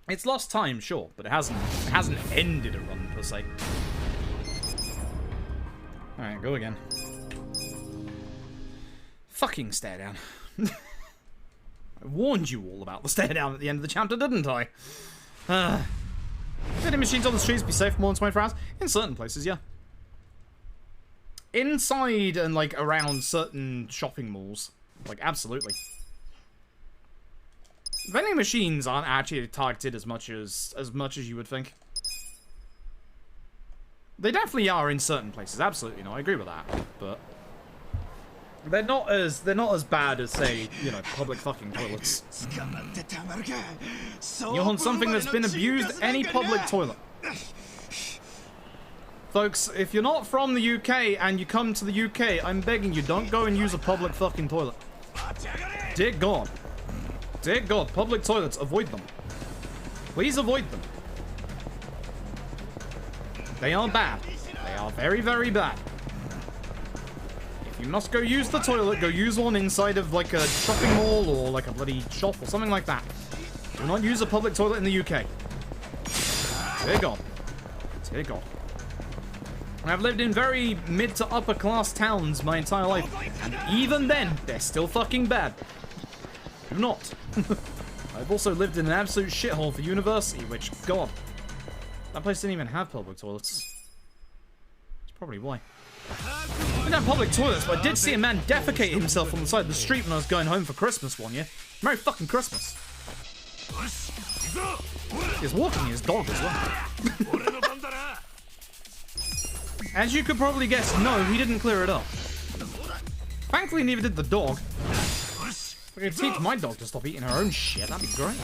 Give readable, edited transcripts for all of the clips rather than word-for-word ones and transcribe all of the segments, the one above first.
It's lost time, sure, but it hasn't ended a run per se. Alright, go again. Fucking stare down. I warned you all about the stare down at the end of the chapter, didn't I? Vending machines on the streets be safe for more than 24 hours? In certain places, yeah. Inside and, like, around certain shopping malls. Like, absolutely. Vending machines aren't actually targeted as much as you would think. They definitely are in certain places, absolutely, no, I agree with that, but they're not as bad as, say, you know, public fucking toilets. You want something that's been abused? Any public toilet. Folks, if you're not from the UK and you come to the UK, I'm begging you, don't go and use a public fucking toilet. Dear God. Dear God, public toilets, avoid them. Please avoid them. They are bad. They are very, very bad. If you must go use the toilet, go use one inside of like a shopping mall or like a bloody shop or something like that. Do not use a public toilet in the UK. Dear God. Dear God. I've lived in very mid to upper class towns my entire life, and even then, they're still fucking bad. Do not. I've also lived in an absolute shithole for university, which, God, that place didn't even have public toilets. That's probably why. I didn't have public toilets, but I did see a man defecate himself on the side of the street when I was going home for Christmas one year. Merry fucking Christmas. He was walking his dog as well. As you could probably guess, no, he didn't clear it up. Thankfully, neither did the dog. If I could teach my dog to stop eating her own shit, that'd be great.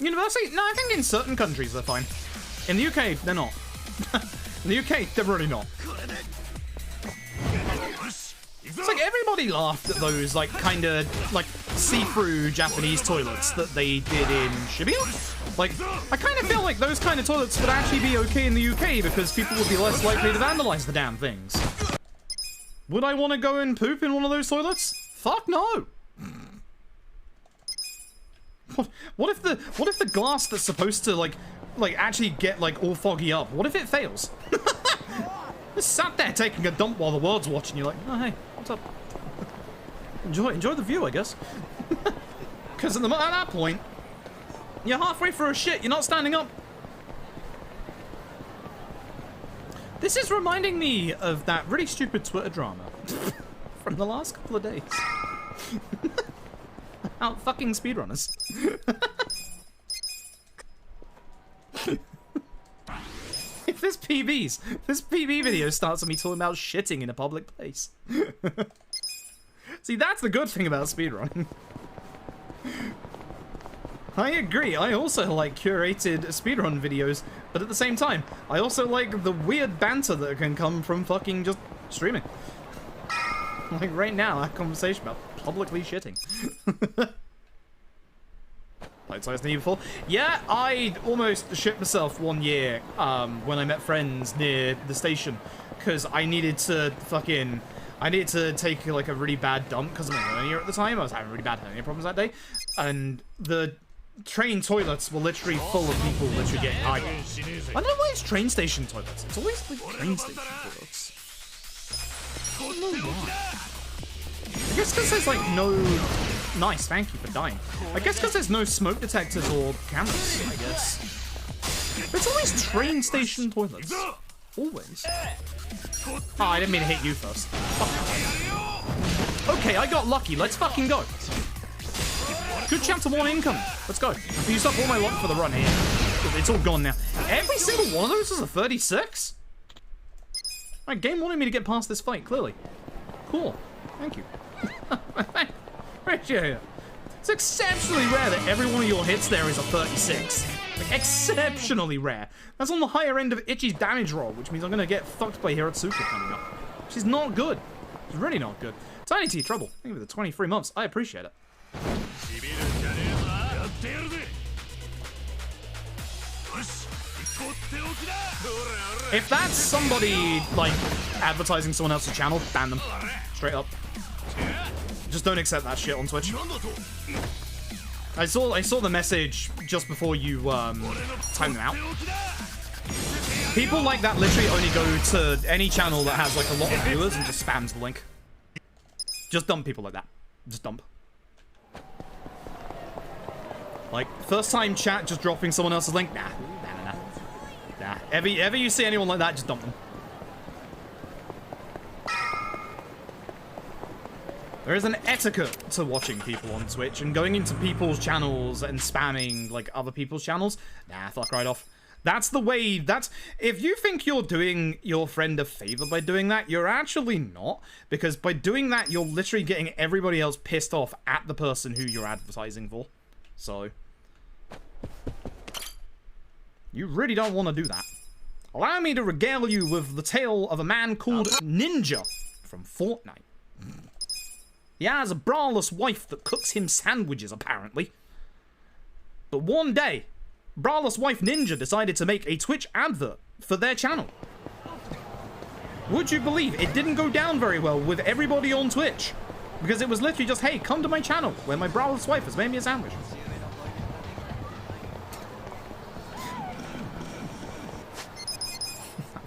University? No, I think in certain countries they're fine. In the UK, they're not. In the UK, they're really not. It's like everybody laughed at those, like, kind of, like, see-through Japanese toilets that they did in Shibuya. Like, I kind of feel like those kind of toilets would actually be okay in the UK because people would be less likely to vandalize the damn things. Would I want to go and poop in one of those toilets? Fuck no! What if the glass that's supposed to, like actually get, like, all foggy up, what if it fails? Just sat there taking a dump while the world's watching you, like, oh, hey, what's up? Enjoy the view, I guess. Because at that point, you're halfway through a shit, you're not standing up. This is reminding me of that really stupid Twitter drama from the last couple of days. About fucking speedrunners. If this PB video starts with me talking about shitting in a public place. See, that's the good thing about speedrunning. I agree, I also like curated speedrun videos, but at the same time, I also like the weird banter that can come from fucking just streaming. Like right now, our conversation about publicly shitting. Like twice the year before. Yeah, I almost shit myself one year when I met friends near the station, because I needed to take like a really bad dump because of my hernia at the time. I was having really bad hernia problems that day, and the train toilets were literally full of people literally getting high. I don't know why it's train station toilets. It's always like train station toilets. I don't know why. I guess because there's like no... Nice, thank you for dying. I guess because there's no smoke detectors or cameras, I guess. But it's always train station toilets. Always. Oh, I didn't mean to hit you first. Fuck. Okay, I got lucky. Let's fucking go. Good chapter 1 income. Let's go. I've used up all my luck for the run here. It's all gone now. Every single one of those is a 36? Right, game wanted me to get past this fight, clearly. Cool. Thank you. It's exceptionally rare that every one of your hits there is a 36. Like, exceptionally rare. That's on the higher end of Ichi's damage roll, which means I'm gonna get fucked by Hirotsuka coming up. Which is not good. It's really not good. Tiny T Trouble. Thank you for the 23 months. I appreciate it. If that's somebody, like, advertising someone else's channel, ban them. Straight up. Just don't accept that shit on Twitch. I saw the message just before you time them out. People like that literally only go to any channel that has like a lot of viewers and just spams the link. Just dump people like that. Just dump. Like, first time chat just dropping someone else's link? Nah. Nah. Ever you see anyone like that, just dump them. There is an etiquette to watching people on Twitch and going into people's channels and spamming, like, other people's channels. Nah, fuck right off. That's the way, if you think you're doing your friend a favor by doing that, you're actually not. Because by doing that, you're literally getting everybody else pissed off at the person who you're advertising for. So, you really don't want to do that. Allow me to regale you with the tale of a man called Ninja from Fortnite. He has a braless wife that cooks him sandwiches, apparently. But one day, braless wife Ninja decided to make a Twitch advert for their channel. Would you believe it didn't go down very well with everybody on Twitch? Because it was literally just, hey, come to my channel where my braless wife has made me a sandwich.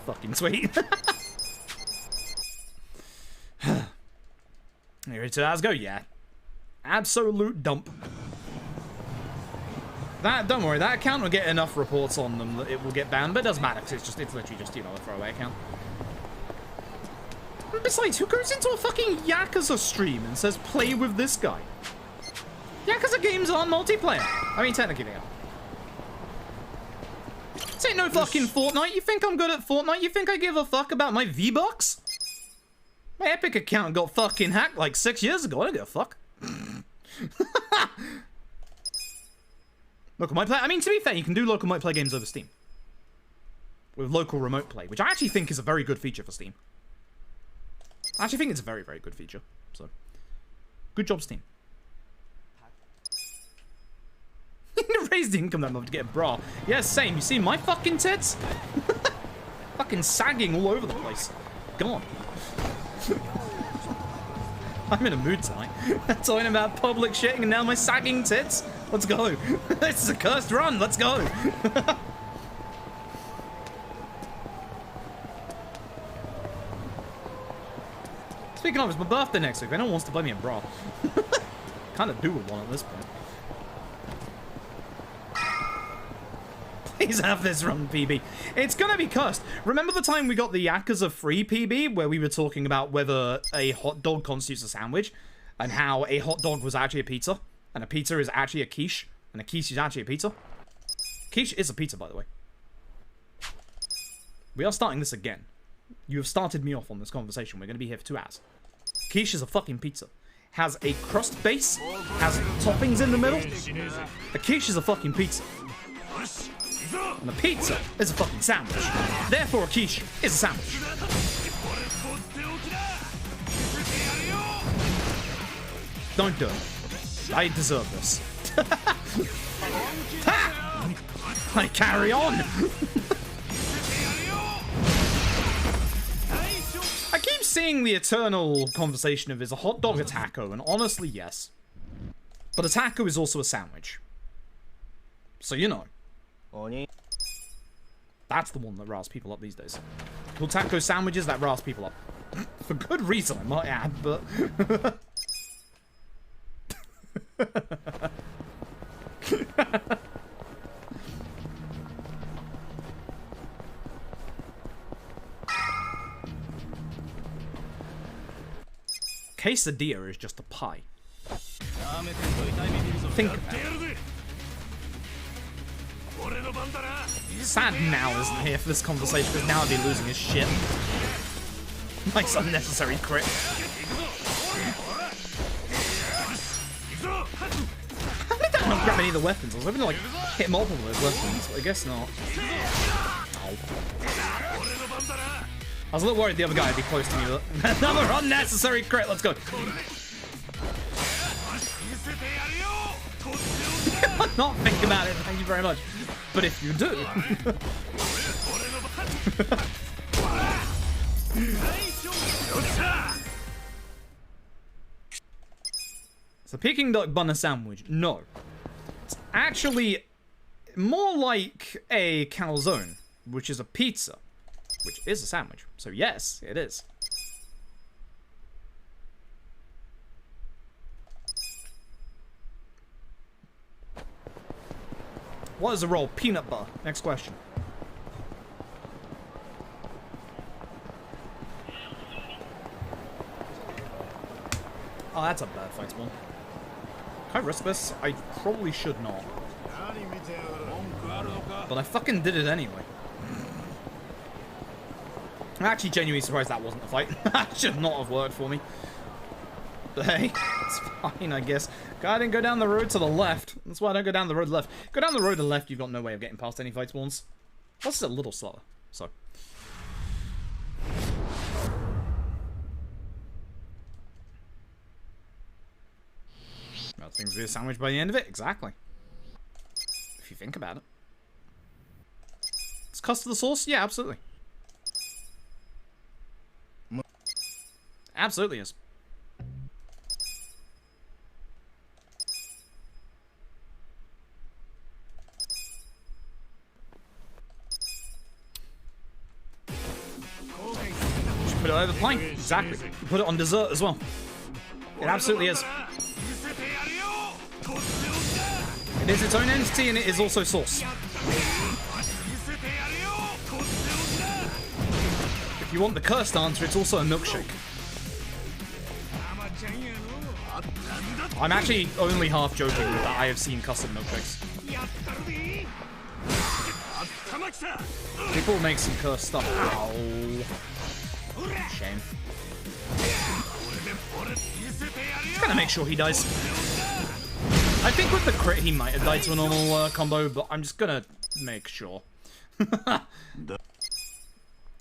Fucking sweet. Here 2 hours ago, yeah. Absolute dump. Don't worry, that account will get enough reports on them that it will get banned, but it doesn't matter, because it's literally just, you know, a throwaway account. And besides, who goes into a fucking Yakuza stream and says, play with this guy? Yakuza games aren't multiplayer. I mean, technically they are. This ain't no fucking Fortnite. You think I'm good at Fortnite? You think I give a fuck about my V-Bucks? My Epic account got fucking hacked like 6 years ago. I don't give a fuck. Local multiplayer. I mean, to be fair, you can do local multiplayer games over Steam. With local remote play, which I actually think is a very good feature for Steam. I actually think it's a very, very good feature. So, good job, Steam. Raise the income that month to get a bra. Yeah, same. You see my fucking tits? Fucking sagging all over the place. Gone. I'm in a mood tonight. Talking about public shitting and now my sagging tits. Let's go. This is a cursed run. Let's go. Speaking of, it's my birthday next week. If anyone wants to buy me a bra. Kind of do with one at this point. Please have this run, PB. It's gonna be cursed. Remember the time we got the Yakuza free PB, where we were talking about whether a hot dog constitutes a sandwich, and how a hot dog was actually a pizza, and a pizza is actually a quiche, and a quiche is actually a pizza? Quiche is a pizza, by the way. We are starting this again. You have started me off on this conversation. We're gonna be here for 2 hours. Quiche is a fucking pizza. Has a crust base, has toppings in the middle. A quiche is a fucking pizza. And a pizza is a fucking sandwich. Therefore, a quiche is a sandwich. Don't do it. I deserve this. Ha! I carry on. I keep seeing the eternal conversation of, is a hot dog a taco? And honestly, yes. But a taco is also a sandwich. So, you know. That's the one that riles people up these days. Cool taco sandwiches, that riles people up. For good reason, I might add, but... Quesadilla is just a pie. Think about it. Sad now isn't here for this conversation, because now I'd be losing his shit. Nice unnecessary crit. How did that not grab any of the weapons? I was hoping to like hit multiple of those weapons, but I guess not. Oh. I was a little worried the other guy would be close to me. Another unnecessary crit, let's go. Not think about it, thank you very much. But if you do... So Peking duck bun a sandwich? No. actually more like a calzone, which is a pizza, which is a sandwich. So yes, it is. What is a roll? Peanut butter. Next question. Oh, that's a bad fight one. Can I risk this? I probably should not. But I fucking did it anyway. I'm actually genuinely surprised that wasn't a fight. That should not have worked for me. But hey, it's fine, I guess. I didn't go down the road to the left. That's why I don't go down the road left. Go down the road to the left, you've got no way of getting past any fight spawns. Plus, it's a little slower, so. Well, things will be a sandwich by the end of it. Exactly. If you think about it. It's custard the sauce? Yeah, absolutely. Absolutely is. Just put it over the plane. Exactly. You put it on dessert as well. It absolutely is. It is its own entity and it is also sauce. If you want the cursed answer, it's also a milkshake. I'm actually only half joking that I have seen custard milkshakes. People make some cursed stuff. Ow. Shame. Just gonna make sure he dies. I think with the crit he might have died to a normal combo, but I'm just gonna make sure.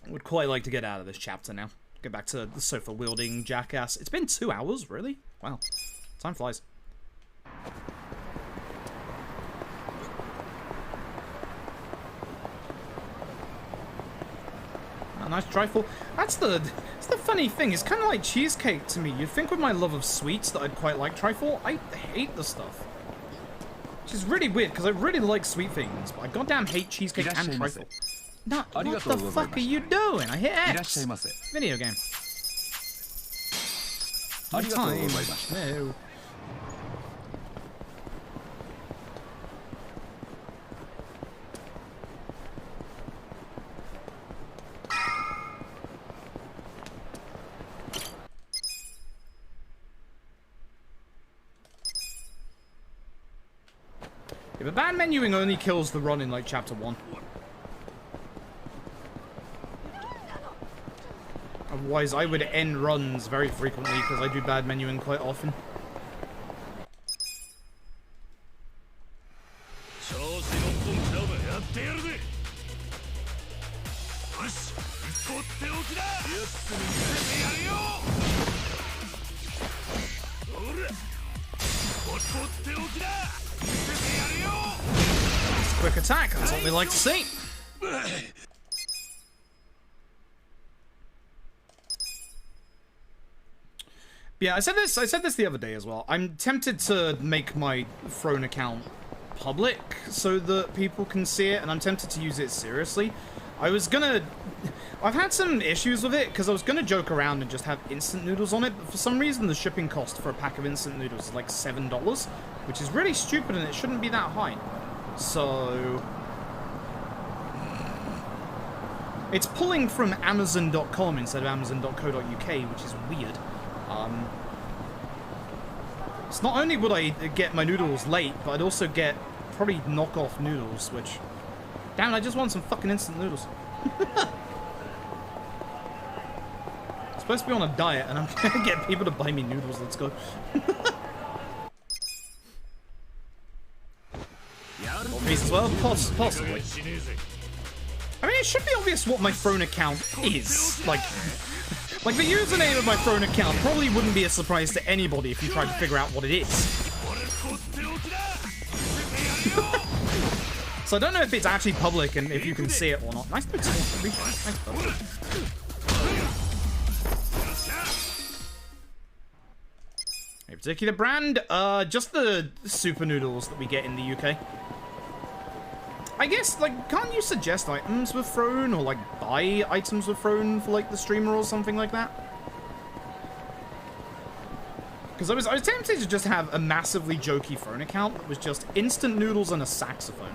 Would quite like to get out of this chapter now. Get back to the sofa wielding jackass. It's been 2 hours, really? Wow. Time flies. A nice trifle. That's the funny thing. It's kind of like cheesecake to me. You'd think with my love of sweets that I'd quite like trifle. I hate the stuff. Which is really weird because I really like sweet things, but I goddamn hate cheesecake and trifle. No, what the fuck are you doing? I hit X. Video game. Time. No. Yeah, but bad menuing only kills the run in like chapter 1. Otherwise, I would end runs very frequently because I do bad menuing quite often. It's a quick attack, that's what we like to see. Yeah, I said this the other day as well. I'm tempted to make my Throne account public so that people can see it, and I'm tempted to use it seriously. I've had some issues with it, because I was gonna joke around and just have instant noodles on it, but for some reason the shipping cost for a pack of instant noodles is like $7, which is really stupid and it shouldn't be that high. So it's pulling from Amazon.com instead of Amazon.co.uk, which is weird. So not only would I get my noodles late, but I'd also get probably knockoff noodles, which... Damn it, I just want some fucking instant noodles. I'm supposed to be on a diet, and I'm gonna get people to buy me noodles. Let's go. Reasons well, possibly. I mean, it should be obvious what my Throne account is. Like the username of my Throne account probably wouldn't be a surprise to anybody if you tried to figure out what it is. So I don't know if it's actually public and if you can see it or not. Nice boots. Nice boots. Maybe Particular brand? Just the super noodles that we get in the UK. I guess, like, can't you suggest items with thrown or, like, buy items with thrown for, like, the streamer or something like that? Because I was tempted to just have a massively jokey phone account that was just instant noodles and a saxophone.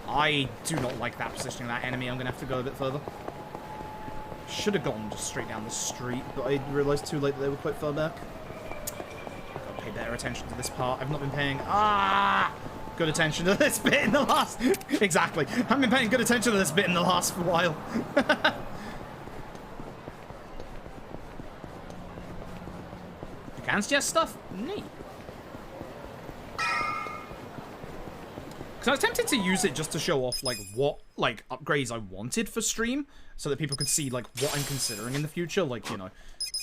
I do not like that positioning of that enemy. I'm going to have to go a bit further. Should have gone just straight down the street, but I realised too late that they were quite far back. I've got to pay better attention to this part. I've not been paying good attention to this bit in the last... Exactly. I haven't been paying good attention to this bit in the last while. You can suggest stuff? Neat. Because I was tempted to use it just to show off, like, what, like, upgrades I wanted for stream, so that people could see, like, what I'm considering in the future, like, you know,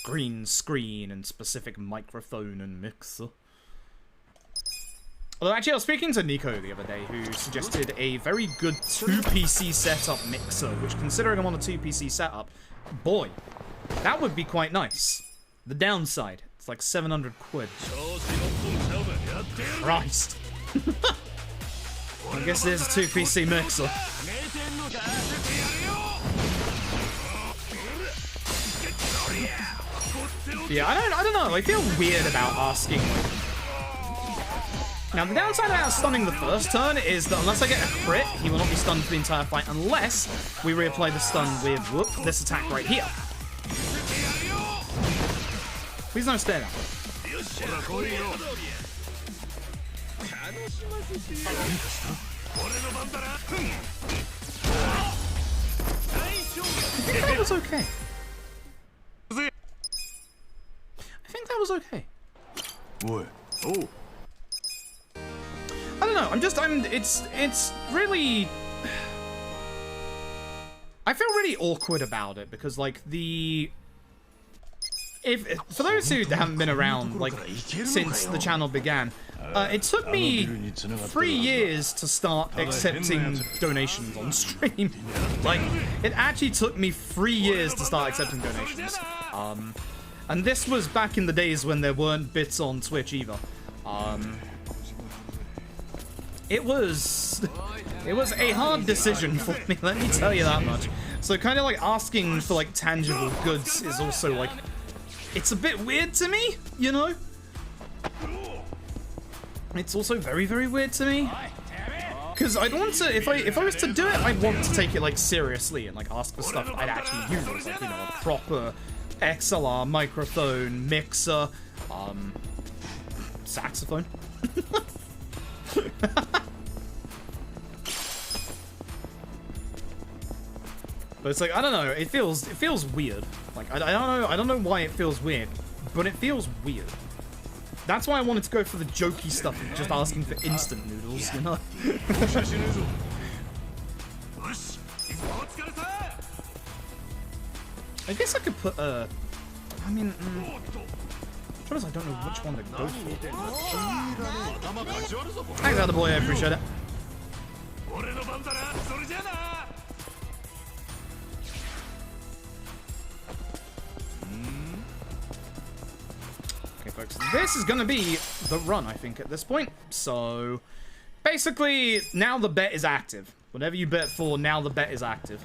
green screen and specific microphone and mixer. Although, actually, I was speaking to Nico the other day, who suggested a very good 2PC setup mixer, which, considering I'm on a 2PC setup, boy, that would be quite nice. The downside, it's like 700 quid. Christ. I guess there's a 2PC mixer. Yeah, I don't know. I feel weird about asking. Now, the downside about stunning the first turn is that unless I get a crit, he will not be stunned for the entire fight unless we reapply the stun with, whoop, this attack right here. Please don't stare down. I think that was okay. I think that was okay. What? Oh. I don't know. It's really. I feel really awkward about it because, like, for those who haven't been around, like, since the channel began, it took me 3 years to start accepting donations on stream. Like, it actually took me 3 years to start accepting donations. And this was back in the days when there weren't bits on Twitch either. It was a hard decision for me, let me tell you that much. So kind of like asking for, like, tangible goods is also, like, it's a bit weird to me, you know? It's also very, very weird to me. Because I'd want to, if I was to do it, I'd want to take it, like, seriously and, like, ask for stuff I'd actually use. Like, you know, a proper XLR microphone, mixer, saxophone. But it's like, I don't know, it feels weird. Like, I don't know why it feels weird, but it feels weird. That's why I wanted to go for the jokey stuff of just asking for instant noodles, you know? I guess I could put I mean, trouble is I don't know which one to go for. Thanks, other boy, I appreciate it. Okay, folks, this is going to be the run, I think, at this point. So, basically, now the bet is active. Whatever you bet for, now the bet is active.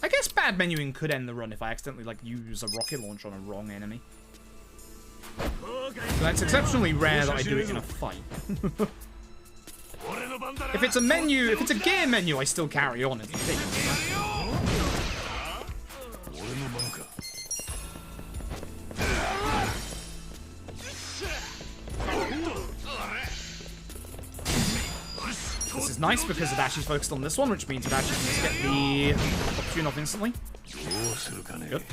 I guess bad menuing could end the run if I accidentally, like, use a rocket launch on a wrong enemy. So that's exceptionally rare that I do it in a fight. If it's a menu, if it's a gear menu, I still carry on as a thing. This is nice because it actually focused on this one, which means it actually can just get the opportune off instantly. Good.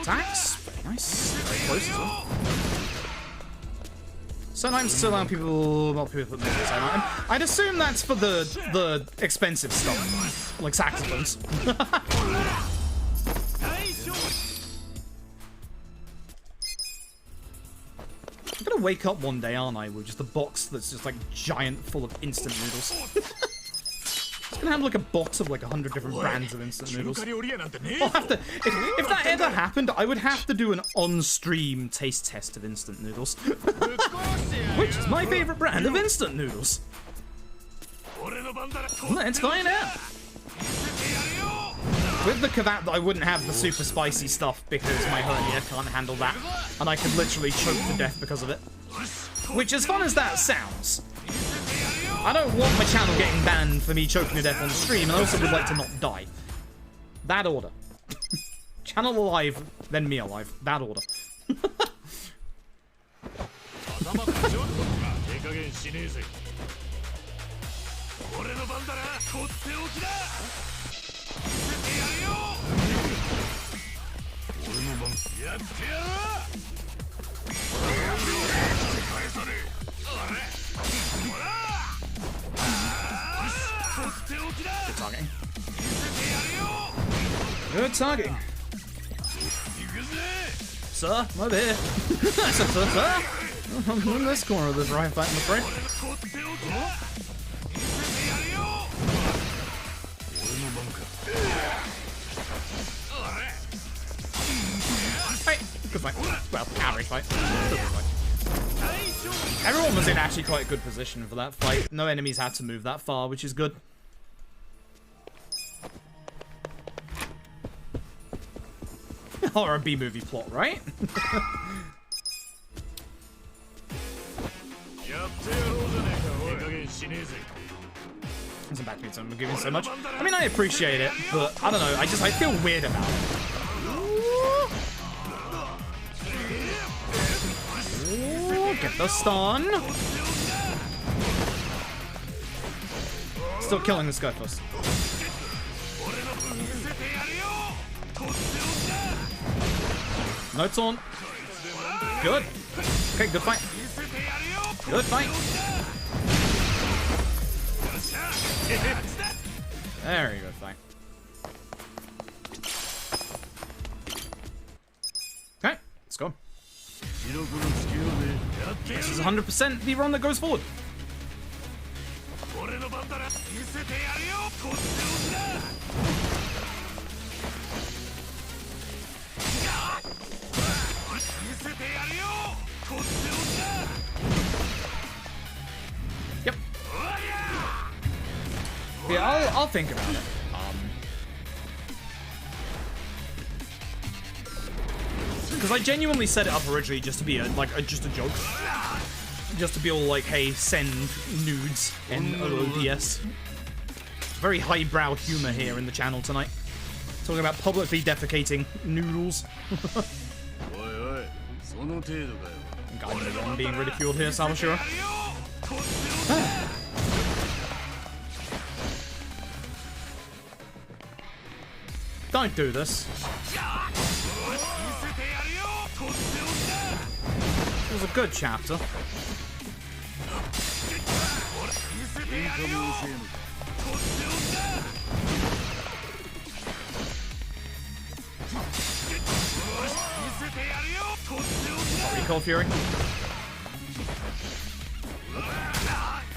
Attacks. Very nice. Very close as well. Sometimes to allow people, not people to put music on. I'd assume that's for the expensive stuff, like saxophones. I'm gonna wake up one day, aren't I, with just a box that's just like giant, full of instant noodles. gonna have like a box of like 100 different brands of instant noodles. I'll have to, if that ever happened, I would have to do an on-stream taste test of instant noodles. Which is my favorite brand of instant noodles? Let's find out. With the cavat, I wouldn't have the super spicy stuff because my hernia can't handle that, and I could literally choke to death because of it. Which, as fun as that sounds, I don't want my channel getting banned for me choking to death on stream, and I also would like to not die. That order. Channel alive, then me alive. That order. Good targeting. Good targeting. Sir, over here. Sir. I'm in this corner of this right fight, I'm afraid. Hey, good fight. Well, average fight. Everyone was in actually quite a good position for that fight. No enemies had to move that far, which is good. Horror B-movie plot, right? Isn't bad to me, I'm giving so much. I mean, I appreciate it, but I don't know. I feel weird about it. Ooh, get the stun. Still killing this guy first. No taunt. Good. Okay, good fight. Good fight. There you go, fight. Okay, let's go. This is 100% the run that goes forward. Yep. Yeah, I'll think about it. Because I genuinely set it up originally just to be just a joke. Just to be all like, hey, send nudes in OODS. Very highbrow humor here in the channel tonight. Talking about publicly defecating noodles. I'm being ridiculed here, Samashiro. Don't do this. It was a good chapter. Recall Fury.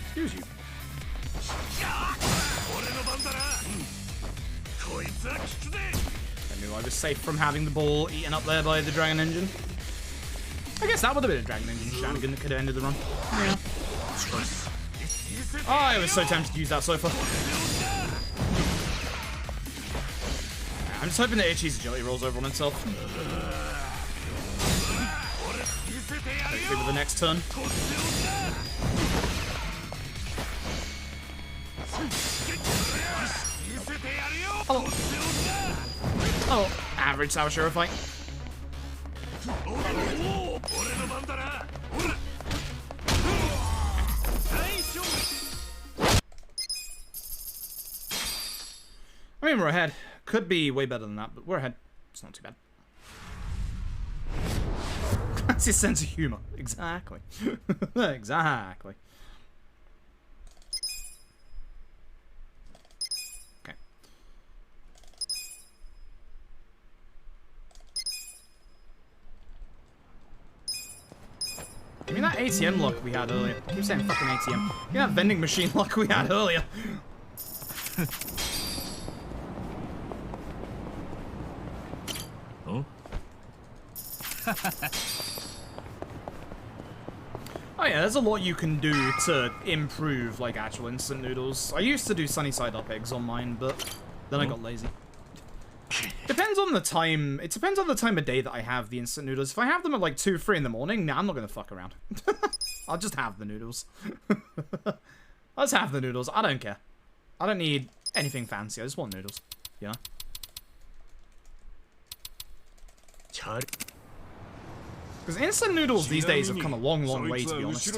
Excuse you. I knew I was safe from having the ball eaten up there by the Dragon Engine. I guess that would have been a Dragon Engine shenanigan that could have ended the run. Yeah. Oh, I was so tempted to use that so far. I'm just hoping that Ichi's agility rolls over on itself. Hopefully with the next turn. Oh, average Sawashiro fight. I mean, we're ahead. Could be way better than that, but we're ahead. It's not too bad. That's his sense of humor. Exactly. Exactly. Okay. I mean, that ATM luck we had earlier. I keep saying fucking ATM. Yeah, that vending machine luck we had earlier. Huh? Oh yeah, there's a lot you can do to improve like actual instant noodles. I used to do sunny side up eggs on mine, but then I got lazy. Depends on the time. It depends on the time of day that I have the instant noodles. If I have them at like 2, 3 in the morning, nah, I'm not gonna fuck around. I'll just have the noodles. I'll just have the noodles. I don't care. I don't need anything fancy. I just want noodles. You know? Because instant noodles these days have come a long, long way, to be honest.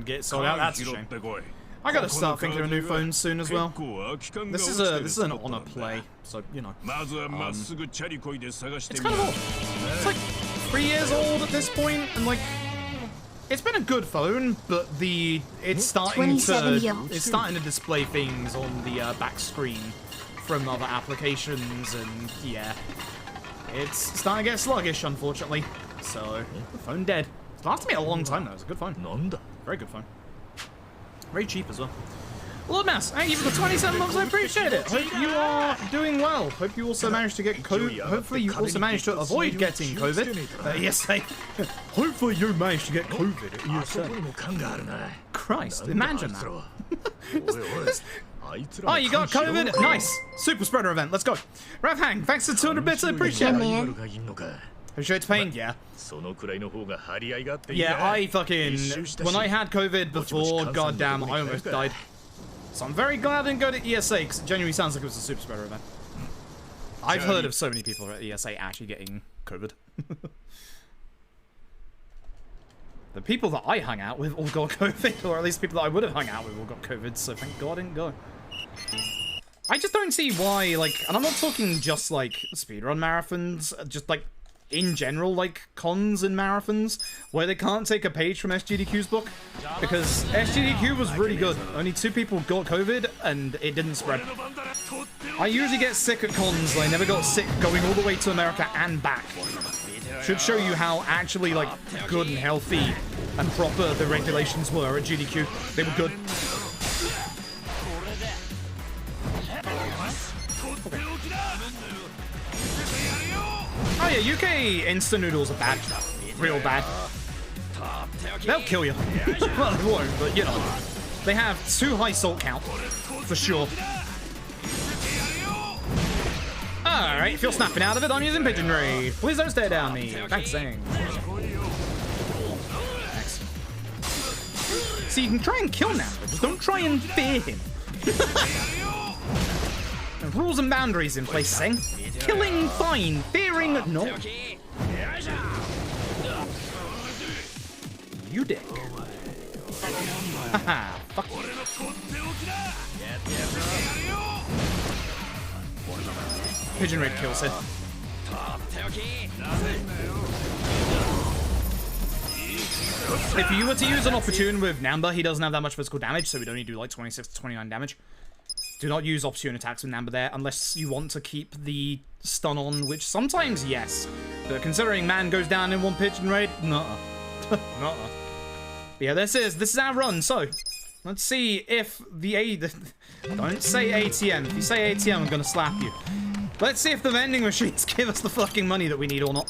Get sold out, that's a shame. I gotta start thinking of new phones soon as well. This is an honor play, so you know. It's kind of old. It's like 3 years old at this point, and like it's been a good phone, but it's starting to display things on the back screen from other applications, and yeah, it's starting to get sluggish, unfortunately. So the phone dead. It's lasted me a long time though. It's a good phone. Very good phone. Very cheap as well. Lord Mass, thank you for the 27 months. I appreciate it. Hope you are doing well. Hope you also managed to get COVID. Hopefully you also managed to avoid getting COVID. ESA. Hopefully you managed to get COVID at ESA. Christ, imagine that. Oh, you got COVID? Nice. Super spreader event. Let's go. Rav Hang, thanks for 200 bits. I appreciate it. Appreciate pain, yeah. Yeah, I fucking... When I had COVID before, goddamn, I almost died. So I'm very glad I didn't go to ESA, because it genuinely sounds like it was a super spreader event. I've heard of so many people at ESA actually getting COVID. The people that I hung out with all got COVID, or at least people that I would have hung out with all got COVID, so thank God I didn't go. I just don't see why, like, and I'm not talking just, like, speedrun marathons, just, like, in general, like, cons and marathons, where they can't take a page from SGDQ's book, because SGDQ was really good. Only 2 people got COVID, and it didn't spread. I usually get sick at cons, I never got sick going all the way to America and back. Should show you how actually, like, good and healthy and proper the regulations were at GDQ. They were good. Oh yeah, UK instant noodles are bad. Real bad. They'll kill you. Well, they won't, but you know. They have too high salt count, for sure. Alright, if you're snapping out of it, I'm using Pigeon Ray. Please don't stare down me. Thanks, Zang. Thanks. See, you can try and kill now, but just don't try and fear him. Rules and boundaries in place, Zang. Killing, fine. Fearing, no. You dick. Haha, fuck you. Pigeon Red kills it. If you were to use an opportune with Namba, he doesn't have that much physical damage, so he'd only do like 26 to 29 damage. Do not use opportune attacks with Namba there, unless you want to keep the stun on, which sometimes, yes. But considering man goes down in one Pigeon Raid, nuh-uh. Nuh-uh. Yeah, this is our run, so let's see if don't say ATM. If you say ATM, I'm gonna slap you. Let's see if the vending machines give us the fucking money that we need or not.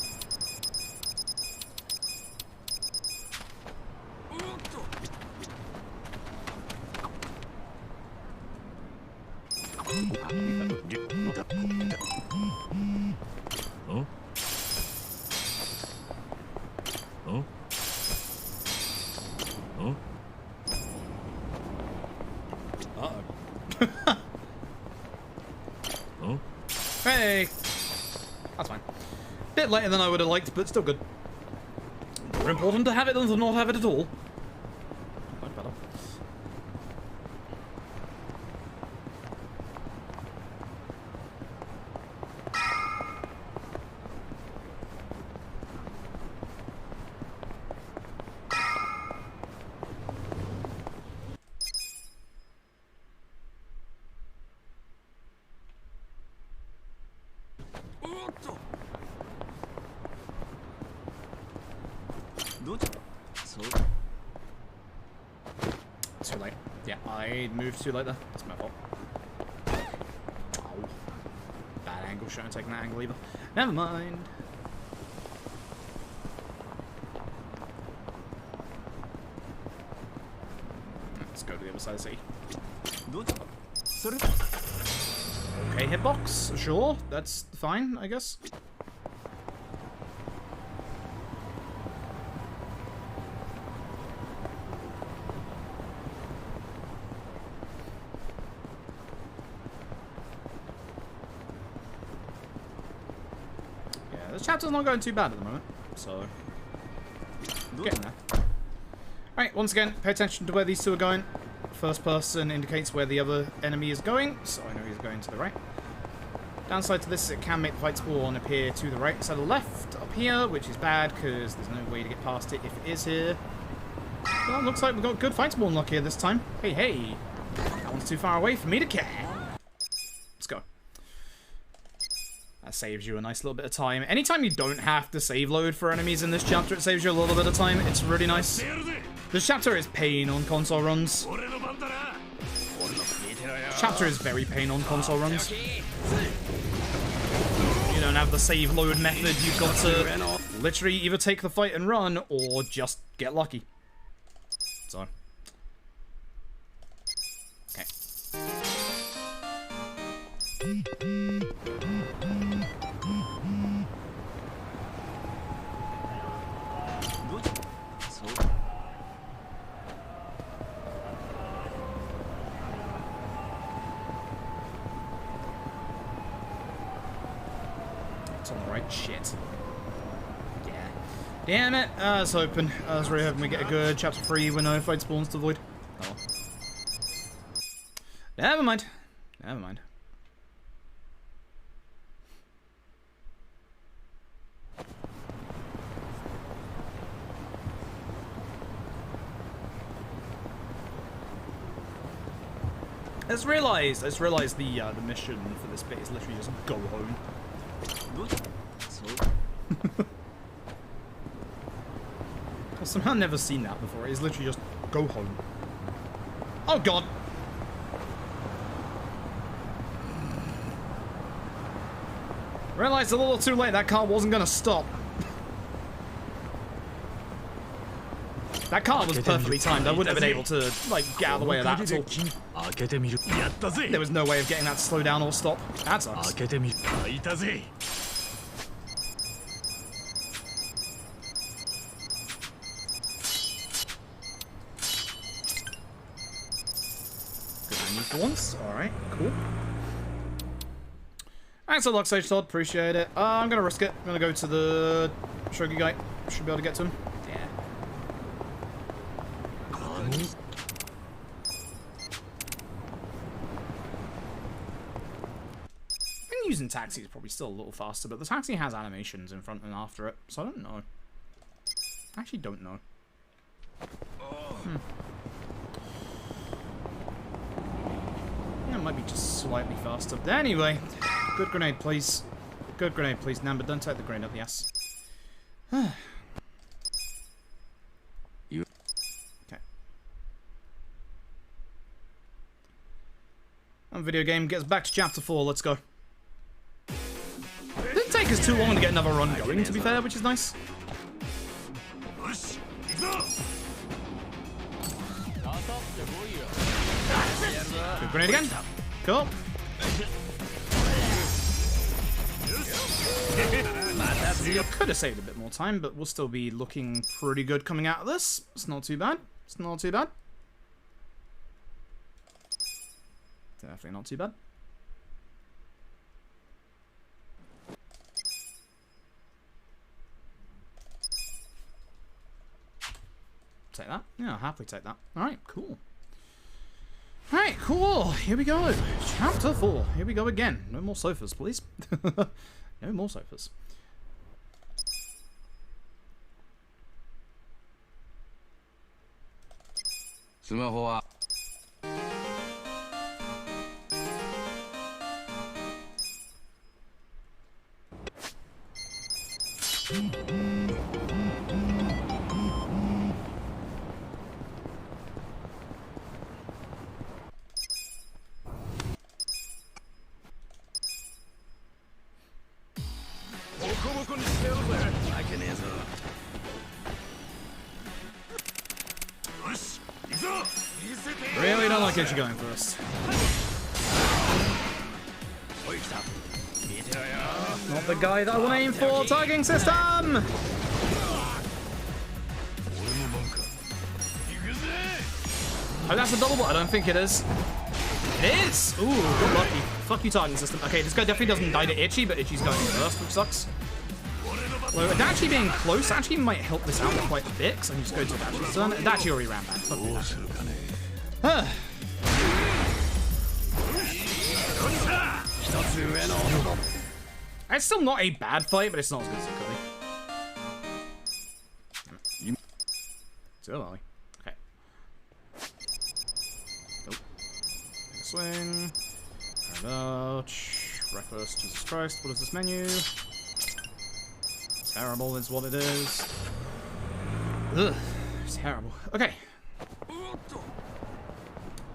Hey! That's fine. Bit later than I would have liked, but still good. More important to have it than to not have it at all. Much better. Too late. Yeah, I moved too late there. That's my fault. Oh. Bad angle. Shouldn't have taken that angle either. Never mind. Let's go to the other side of the city. Okay, hitbox. Sure. That's fine, I guess. This chapter's not going too bad at the moment, so getting there. Alright, once again, pay attention to where these two are going. First person indicates where the other enemy is going, so I know he's going to the right. Downside to this is it can make the fight spawn appear to the right instead of left up here, which is bad because there's no way to get past it if it is here. Well, looks like we've got good fight spawn luck here this time. Hey, hey. That one's too far away for me to care. Let's go. That saves you a nice little bit of time. Anytime you don't have to save load for enemies in this chapter, it saves you a little bit of time. It's really nice. This chapter is pain on console runs. This chapter is very pain on console runs. You don't have the save load method. You've got to literally either take the fight and run or just get lucky. So. Okay. It's on the right shit. Yeah. Damn it. I was hoping. I was really hoping we get a good chapter 3 with no fight spawns to avoid. Oh. Never mind. Never mind. I just realised the mission for this bit is literally just go home. I've somehow never seen that before. It's literally just go home. Oh god! Realised a little too late that car wasn't gonna stop. That car was perfectly timed. I wouldn't have been able to, like, get out of the way of that at all. There was no way of getting that to slow down or stop. That sucks. Good on you for once. Alright, cool. Thanks a lot, Sage Todd. Appreciate it. I'm gonna risk it. I'm gonna go to the Shogi guy. Should be able to get to him. Using taxi is probably still a little faster, but the taxi has animations in front and after it, so I don't know. I actually don't know. That might be just slightly faster. But anyway, good grenade, please. Good grenade, please. Namba, don't take the grenade up the ass. Okay. And video game gets back to chapter 4. Let's go. It didn't take us too long to get another run going, to be fair, which is nice. Good grenade again. Cool. Could have saved a bit more time, but we'll still be looking pretty good coming out of this. It's not too bad. It's not too bad. Definitely not too bad. Take that. Yeah, I'll happily take that. Alright, cool. Alright, cool. Here we go. Chapter 4. Here we go again. No more sofas, please. No more sofas. like Itchy going first. Not the guy that I want to aim for. Targeting system! Oh, that's a double. I don't think it is. It is! Ooh, good lucky. Fuck you, targeting system. Okay, this guy definitely doesn't die to Itchy, but Itchy's going first, which sucks. Although Adachi being close actually might help this out quite a bit, because I can just go to Adachi's turn. Adachi already ran back. Fuck Adachi. It's still not a bad fight, but it's not as good as it could be. So are we? Okay. Nope. Make a swing. Reckless. Jesus Christ. What is this menu? Terrible is what it is. Ugh. It's terrible. Okay.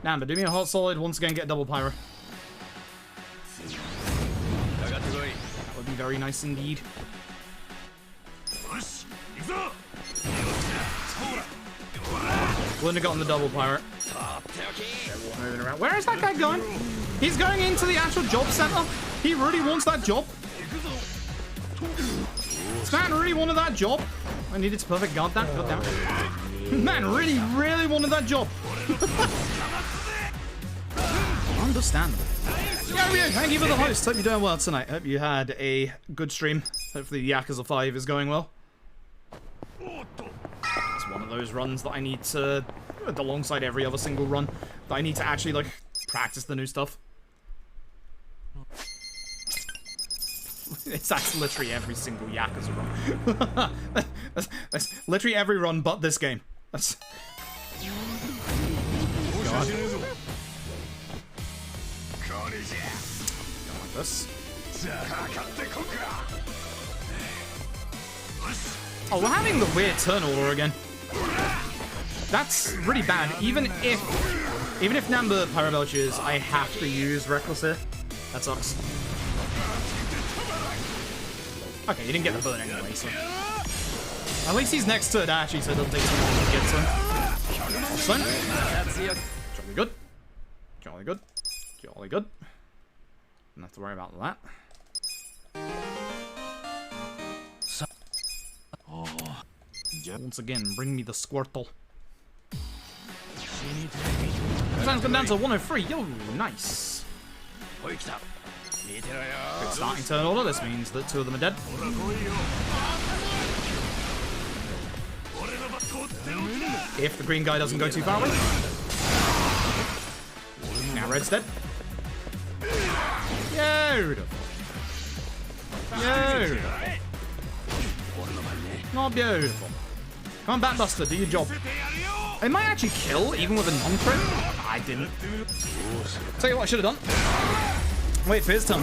Namba, do me a hot solid. Once again, get double pyro. That would be very nice indeed. Wouldn't have gotten the double pirate. Moving around. Where is that guy going? He's going into the actual job center. He really wants that job. This man really wanted that job. I needed to perfect guard that. God damn it. Man really, really wanted that job. Understandable. Yeah, thank you for the host. Hope you're doing well tonight. Hope you had a good stream. Hopefully Yakuza 5 is going well. It's one of those runs that I need to, alongside every other single run, that I need to actually, like, practice the new stuff. That's literally every single Yakuza run. that's literally every run but this game. That's... God. Like this. Oh, we're having the weird turn order again. That's really bad. Even if Namba Pyrobelches, I have to use Reckless here. That sucks. Okay, you didn't get the burn anyway, so... At least he's next to Adachi, so it doesn't take so long to get to him. Awesome. Jolly good. Jolly good. Jolly good. Don't have to worry about that. Once again, bring me the Squirtle. Sounds gone down to 103. Yo, nice. Good starting turn order. This means that two of them are dead. If the green guy doesn't go too far away. Now red's dead. Beautiful. Beautiful. Not beautiful. Come on, Batbuster, do your job. It might actually kill, even with a non-crit. I didn't. Tell you what I should have done. Wait for his turn.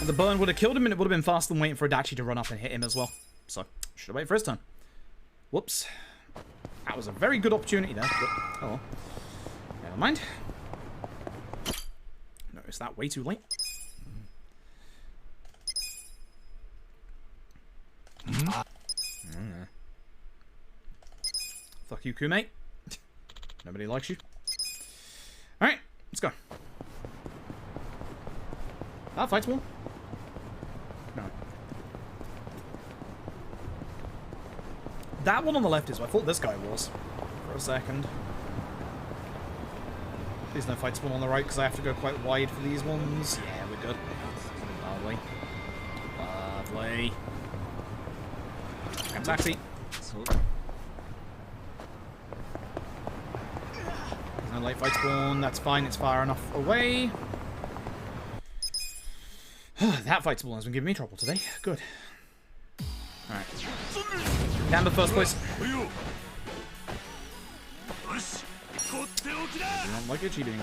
The burn would have killed him, and it would have been faster than waiting for Adachi to run up and hit him as well. So, should have waited for his turn. Whoops. That was a very good opportunity there, but oh well. Never mind. Noticed that way too late. Fuck you, Kumate. Nobody likes you. Alright, let's go. That fight's one. No. That one on the left is what I thought this guy was. For a second. Please no fight spawn on the right, because I have to go quite wide for these ones. Yeah, we're good. Lovely. Lovely. Grab taxi. No light fight spawn, that's fine, it's far enough away. That fight spawn has been giving me trouble today. Good. Alright. Camber first place. I don't like it cheating.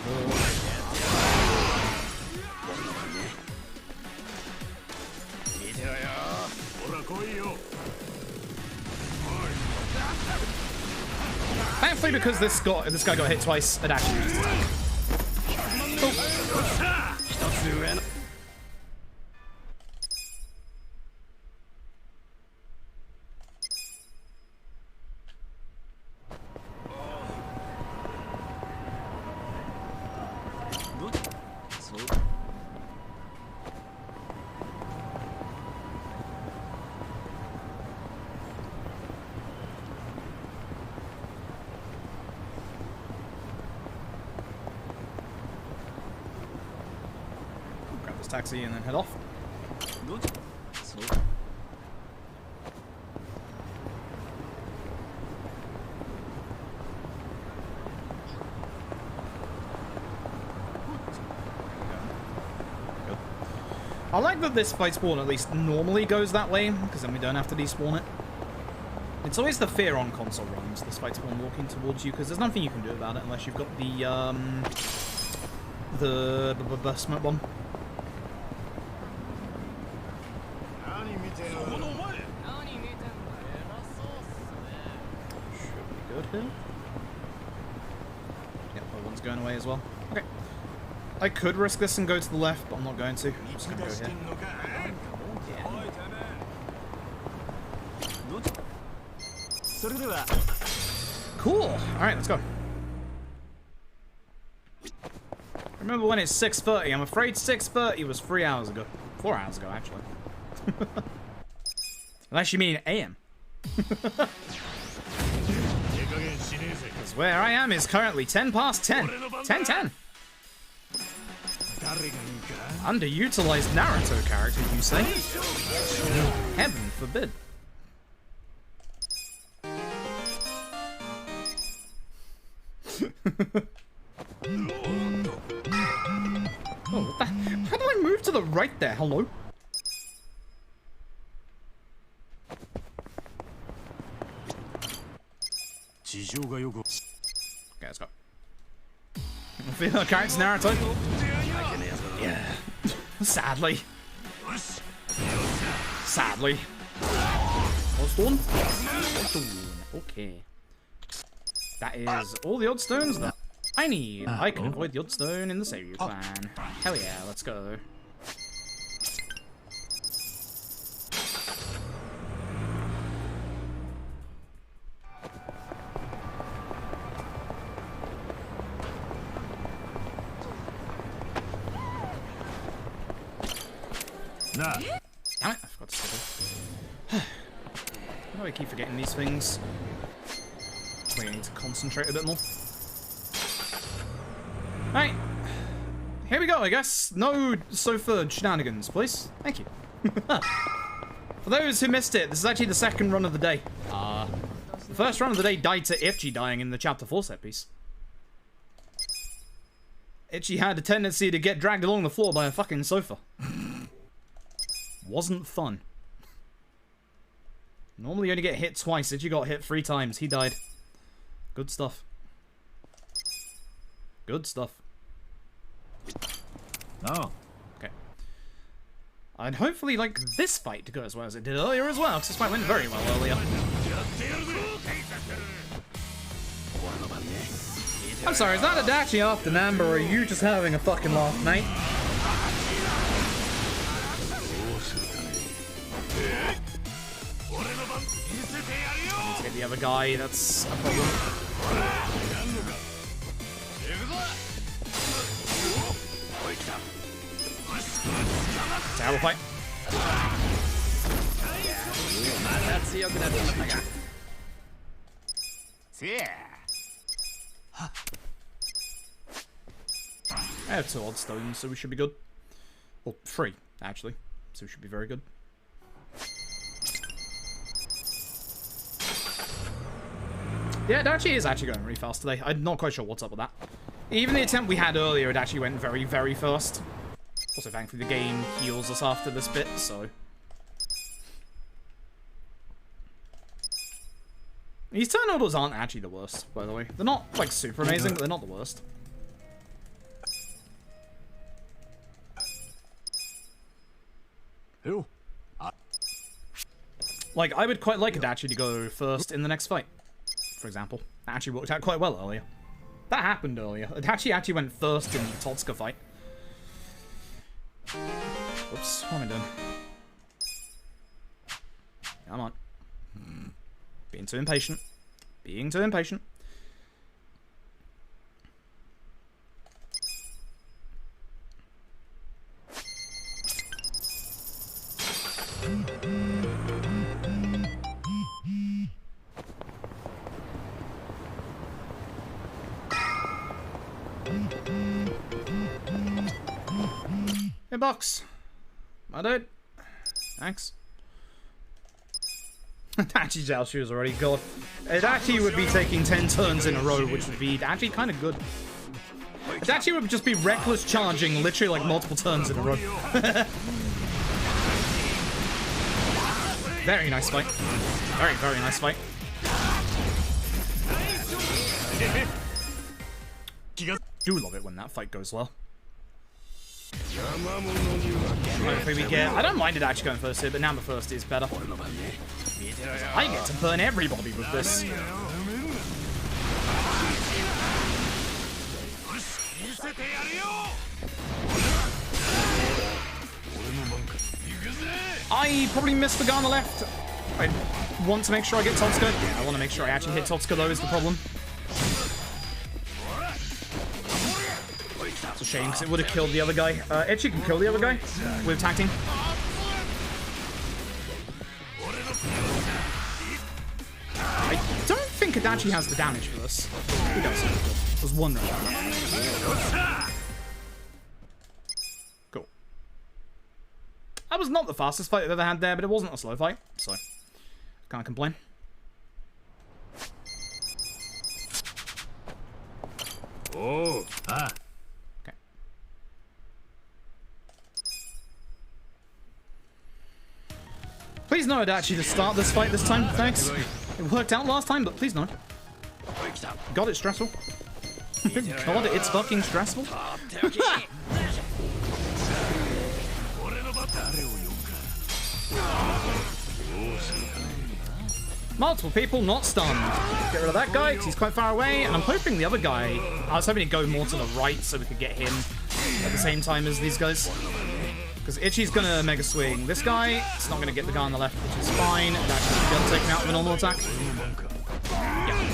Thankfully, because this guy got hit twice, it actually used his attack. Oh. taxi and then head off. I like that this fight spawn at least normally goes that way, because then we don't have to despawn it. It's always the fear on console runs, this fight spawn walking towards you, because there's nothing you can do about it unless you've got the smoke bomb. Should be good here. Yep, that one's going away as well. Okay. I could risk this and go to the left, but I'm not going to. I'm just going to go here. Yeah. Cool. Alright, let's go. Remember when it's 6:30? I'm afraid 6:30 was 3 hours ago. 4 hours ago, actually. Unless you mean AM. Because where I am is currently 10 past 10. 10:10. Underutilized Naruto character, you say? Heaven forbid. Oh, what the? How do I move to the right there? Hello? Okay, let's go. I feel like character's Naruto. Yeah. Sadly. Sadly. What's done? Okay. That is all the oddstones that I need. I can avoid the oddstone in the Seiryu clan. Hell yeah, let's go. Damn it, I forgot to say that. Why do I keep forgetting these things? I need to concentrate a bit more. Alright. Here we go, I guess. No sofa shenanigans, please. Thank you. For those who missed it, this is actually the second run of the day. The first run of the day died to Itchy dying in the Chapter 4 set piece. Itchy had a tendency to get dragged along the floor by a fucking sofa. Wasn't fun. Normally you only get hit twice. Itchy got hit 3 times. He died. Good stuff. Good stuff. Oh. Okay. I'd hopefully like this fight to go as well as it did earlier as well, because this fight went very well earlier. I'm sorry, is that a Dachi after Namba, or are you just having a fucking laugh, mate? To get the other guy, that's a problem. Terrible fight. I have 2 oddstones, so we should be good. Well, 3, actually. So we should be very good. Yeah, Dachi is actually going really fast today. I'm not quite sure what's up with that. Even the attempt we had earlier, it actually went very, very fast. Also, thankfully, the game heals us after this bit, so... These turn orders aren't actually the worst, by the way. They're not, like, super amazing, but they're not the worst. Who? Like, I would quite like Adachi to go first in the next fight, for example. That actually worked out quite well earlier. That happened earlier. Adachi actually went first in the Totsuka fight. Oops, what am I doing? Come on. Being too impatient. Being too impatient. Hitbox. My dude. Thanks. Adachi Jiaoshu is already good. Adachi would be taking 10 turns in a row, which would be actually kind of good. Adachi would just be reckless charging literally like multiple turns in a row. Very nice fight. Very, very nice fight. Do love it when that fight goes well. Hopefully we get... I don't mind it actually going first here, but now the first is better. I get to burn everybody with this. I probably missed the guy on the left. I want to make sure I get Totsuka. Yeah, I want to make sure I actually hit Totsuka though is the problem. It's a shame because it would have killed the other guy. Ichi can kill the other guy with tag team. I don't think Adachi has the damage for this. He does. I was wondering. Cool. That was not the fastest fight I've ever had there, but it wasn't a slow fight, so can't complain. Oh, ah. Okay. Please no Adachi to start this fight this time, thanks. It worked out last time, but please no. God, it's stressful. God, it's fucking stressful. Multiple people not stunned. Get rid of that guy, because he's quite far away, and I'm hoping the other guy... I was hoping to go more to the right so we could get him at the same time as these guys. Because Ichi's gonna mega swing this guy. It's not gonna get the guy on the left, which is fine. And actually gonna take him out with a normal attack. Yeah.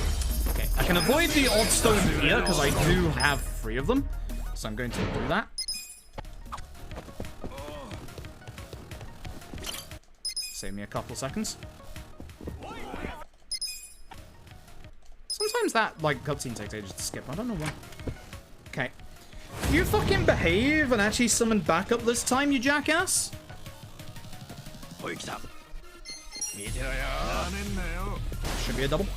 Okay, I can avoid the odd stone here, because I do have 3 of them. So I'm going to do that. Save me a couple seconds. Sometimes that, like, cutscene takes ages to skip. I don't know why. Okay. You fucking behave and actually summon backup this time, you jackass? Should be a double.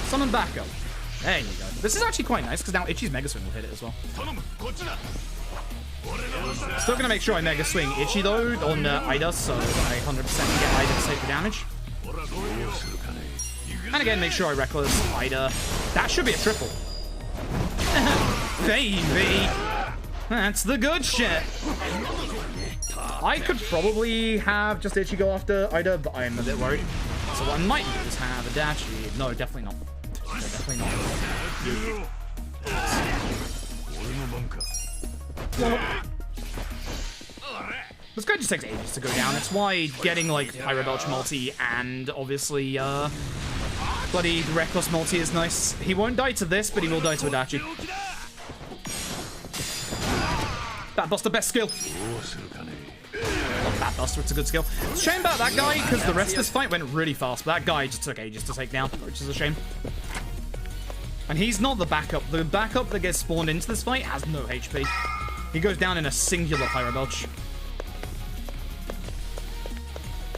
Summon backup. There you go. This is actually quite nice, because now Ichi's Mega Swing will hit it as well. Still gonna make sure I Mega Swing Ichi, though, on Ida, so I 100% get Ida to take the damage. And again, make sure I Reckless Ida. That should be a triple. Baby! That's the good shit. I could probably have just Ichi go after Ida, but I'm a bit worried. So what I might do is have Adachi. No, definitely not. No, definitely not. This guy just takes ages to go down. That's why getting, like, Pyro Belch multi and obviously, bloody Reckless multi is nice. He won't die to this, but he will die to Adachi. Batbuster, best skill. Not Batbuster, it's a good skill. It's a shame about that guy, because the rest of this fight went really fast, but that guy just took ages to take down, which is a shame. And he's not the backup. The backup that gets spawned into this fight has no HP. He goes down in a singular Pyro Belch.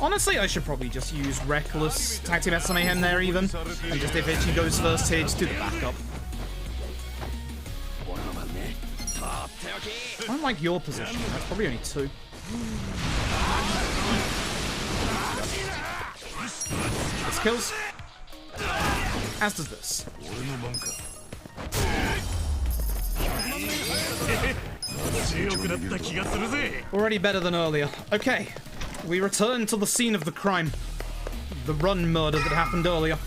Honestly, I should probably just use Reckless Tag Team SMA him there even. And just if Ichi goes first here, just do the backup. I don't like your position. That's probably only 2. This kills. As does this. Already better than earlier. Okay. We return to the scene of the crime. The run murder that happened earlier.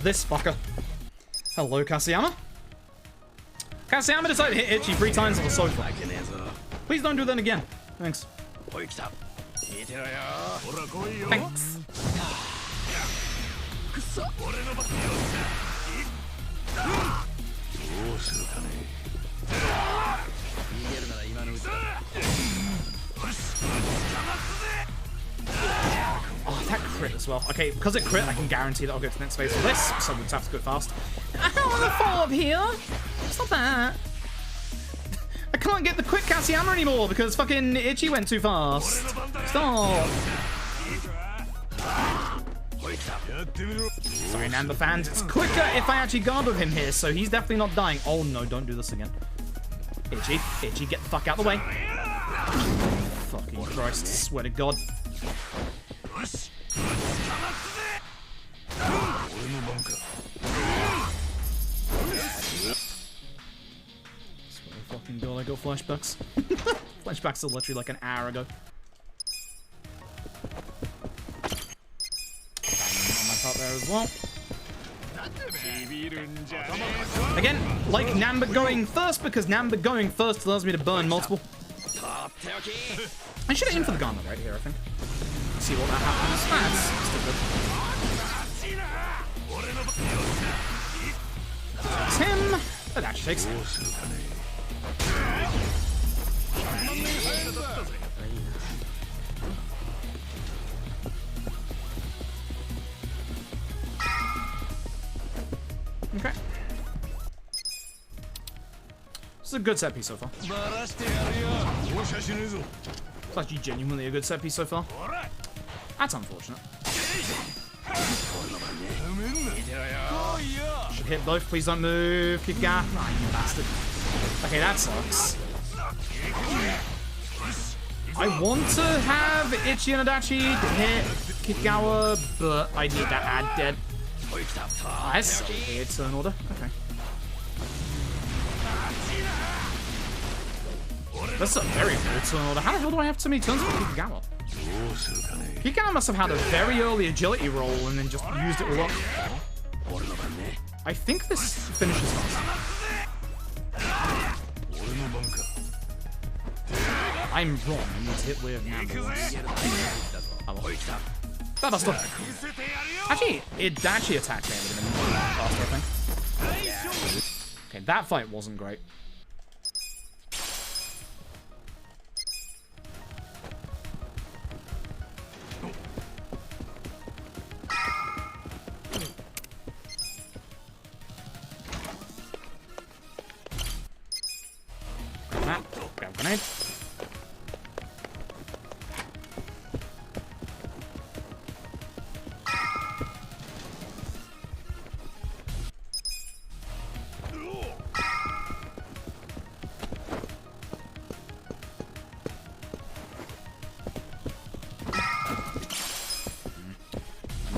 This fucker. Hello, Kaseyama. Kaseyama decided to hit Ichi 3 times on the sofa. Please don't do that again. Thanks. Thanks. Oh, that crit as well. Okay, because it crit, I can guarantee that I'll go to the next phase for this, so we'll just have to go fast. I don't want to fall up here. Stop that. can't get the quick Kasiyama anymore because fucking Ichi went too fast. Stop. Sorry, Namba fans. It's quicker if I actually guard with him here, so he's definitely not dying. Oh no, don't do this again. Itchy, get the fuck out of the way. Fucking Christ, swear to God. Swear to fucking God, I got flashbacks. Flashbacks are literally like an hour ago. On my part there as well. Again, like Namba going first, because Namba going first allows me to burn multiple. I should aim for the Garnet right here, I think. See what that happens. That's still good. Takes him. That actually takes him. Okay. This is a good set piece so far. It's actually genuinely a good set piece so far. That's unfortunate. Should hit both. Please don't move. Kick out. Ah, you bastard. Okay, that sucks. I want to have Ichi and Adachi hit Kikawa, but I need that ad dead. Nice. Weird turn order. Okay. That's a very weird turn order. How the hell do I have so many turns for Kikagawa? Kikagawa must have had a very early agility roll and then just used it all up. I think this finishes fast. I'm wrong. I need to hit with Namba once. That must have. Actually, it actually attacked me a little bit faster, I think. Okay, that fight wasn't great. Grab grenade.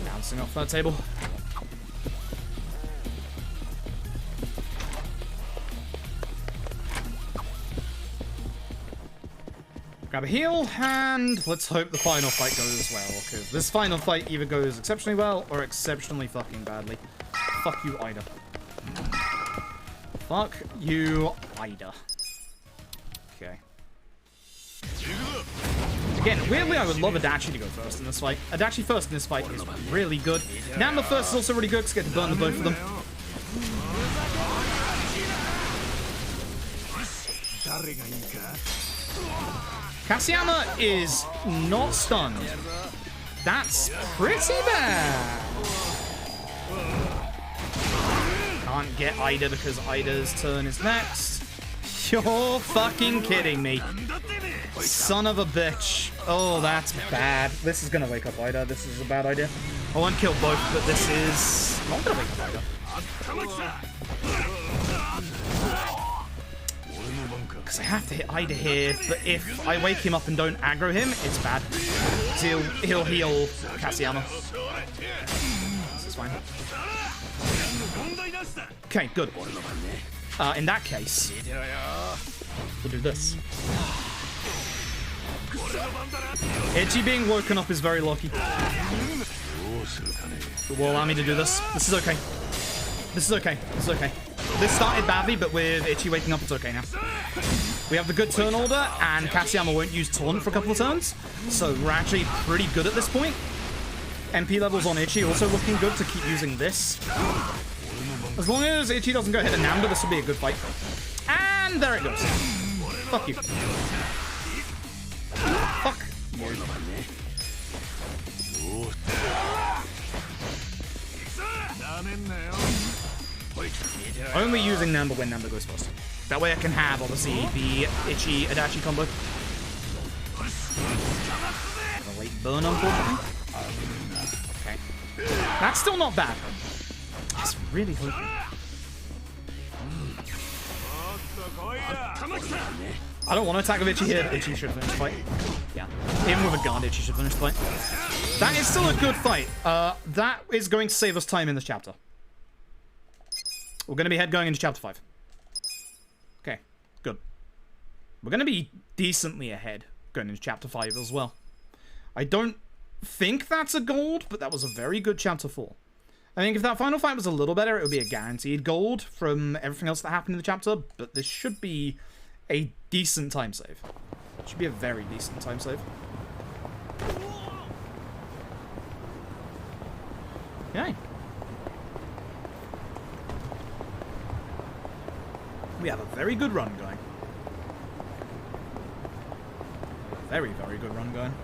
Bouncing off that table. Grab a heal, and let's hope the final fight goes well, because this final fight either goes exceptionally well or exceptionally fucking badly. Fuck you, Ida. Fuck you, Ida. Okay. Again, weirdly, I would love Adachi to go first in this fight. Adachi first in this fight is really good. Namba first is also really good, because I get to burn the both of them. Kasiyama is not stunned. That's pretty bad. Can't get Ida because Ida's turn is next. You're fucking kidding me. Son of a bitch. Oh, that's bad. This is gonna wake up Ida. This is a bad idea. I won't kill both, but this is not gonna wake up Ida. Because I have to hit Ida here, but if I wake him up and don't aggro him, it's bad. He'll heal Kasiyama. This is fine. Okay, good. In that case, we'll do this. Ichi being woken up is very lucky. It will allow me to do this. This is okay. This is okay. This is okay. This started badly, but with Ichi waking up, it's okay now. We have the good turn order, and Kasiyama won't use taunt for a couple of turns, so we're actually pretty good at this point. MP levels on Ichi also looking good to keep using this. As long as Ichi doesn't go hit a Namba, this will be a good fight. And there it goes. Fuck you. Fuck you. Only using Namba when Namba goes first. That way I can have, obviously, the Ichi Adachi combo. A late burn, unfortunately. Okay. That's still not bad. It's really hoping. I don't want to attack with Ichi here. Ichi should finish the fight. Yeah. Even with a guard, Ichi should finish the fight. That is still a good fight. That is going to save us time in this chapter. We're going to be going into chapter 5. Okay, good. We're going to be decently ahead going into chapter 5 as well. I don't think that's a gold, but that was a very good chapter 4. I think if that final fight was a little better, it would be a guaranteed gold from everything else that happened in the chapter, but this should be a decent time save. It should be a very decent time save. Yay. We have a very good run going. Very, very good run going.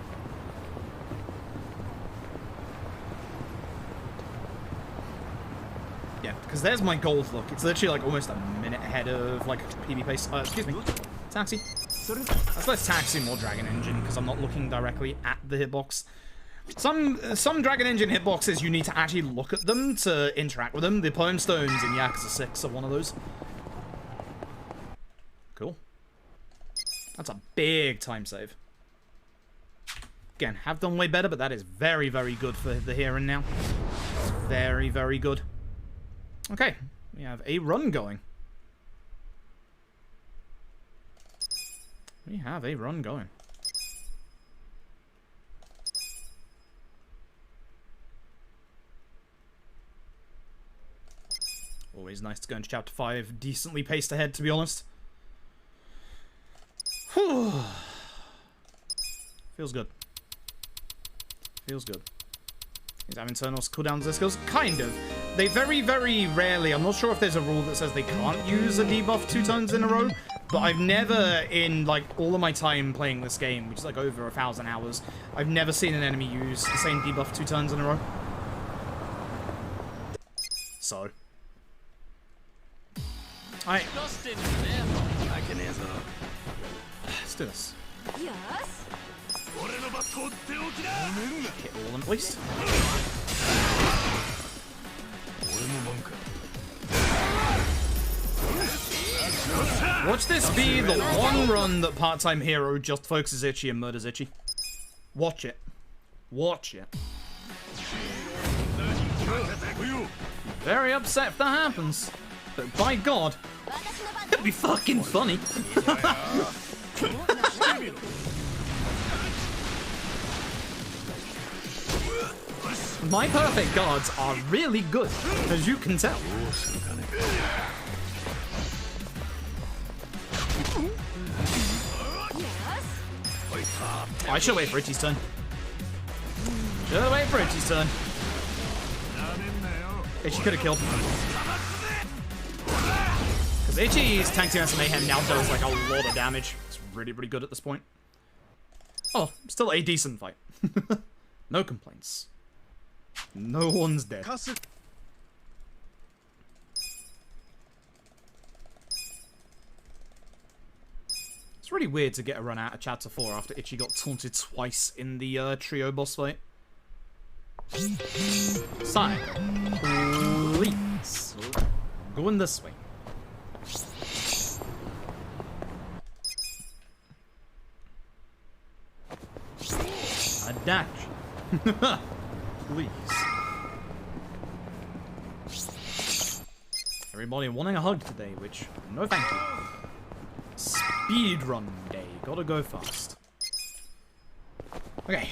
Yeah, because there's my gold look. It's literally like almost a minute ahead of like PB pace. Excuse me. Taxi. That's less taxi, more Dragon Engine, because I'm not looking directly at the hitbox. Some Dragon Engine hitboxes, you need to actually look at them to interact with them. The Poem Stones in Yakuza 6 are one of those. Cool. That's a big time save. Again, have done way better, but that is very, very good for the here and now. It's very, very good. Okay, we have a run going. We have a run going. Always nice to go into chapter 5 decently paced ahead, to be honest. Whew. Feels good. Feels good. Is have internal cooldowns their skills? Kind of. They very, very rarely, I'm not sure if there's a rule that says they can't use a debuff 2 turns in a row, but I've never, in like all of my time playing this game, which is like over 1,000 hours, I've never seen an enemy use the same debuff 2 turns in a row. So. Alright. Let's do this. Hit all of them at least. Watch this be the one run that part-time hero just focuses Ichi and murders Ichi. Watch it. Watch it. Very upset if that happens. But by God, it'd be fucking funny. My perfect guards are really good, as you can tell. I should wait for Ichi's turn. Should wait for Ichi's turn. Ichi could have killed. Because Ichi's Tank Team Mayhem now does like a lot of damage. It's really, really good at this point. Oh, still a decent fight. No complaints. No one's dead. It's really weird to get a run out of chapter 4 after Ichi got taunted twice in the trio boss fight. Side, please. Going this way. Adachi. Please. Everybody wanting a hug today, which, no thank you. Speedrun day. Gotta go fast. Okay.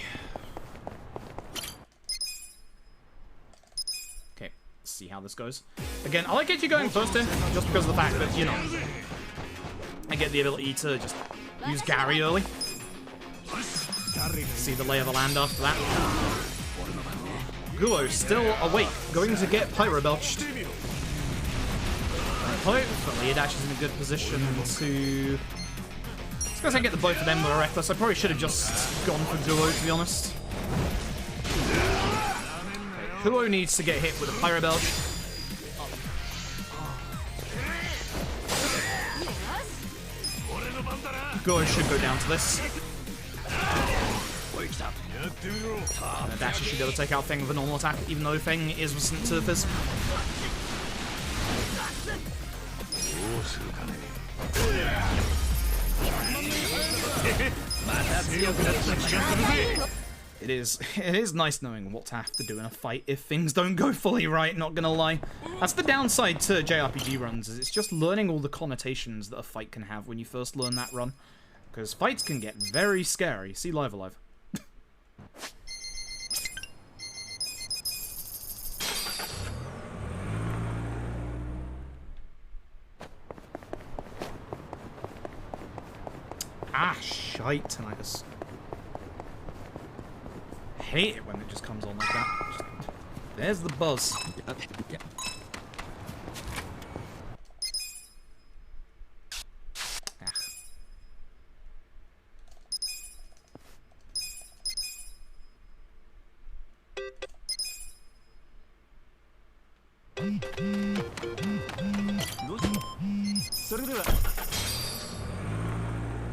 Okay, let's see how this goes. Again, I like Ichi going first here, just because of the fact that, you know, I get the ability to just use Gary early. See the lay of the land after that. Guo still awake, going to get Pyro Belched. Hopefully Adachi's in a good position to... I was gonna say get the both of them were reckless. I probably should have just gone for Guo, to be honest. Guo needs to get hit with a Pyro Belch. should go down to this. And Dashi should be able to take out Feng with a normal attack, even though Feng is resistant to Fizz. It is nice knowing what to have to do in a fight if things don't go fully right, not gonna lie. That's the downside to JRPG runs, is it's just learning all the connotations that a fight can have when you first learn that run. Because fights can get very scary. See Live Alive. Ah, shite, tinnitus. Hate it when it just comes on like that. There's the buzz. Ah.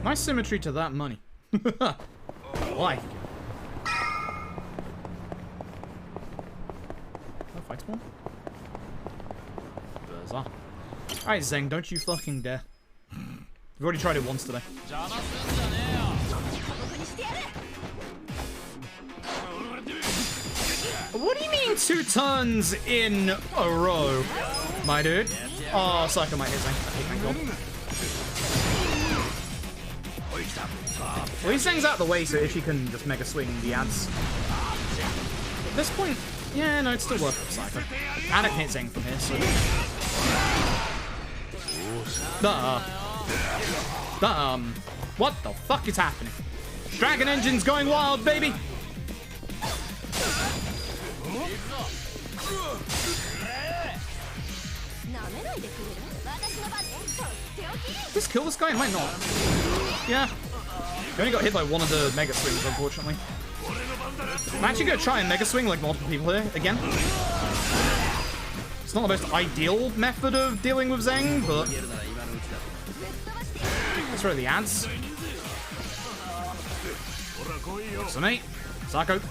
Nice symmetry to that money. Why? Fight spawn? Bizarre. Alright, Zeng, don't you fucking dare. We've already tried it once today. What do you mean 2 turns in a row, my dude? Oh, Psycho might hit Zeng. Okay, thank God. Well, he Zeng's out of the way, so if she can just mega swing the ads. At this point, yeah, no, it's still worth it for Psycho. And I can hit Zeng from here, so... What the fuck is happening? Dragon Engine's going wild, baby! Just kill this guy? It might not. Yeah. You only got hit by one of the Mega Swings, unfortunately. I'm actually going to try and Mega Swing like multiple people here, again. It's not the most ideal method of dealing with Zeng, but... Let's throw the ads. So mate, Sako.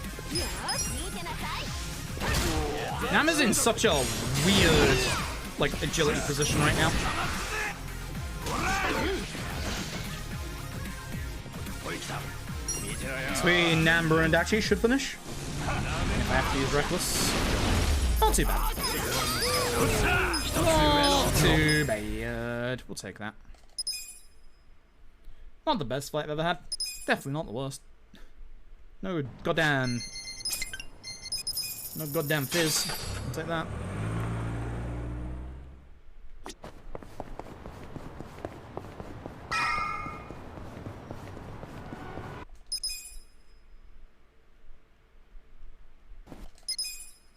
Nama's in such a weird, like, agility position right now. Between Namba and Dachi should finish. If I have to use Reckless. Not too bad. Not too bad. We'll take that. Not the best fight I've ever had. Definitely not the worst. No goddamn fizz. I'll take that.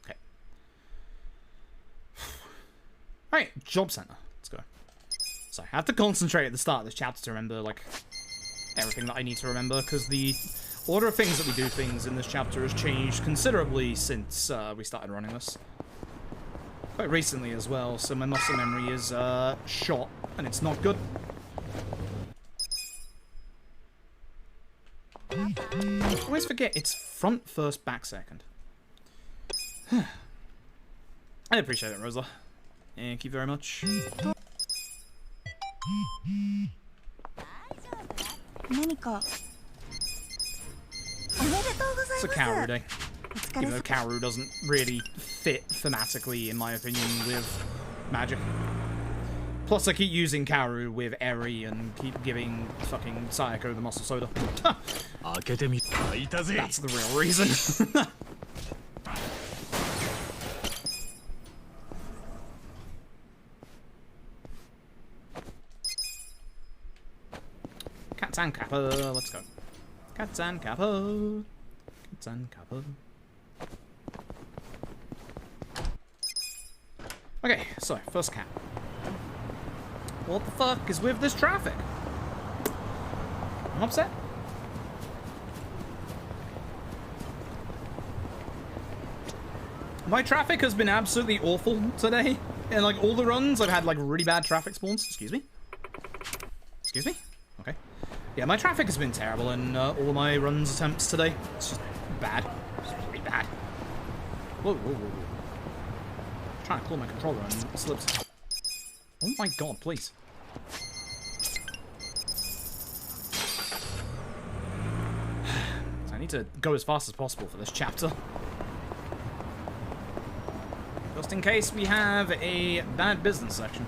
Okay. Alright, job center. Let's go. So I have to concentrate at the start of this chapter to remember, like, everything that I need to remember, because the order of things that we do things in this chapter has changed considerably since we started running this. Quite recently as well, so my muscle memory is shot, and it's not good. I always forget it's front first, back second. I appreciate it, Rosa. Thank you very much. It's a Kaoru day. Even though Kaoru doesn't really fit thematically, in my opinion, with magic. Plus, I keep using Kaoru with Eri and keep giving fucking Sayako the muscle soda. That's the real reason. Katsan Kappa, let's go. Katsan Kappa. Katsan Kappa. Okay, so, first cap. What the fuck is with this traffic? I'm upset. My traffic has been absolutely awful today. In like all the runs, I've had like really bad traffic spawns. Excuse me? Excuse me? Okay. Yeah, my traffic has been terrible in all of my runs attempts today. It's just bad. It's really bad. Whoa, whoa, whoa, whoa. I'm trying to claw my controller and it slips. Oh my god, please. I need to go as fast as possible for this chapter. Just in case we have a bad business section.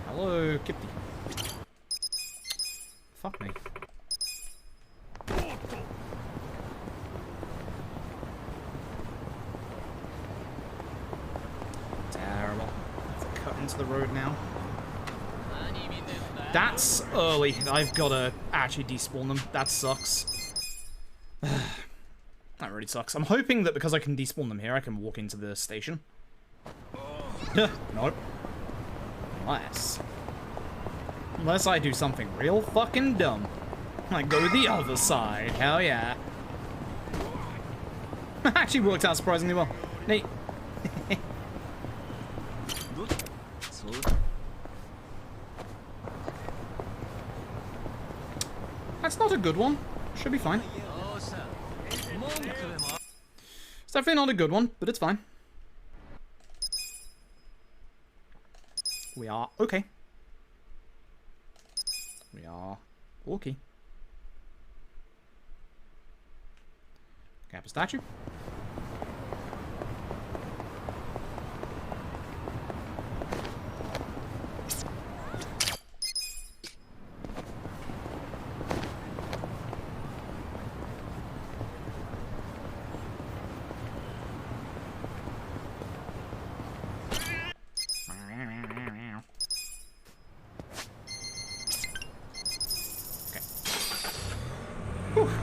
Hello, Kitty. Fuck me. Terrible. I have to cut into the road now. That's early. I've got to actually despawn them. That sucks. That really sucks. I'm hoping that because I can despawn them here, I can walk into the station. Nope. Unless I do something real fucking dumb. Like go the other side. Hell yeah. Actually worked out surprisingly well. Neat. That's not a good one. Should be fine. It's definitely not a good one, but it's fine. We are okay. We are okay. Cap a statue.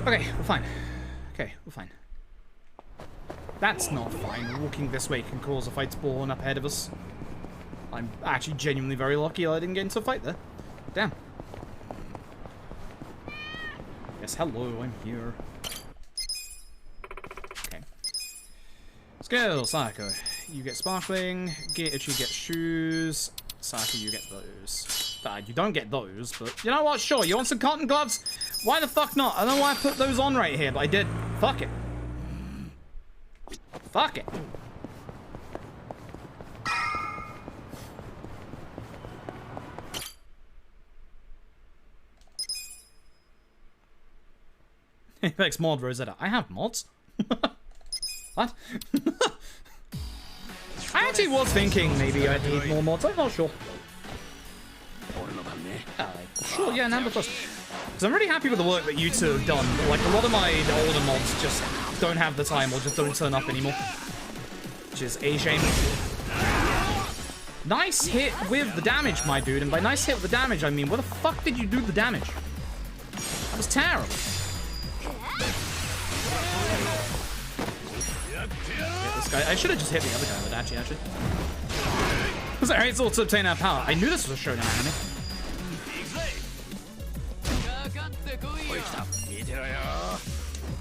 Okay, we're fine. Okay, we're fine. That's not fine. Walking this way can cause a fight spawn up ahead of us. I'm actually genuinely very lucky I didn't get into a fight there. Damn. Yes, hello, I'm here. Okay. Skill, Psycho. You get sparkling. Geichi gets shoes. Psycho, you get those. You don't get those, but you know what? Sure, you want some cotton gloves? Why the fuck not? I don't know why I put those on right here, but I did. Fuck it. Fuck it. Apex mod Rosetta. I have mods. What? I actually was thinking maybe I'd need more mods. I'm not sure. Sure, yeah, number first. Because I'm really happy with the work that you two have done. But, like, a lot of my older mods just don't have the time or just don't turn up anymore. Which is a shame. Nice hit with the damage, my dude. And by nice hit with the damage, I mean, where the fuck did you do the damage? That was terrible. Hit this guy. I should have just hit the other guy with that, actually. Sorry, it's all to obtain our power. I knew this was a shonen anime.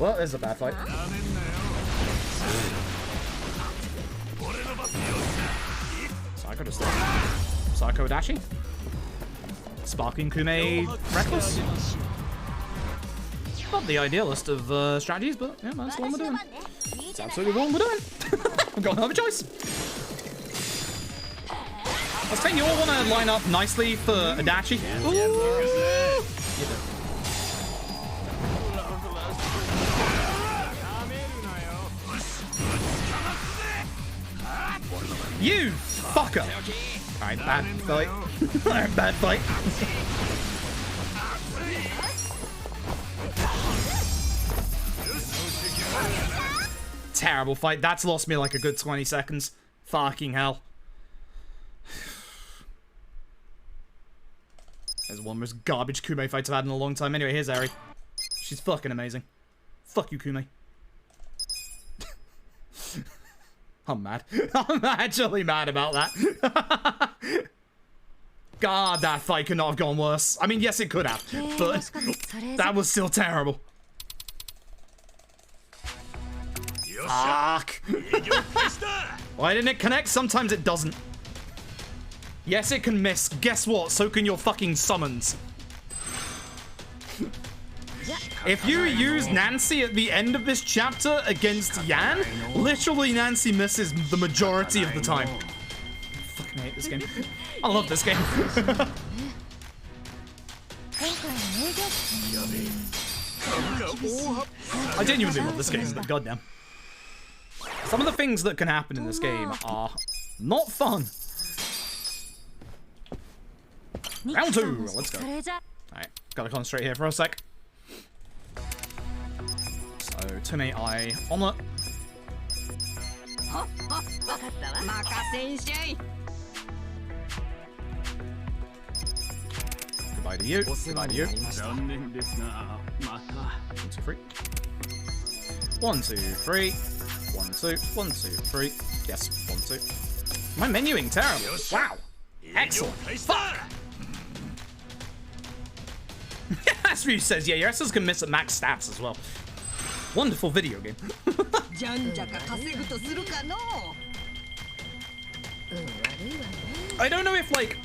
Well, there's a bad fight. Psycho just Psycho Dashi. Sparking Kume Reckless. Not the idealist of strategies, but yeah, that's what we're doing. It's absolutely what we're doing. We've got no other choice. Let's say you all want to line up nicely for Adachi. Ooh. You fucker! Alright, bad fight. Bad fight. Terrible fight. That's lost me like a good 20 seconds. Fucking hell. There's one of the most garbage Kume fights I've had in a long time. Anyway, here's Eri. She's fucking amazing. Fuck you, Kume. I'm mad. I'm actually mad about that. God, that fight could not have gone worse. I mean, yes, it could have, but that was still terrible. Fuck. Why didn't it connect? Sometimes it doesn't. Yes, it can miss. Guess what? So can your fucking summons. If you use Nancy at the end of this chapter against Yan, literally Nancy misses the majority of the time. I fucking hate this game. I love this game. I genuinely love this game, but goddamn. Some of the things that can happen in this game are not fun. Round 2, let's go. Alright, gotta concentrate here for a sec. So, Tome Eye omelet. Goodbye to you. Goodbye to you. 1, 2, 3. 1, 2, 3. 1, 2. 1, 2, 3. Yes, 1, 2. My menuing terrible. Wow. Excellent. Fuck. Asryu says, yeah, your S's can miss at max stats as well. Wonderful video game. I don't know if, like,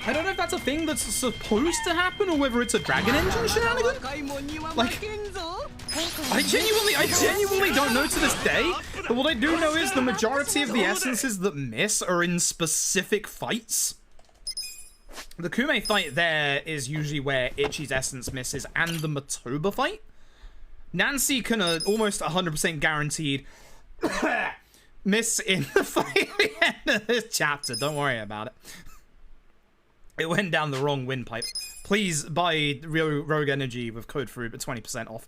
I don't know if that's a thing that's supposed to happen or whether it's a Dragon Engine shenanigan. Like, I genuinely don't know to this day. But what I do know is the majority of the essences that miss are in specific fights. The Kume fight there is usually where Ichi's essence misses, and the Matoba fight. Nancy can almost 100% guaranteed miss in the fight at the end of this chapter. Don't worry about it. It went down the wrong windpipe. Please buy Rogue Energy with code FRUIT at 20% off.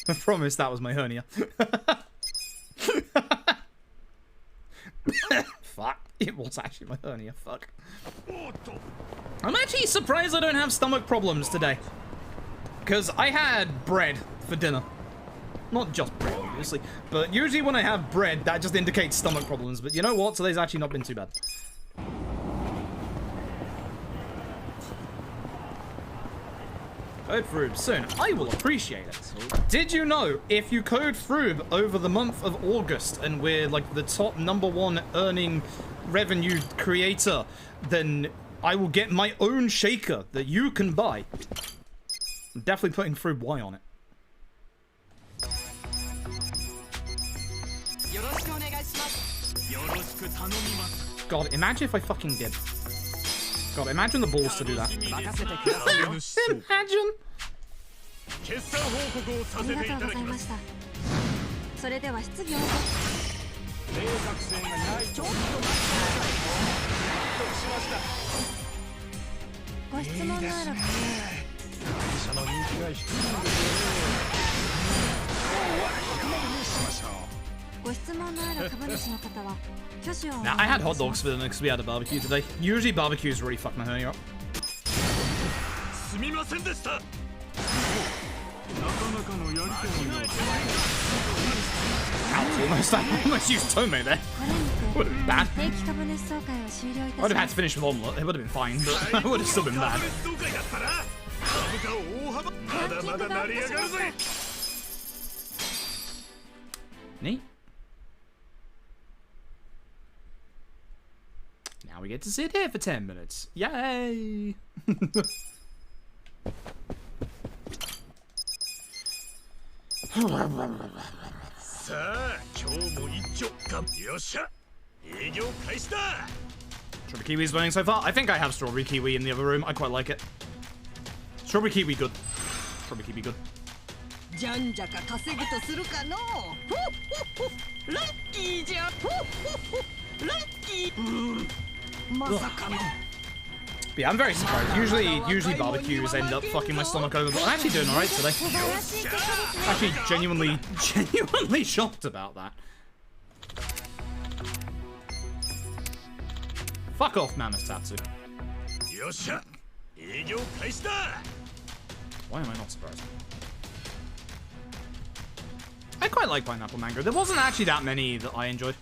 I promise that was my hernia. Fuck. It was actually my hernia. Fuck. I'm actually surprised I don't have stomach problems today. Because I had bread for dinner. Not just bread, obviously. But usually when I have bread, that just indicates stomach problems. But you know what? Today's actually not been too bad. Code FRUIT soon. I will appreciate it. Did you know if you code FRUIT over the month of August and we're like the top #1 earning revenue creator, then I will get my own shaker that you can buy. I'm definitely putting FRUIT Y on it. God, imagine if I fucking did. God, imagine the balls to do that. Imagine. Now, I had hot dogs for dinner because we had a barbecue today. Usually barbecues really fuck my hernia up. Ouch, I almost used Tome there. Would have been bad. I would have had to finish with omelette. It would have been fine, but it would have still been bad. Neat. Now we get to sit here for 10 minutes. Yay! Strawberry kiwi's burning so far. I think I have strawberry kiwi in the other room. I quite like it. Strawberry kiwi good. Strawberry kiwi good. Yeah, I'm very surprised. Usually barbecues end up fucking my stomach over, but I'm actually doing alright today. Actually, genuinely shocked about that. Fuck off, Mammoth Tatsu. Why am I not surprised? I quite like pineapple mango. There wasn't actually that many that I enjoyed.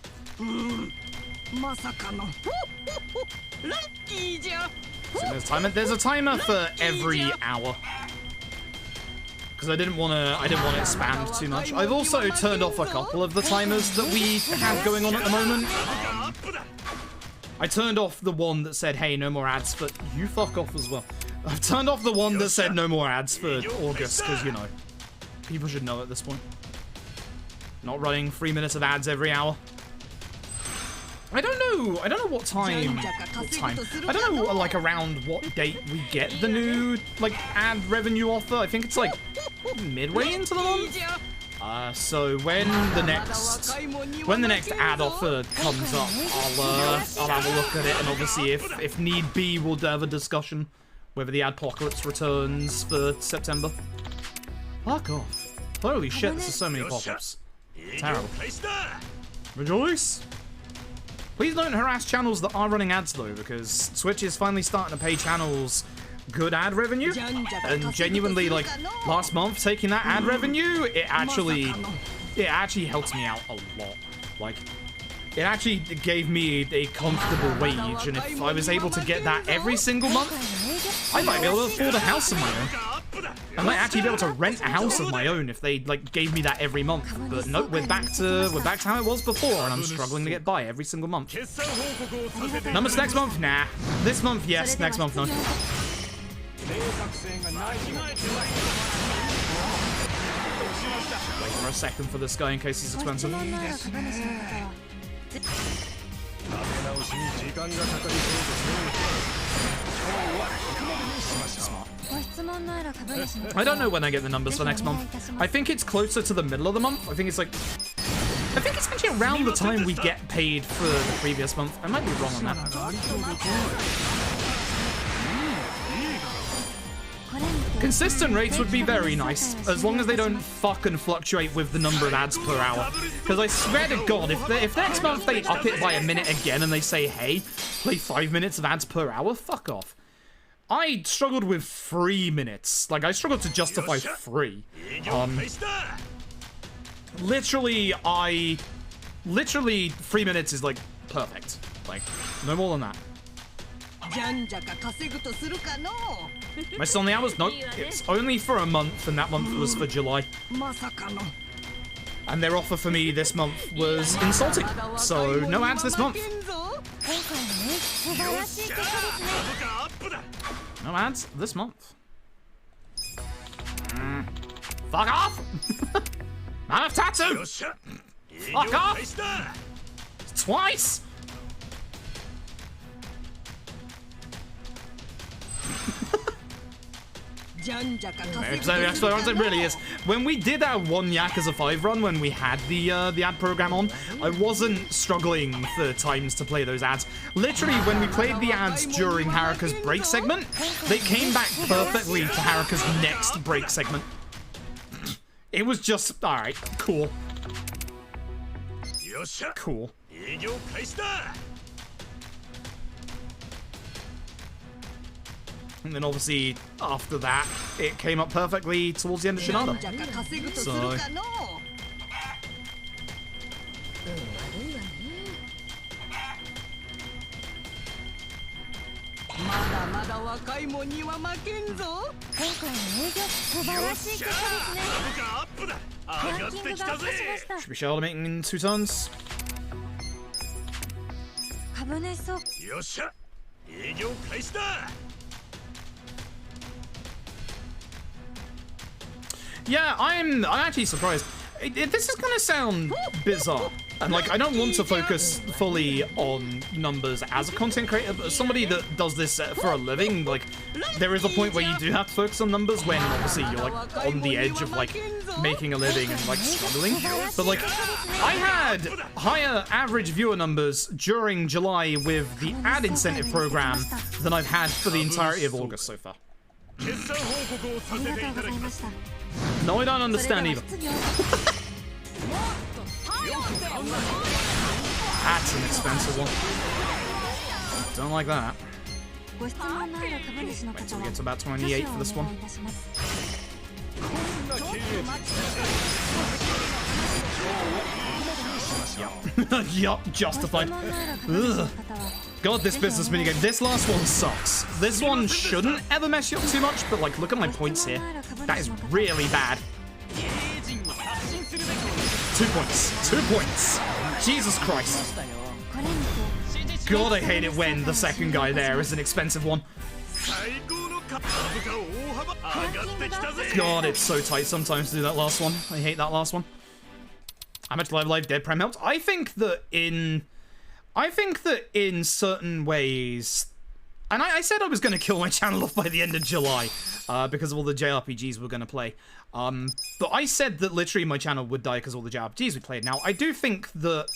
So there's a timer for every hour. because I didn't want it spammed too much. I've also turned off a couple of the timers that we have going on at the moment. I turned off the one that said, hey, no more ads for... You fuck off as well. I've turned off the one that said no more ads for August, because, you know, people should know at this point. Not running 3 minutes of ads every hour. I don't know what time, I don't know, like, around what date we get the new, like, ad revenue offer. I think it's, like, midway into the month. So when the next ad offer comes up, I'll have a look at it, and obviously if need be, we'll have a discussion whether the adpocalypse returns for September. Fuck off. Holy shit, this is so many pop-ups. Terrible. Rejoice! Please don't harass channels that are running ads, though, because Twitch is finally starting to pay channels good ad revenue. And genuinely, like, last month, taking that ad revenue, it actually helped me out a lot. Like, it actually gave me a comfortable wage, and if I was able to get that every single month, I might be able to afford a house of my own. I might actually be able to rent a house of my own if they, like, gave me that every month. But no, we're back to how it was before, and I'm struggling to get by every single month. Numbers next month? Nah. This month, yes. Next month, no. Wait for a second for this guy in case he's expensive. I don't know when I get the numbers for next month. I think it's closer to the middle of the month. I think it's actually around the time we get paid for the previous month. I might be wrong on that. Consistent rates would be very nice, as long as they don't fucking fluctuate with the number of ads per hour. Because I swear to God, if next month they up it by a minute again and they say, hey, play 5 minutes of ads per hour, fuck off. I struggled with 3 minutes. Like, I struggled to justify 3. Literally 3 minutes is, like, perfect. Like, no more than that. Am I still on the hours? Nope. It's only for a month, and that month was for July. And their offer for me this month was insulting. So, no ads this month. No ads this month. Fuck off! Man of tattoo! Fuck off! Twice! It really is. When we did our one Yakuza 5 run, when we had the ad program on, I wasn't struggling for times to play those ads. Literally, when we played the ads during Haruka's break segment, they came back perfectly to Haruka's next break segment. It was just, alright, cool. Cool. And then obviously, after that, it came up perfectly towards the end of Shinada. So... Should we show making in 2 turns? Yeah, I'm actually surprised. This is gonna sound bizarre, and like I don't want to focus fully on numbers as a content creator, but as somebody that does this for a living, like there is a point where you do have to focus on numbers when obviously you're like on the edge of like making a living and like struggling. But like I had higher average viewer numbers during July with the ad incentive program than I've had for the entirety of August so far. No, I don't understand either. That's an expensive one. Don't like that. Wait till we get to about 28 for this one. Yup. Yup, justified. Ugh. God, this business minigame. This last one sucks. This one shouldn't ever mess you up too much, but like, look at my points here. That is really bad. 2 points. 2 points. Jesus Christ. God, I hate it when the second guy there is an expensive one. God, it's so tight sometimes to do that last one. I hate that last one. How much Live Dead Prem helped? I think that in certain ways, and I said I was going to kill my channel off by the end of July because of all the JRPGs we're going to play. But I said that literally my channel would die because all the JRPGs we played. Now, I do think that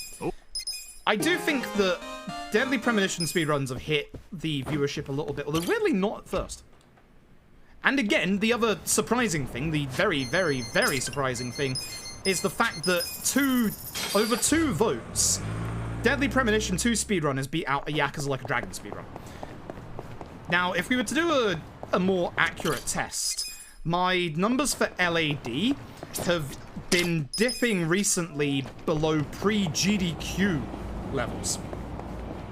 Deadly Premonition speedruns have hit the viewership a little bit, although weirdly not at first. And again, the other surprising thing, the very, very, very surprising thing, is the fact that over 2 votes, Deadly Premonition 2 speedrunners beat out a Yakuza Like a Dragon speedrun. Now, if we were to do a more accurate test, my numbers for LAD have been dipping recently below pre-GDQ levels.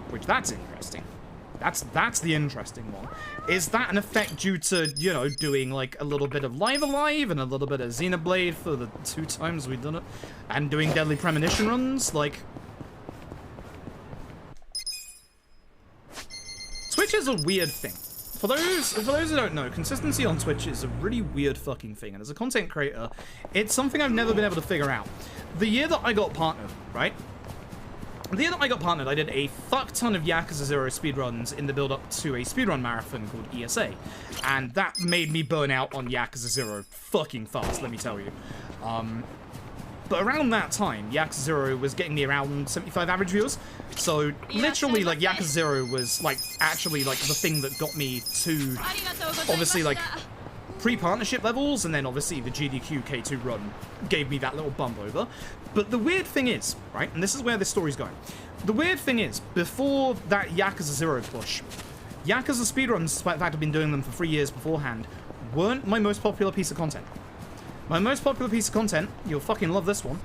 Which, that's interesting. That's the interesting one. Is that an effect due to, you know, doing like a little bit of Live Alive and a little bit of Xenoblade for the 2 times we've done it? And doing Deadly Premonition runs? Like... Twitch is a weird thing. For those who don't know, consistency on Twitch is a really weird fucking thing. And as a content creator, it's something I've never been able to figure out. The year that I got partnered, right? The year that I got partnered, I did a fuck ton of Yakuza 0 speedruns in the build-up to a speedrun marathon called ESA. And that made me burn out on Yakuza 0 fucking fast, let me tell you. But around that time, Yakuza 0 was getting me around 75 average viewers. So literally, like, Yakuza 0 was, like, actually, like, the thing that got me to, obviously, like, pre-partnership levels, and then obviously the GDQ K2 run gave me that little bump over. But the weird thing is, right, and this is where this story's going. The weird thing is, before that Yakuza 0 push, Yakuza speedruns, despite the fact I've been doing them for 3 years beforehand, weren't my most popular piece of content. My most popular piece of content, you'll fucking love this one,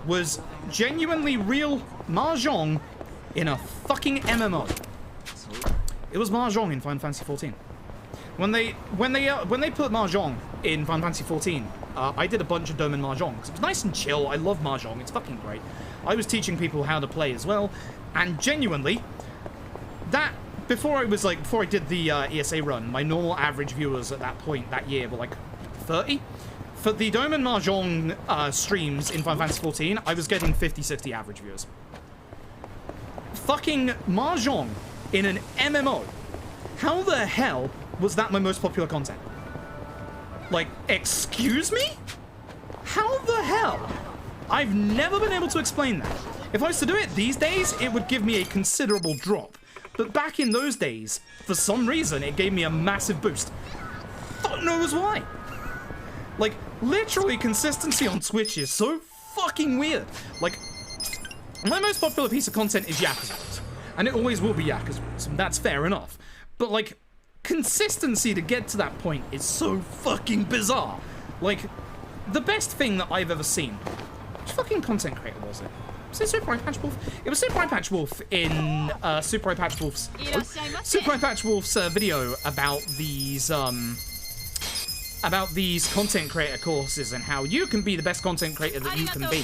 was genuinely real Mahjong in a fucking MMO. It was Mahjong in Final Fantasy XIV. When they put Mahjong in Final Fantasy XIV, I did a bunch of Domain Mahjong, because it was nice and chill. I love Mahjong, it's fucking great. I was teaching people how to play as well, and genuinely, before I did the ESA run, my normal average viewers at that point, that year, were like 30. For the Domain Mahjong streams in Final Fantasy XIV, I was getting 50, 60 average viewers. Fucking Mahjong in an MMO. How the hell was that my most popular content? Like, excuse me? How the hell? I've never been able to explain that. If I was to do it these days, it would give me a considerable drop. But back in those days, for some reason, it gave me a massive boost. Fuck knows why. Like, literally, consistency on Twitch is so fucking weird. Like, my most popular piece of content is Yakuza, and it always will be Yakuza, and that's fair enough. But, like, consistency to get to that point is so fucking bizarre. Like, the best thing that I've ever seen. Which fucking content creator was it? Was it Super Eye Patch Wolf? It was Super Eye Patch Wolf in Super Eye Patch Wolf's video about these content creator courses and how you can be the best content creator that you can be.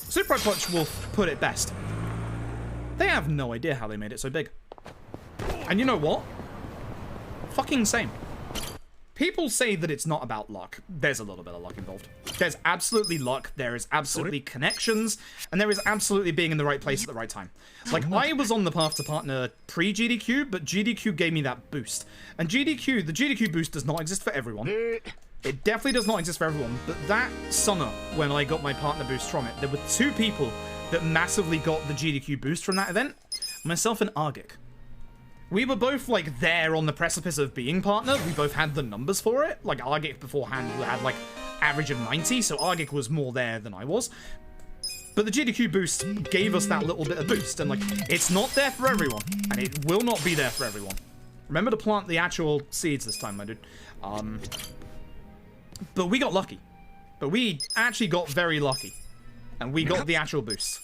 Super Eye Patch Wolf put it best. They have no idea how they made it so big. And you know what? Fucking same. People say that it's not about luck. There's a little bit of luck involved. There's absolutely luck, there is absolutely connections, and there is absolutely being in the right place at the right time. Like, I was on the path to partner pre-GDQ, but GDQ gave me that boost. And the GDQ boost does not exist for everyone. It definitely does not exist for everyone, but that summer, when I got my partner boost from it, there were 2 people that massively got the GDQ boost from that event. Myself and Argic. We were both, like, there on the precipice of being partnered. We both had the numbers for it. Like, Argic beforehand had, like, average of 90, so Argic was more there than I was. But the GDQ boost gave us that little bit of boost, and, like, it's not there for everyone, and it will not be there for everyone. Remember to plant the actual seeds this time, my dude. But we got lucky. But we actually got very lucky. And we got the actual boost.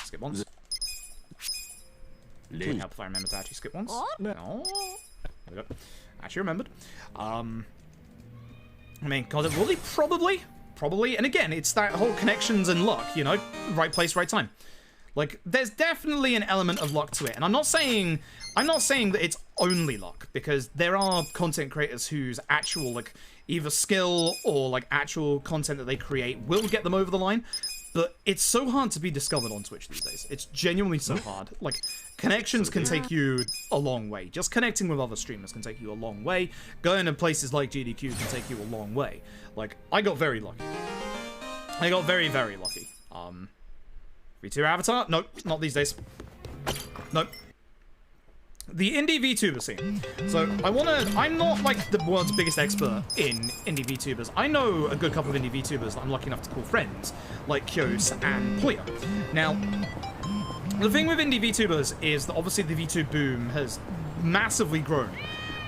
Skip once. Would help if I remember to actually skip once. No. There we go. Actually remembered. I mean, God, really? Probably. And again, it's that whole connections and luck, you know? Right place, right time. Like, there's definitely an element of luck to it. And I'm not saying that it's only luck, because there are content creators whose actual, like, either skill or, like, actual content that they create will get them over the line. But it's so hard to be discovered on Twitch these days. It's genuinely so hard. Like, connections can take you a long way. Just connecting with other streamers can take you a long way. Going to places like GDQ can take you a long way. Like, I got very lucky. I got very, very lucky. VTuber avatar? Nope, not these days. Nope. The indie VTuber scene. So, I'm not, like, the world's biggest expert in indie VTubers. I know a good couple of indie VTubers that I'm lucky enough to call friends, like Kyos and Poya. Now, the thing with indie VTubers is that obviously the VTube boom has massively grown.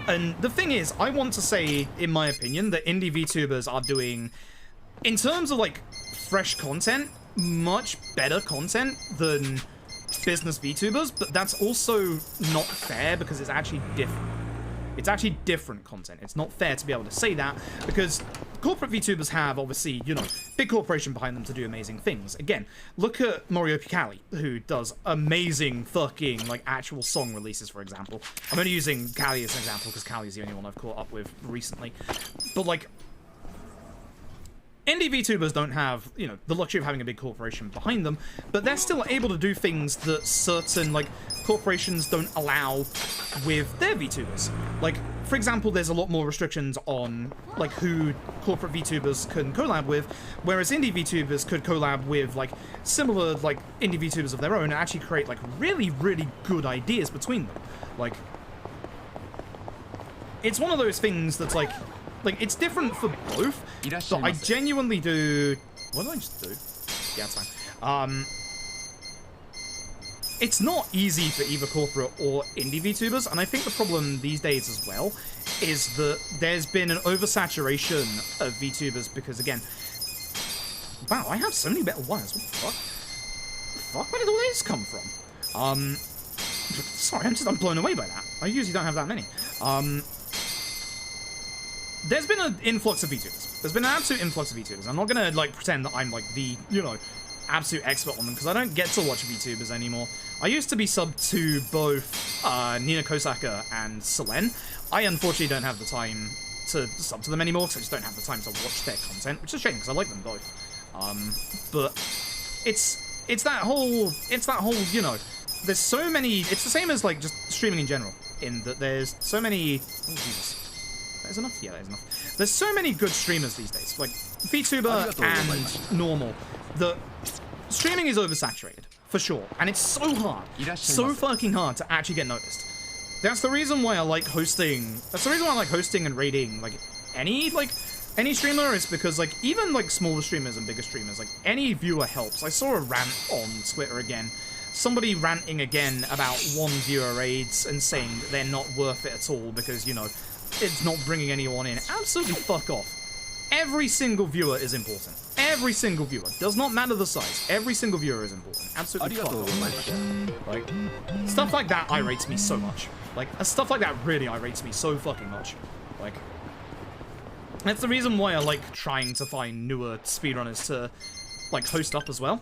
And the thing is, I want to say, in my opinion, that indie VTubers are doing, in terms of, like, fresh content, much better content than business VTubers, but that's also not fair because it's actually different. It's actually different content. It's not fair to be able to say that because corporate VTubers have, obviously, you know, big corporation behind them to do amazing things. Again, look at Mario Picali, who does amazing fucking, like, actual song releases, for example. I'm only using Cali as an example because Cali is the only one I've caught up with recently. But, like, indie VTubers don't have, you know, the luxury of having a big corporation behind them, but they're still able to do things that certain, like, corporations don't allow with their VTubers. Like, for example, there's a lot more restrictions on, like, who corporate VTubers can collab with, whereas indie VTubers could collab with, like, similar, like, indie VTubers of their own and actually create, like, really, really good ideas between them. Like, it's one of those things that's, like, it's different for both, but I genuinely do... What did I just do? Yeah, it's fine. It's not easy for either corporate or indie VTubers, and I think the problem these days as well is that there's been an oversaturation of VTubers because, again... Wow, I have so many better wires. What the fuck? What the fuck? Where did all this come from? Sorry, I'm blown away by that. I usually don't have that many. There's been an influx of VTubers. There's been an absolute influx of VTubers. I'm not gonna, like, pretend that I'm, like, the, you know, absolute expert on them, because I don't get to watch VTubers anymore. I used to be subbed to both Nina Kosaka and Selen. I unfortunately don't have the time to sub to them anymore, because I just don't have the time to watch their content, which is a shame, because I like them both. But it's that whole, you know, there's so many, it's the same as, like, just streaming in general, in that there's so many, oh, Jesus. There's enough? Yeah, there's enough. There's so many good streamers these days, like VTuber and normal, that streaming is oversaturated, for sure. And it's so hard, so fucking hard to actually get noticed. That's the reason why I like hosting, and rating, like, any streamer, is because, like, even, like, smaller streamers and bigger streamers, like, any viewer helps. I saw a rant on Twitter again. Somebody ranting again about one viewer raids and saying that they're not worth it at all because, you know, it's not bringing anyone in. Absolutely fuck off. Every single viewer is important. Every single viewer. Does not matter the size. Every single viewer is important. Absolutely fuck off. Like, stuff like that irates me so much. Like, stuff like that really irates me so fucking much. Like, that's the reason why I like trying to find newer speedrunners to, like, host up as well.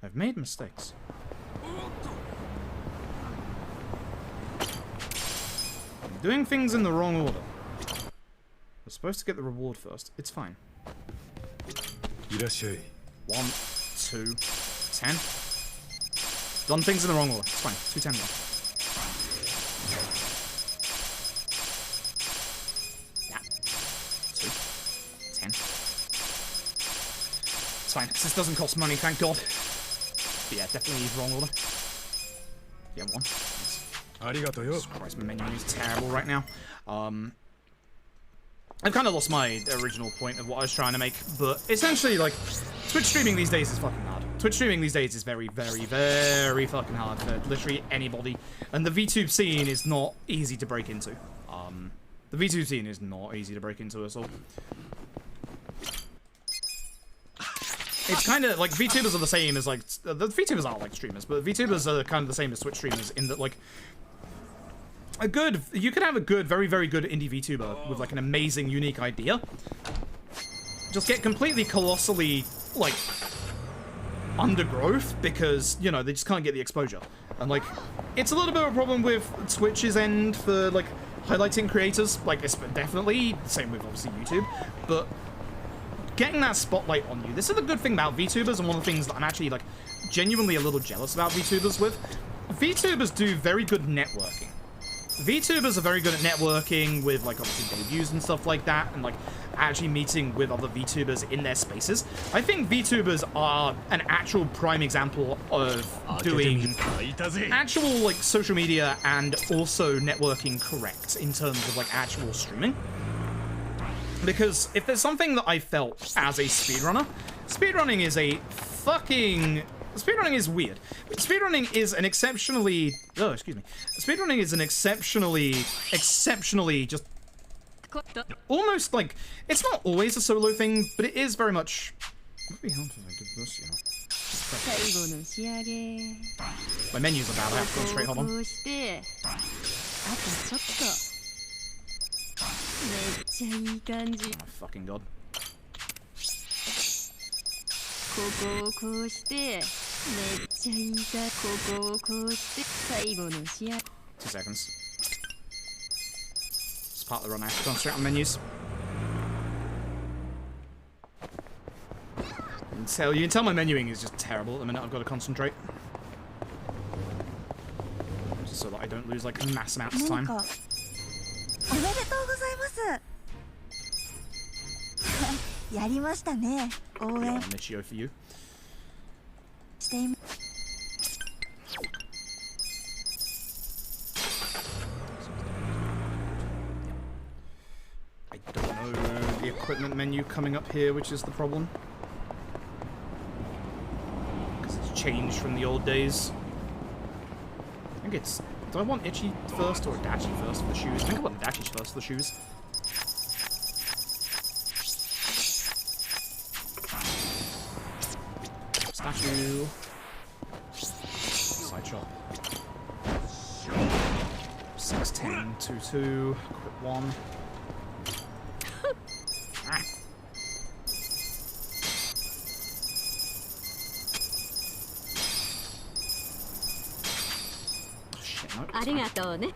I've made mistakes. I'm doing things in the wrong order. We're supposed to get the reward first. It's fine. 1, 2, 10. Done things in the wrong order. It's fine. 210 more. Yeah. 2. 10. It's fine. This doesn't cost money, thank God. But yeah, definitely wrong order. Yeah, 1. Jesus Christ, my menu is terrible right now. I've kind of lost my original point of what I was trying to make, but essentially, like, Twitch streaming these days is fucking hard. Twitch streaming these days is very, very, very fucking hard for literally anybody. And the VTube scene is not easy to break into. The VTube scene is not easy to break into at all. it's kind of like VTubers are the same as like the VTubers are like streamers, but VTubers are kind of the same as Twitch streamers in that like you can have a good, very, very good indie VTuber with like an amazing, unique idea. Just get completely colossally like undergrowth because, you know, they just can't get the exposure. And like it's a little bit of a problem with Twitch's end for like highlighting creators. Like it's definitely the same with obviously YouTube, but getting that spotlight on you. This is the good thing about VTubers, and one of the things that I'm actually like genuinely a little jealous about VTubers with. VTubers do very good networking. VTubers are very good at networking with, like, obviously debuts and stuff like that, and, like, actually meeting with other VTubers in their spaces. I think VTubers are an actual prime example of doing actual, like, social media and also networking correct in terms of, like, actual streaming. Because if there's something that I felt as a speedrunner, speedrunning is a fucking... Speedrunning is weird. Speedrunning is an exceptionally... Oh, excuse me. Speedrunning is an exceptionally just... Almost like... It's not always a solo thing, but it is very much... What would be helpful if I did this, you know? My menus are bad, I have to concentrate, hold on. Oh, fucking god. ここをこうしてめっちゃいいかここをこうして最後の仕上げ 2 seconds. It's part of the run. I have to concentrate on menus. You can tell my menuing is just terrible at the minute. I've got to concentrate. Just so that I don't lose like mass amounts of time. おめでとうございますやりましたね応援 Michio for you. しています I don't know the equipment menu coming up here, which is the problem. Because it's changed from the old days. I think it's... Do I want Itchy first or Dachi first for the shoes? I think I want Dachi first for the shoes. Statue. Side shot. 610, 2-2, quick 1. Ah. Shit, no, ありがとうね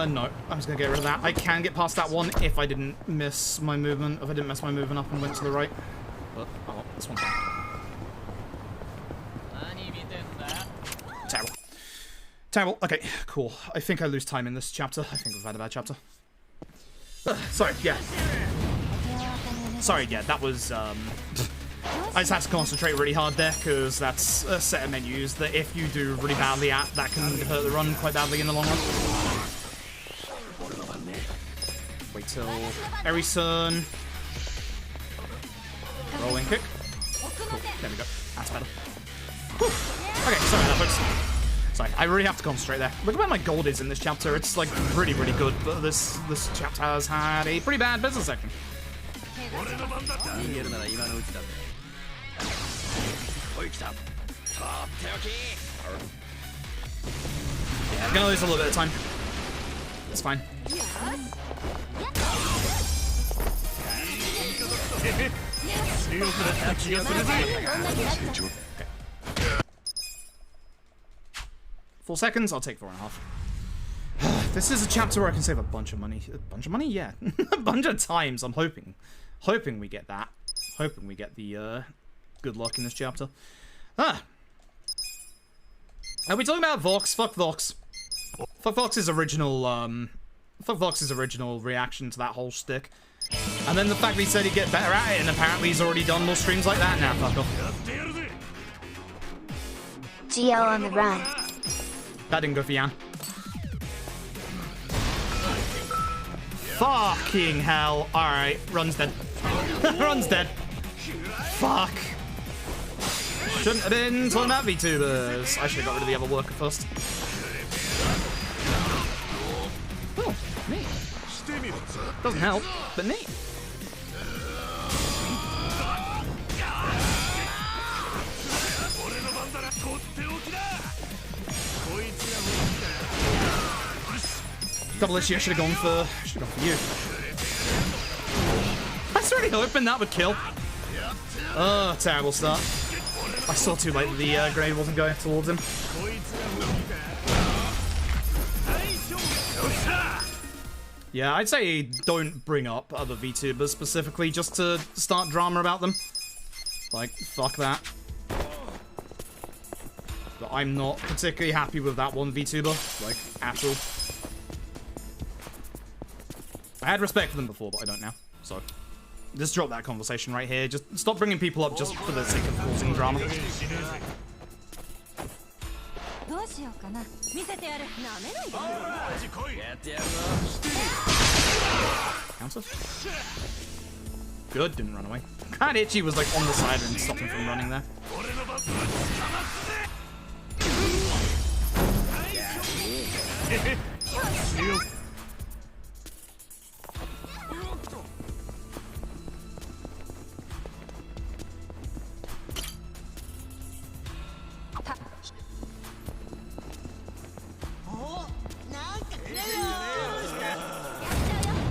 No. I'm just gonna get rid of that. I can get past that one if I didn't miss my movement. If I didn't mess my movement up and went to the right. But, oh well, this one's fine. Terrible. Terrible. Okay, cool. I think I lose time in this chapter. I think we've had a bad chapter. Sorry, yeah. Sorry, yeah, that was, I just had to concentrate really hard there, because that's a set of menus that if you do really badly at, that can hurt the run quite badly in the long run. Wait till very soon. Rolling kick. Cool, there we go. That's better. Whew. Okay, sorry about that, folks. Sorry, I really have to concentrate there. Look at where my gold is in this chapter. It's like really, really good, but this chapter has had a pretty bad business section. Yeah, I'm gonna lose a little bit of time. It's fine. Okay. Full seconds, I'll take 4.5. This is a chapter where I can save a bunch of money. A bunch of money? Yeah. A bunch of times, I'm hoping. Hoping we get that. Hoping we get the, good luck in this chapter. Ah! Are we talking about Vox? Fuck Vox. Fuck Vox's original, Fuck Vox's original reaction to that whole shtick. And then the fact that he said he'd get better at it, and apparently he's already done more streams like that. Nah, fuck off. Geo on the run. That didn't go for Yan. Fucking hell. Alright, Run's dead. Run's dead. fuck. Shouldn't have been talking about VTubers. I should have got rid of the other worker first. Oh, neat. Doesn't help, but neat. Double issue, I should have gone for you. I was really hoping that would kill. Oh, terrible start. I saw too late that the grenade wasn't going towards him. Yeah, I'd say don't bring up other VTubers specifically just to start drama about them. Like, fuck that. But I'm not particularly happy with that one VTuber, like, at all. I had respect for them before, but I don't now. So, just drop that conversation right here. Just stop bringing people up just for the sake of causing drama. Counter? Good, didn't run away. Kinda itchy was like on the side and stopped him from running there.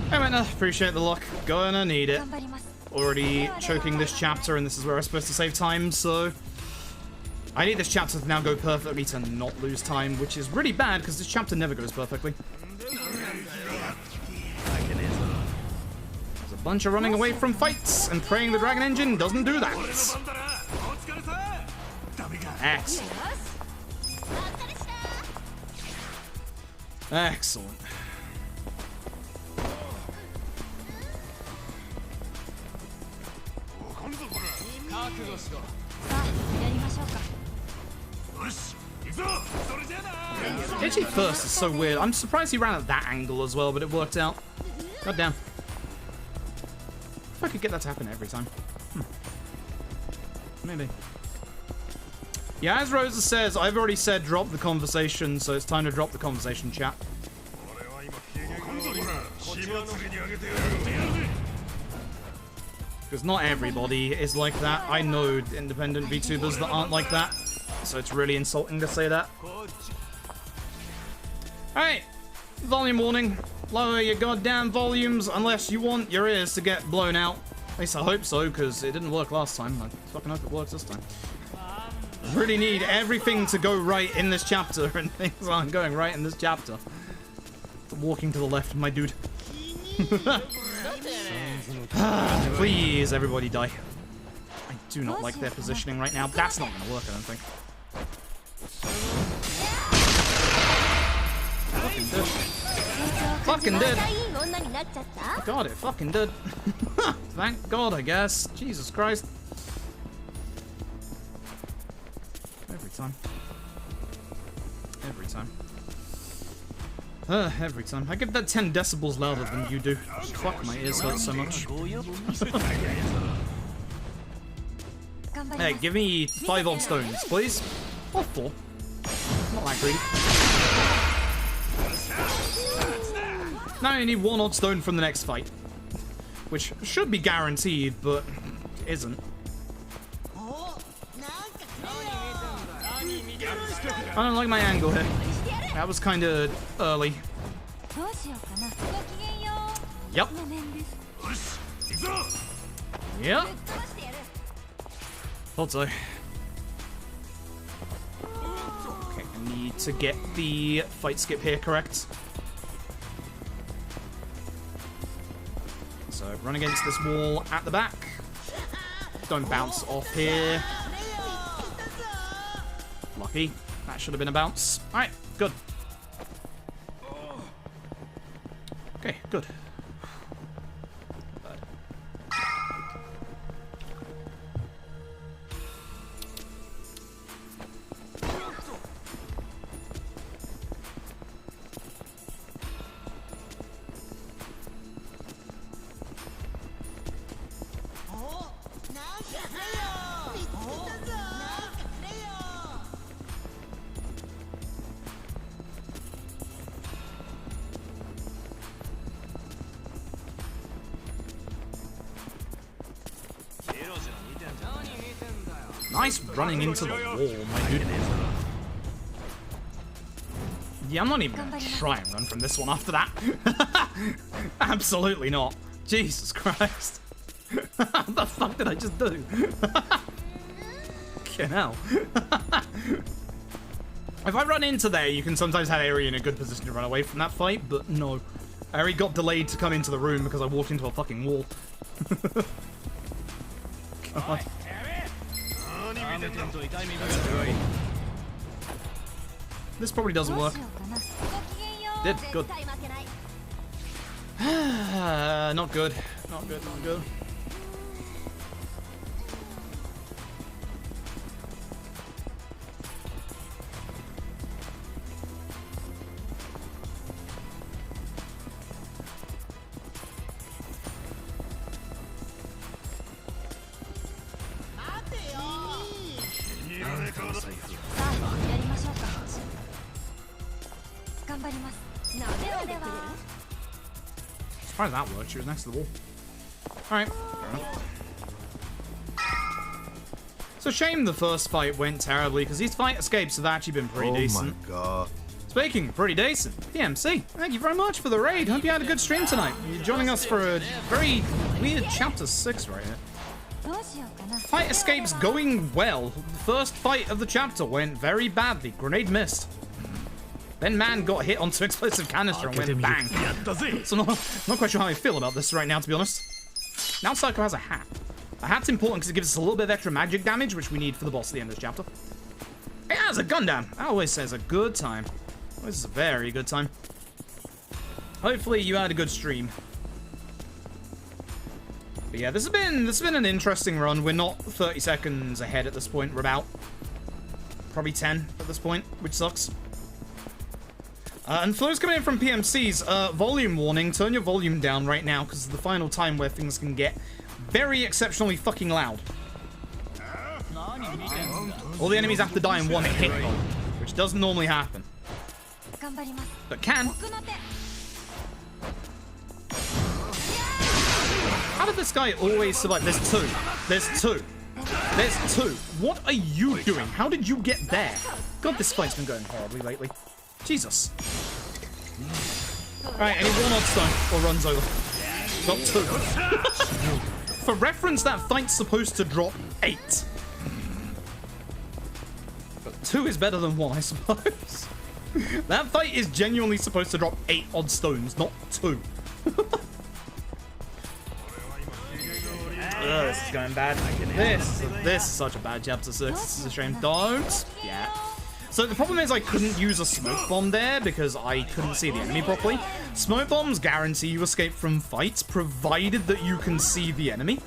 Hey, Mena, appreciate the luck. Gonna need it. Already choking this chapter, and this is where I'm supposed to save time, so I need this chapter to now go perfectly to not lose time, which is really bad because this chapter never goes perfectly. There's a bunch of running away from fights, and praying the Dragon Engine doesn't do that. Excellent. Excellent. Itchy first is so weird. I'm surprised he ran at that angle as well, but it worked out. God damn. If I could get that to happen every time. Maybe. Yeah, as Rosa says, I've already said drop the conversation, so it's time to drop the conversation, chat. Because not everybody is like that. I know independent VTubers that aren't like that. So it's really insulting to say that. Alright. Volume warning. Lower your goddamn volumes unless you want your ears to get blown out. At least I hope so, because it didn't work last time. I fucking hope it works this time. I really need everything to go right in this chapter, and things aren't going right in this chapter. Walking to the left, my dude. Please, everybody die. I do not like their positioning right now. That's not going to work, I don't think. Fucking did. God, it fucking did. Thank God, I guess. Jesus Christ. Every time. Every time. Every time. I get that 10 decibels louder than you do. Fuck, my ears hurt so much. Hey, give me 5 odd stones, please. Or 4. Not that greedy. Now I need 1 odd stone from the next fight. Which should be guaranteed, but isn't. I don't like my angle here. That was kind of early. Yep. Yep. Thought so. Okay, I need to get the fight skip here correct. So, run against this wall at the back. Don't bounce off here. Lucky. That should have been a bounce. Alright, good. Okay, good. Nice running into the wall, my dude. Yeah, I'm not even gonna try and run from this one after that. Absolutely not. Jesus Christ. What the fuck did I just do? Fucking hell. If I run into there, you can sometimes have Eri in a good position to run away from that fight, but no. Eri got delayed to come into the room because I walked into a fucking wall. God. This probably doesn't work. Did. Good. Not good. Not good, not good. Surprised that worked. She was next to the wall. Alright, fair enough. It's a shame the first fight went terribly, because these fight escapes have actually been pretty decent. Oh my god. Speaking, pretty decent. PMC, thank you very much for the raid. Hope you had a good stream tonight. You're joining us for a very weird chapter 6 right here. Fight escapes going well. The first fight of the chapter went very badly. Grenade missed. Then man got hit onto explosive canister and went bang. So not quite sure how I feel about this right now, to be honest. Now Psycho has a hat. A hat's important because it gives us a little bit of extra magic damage, which we need for the boss at the end of this chapter. It has a Gundam. I always say it's a good time. This is a very good time. Hopefully you had a good stream. But yeah, this has been an interesting run. We're not 30 seconds ahead at this point. We're about probably 10 at this point, which sucks. And for those coming in from PMC's, volume warning, turn your volume down right now, because it's the final time where things can get very exceptionally fucking loud. All the enemies have to die in one hit, though, which doesn't normally happen. But can. How did this guy always survive? There's two. There's two. There's two. What are you doing? How did you get there? God, this fight's been going horribly lately. Jesus. Alright, any one odd stone or runs over. Got two. For reference, that fight's supposed to drop 8. But 2 is better than 1, I suppose. That fight is genuinely supposed to drop 8 odd stones, not 2. This is going bad. This is such a bad chapter 6. This is a shame. Don't. Yeah. So the problem is I couldn't use a smoke bomb there because I couldn't see the enemy properly. Smoke bombs guarantee you escape from fights, provided that you can see the enemy.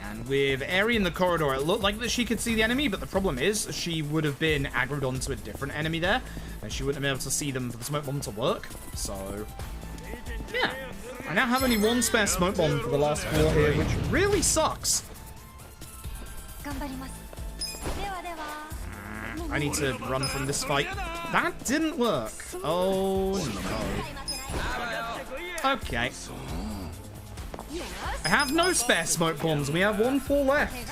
And with Eri in the corridor, it looked like that she could see the enemy, but the problem is she would have been aggroed onto a different enemy there, and she wouldn't have been able to see them for the smoke bomb to work. So, yeah. I now have only 1 spare smoke bomb for the last floor here, which really sucks. I need to run from this fight. That didn't work. Oh no. Okay. I have no spare smoke bombs. We have 1 floor left.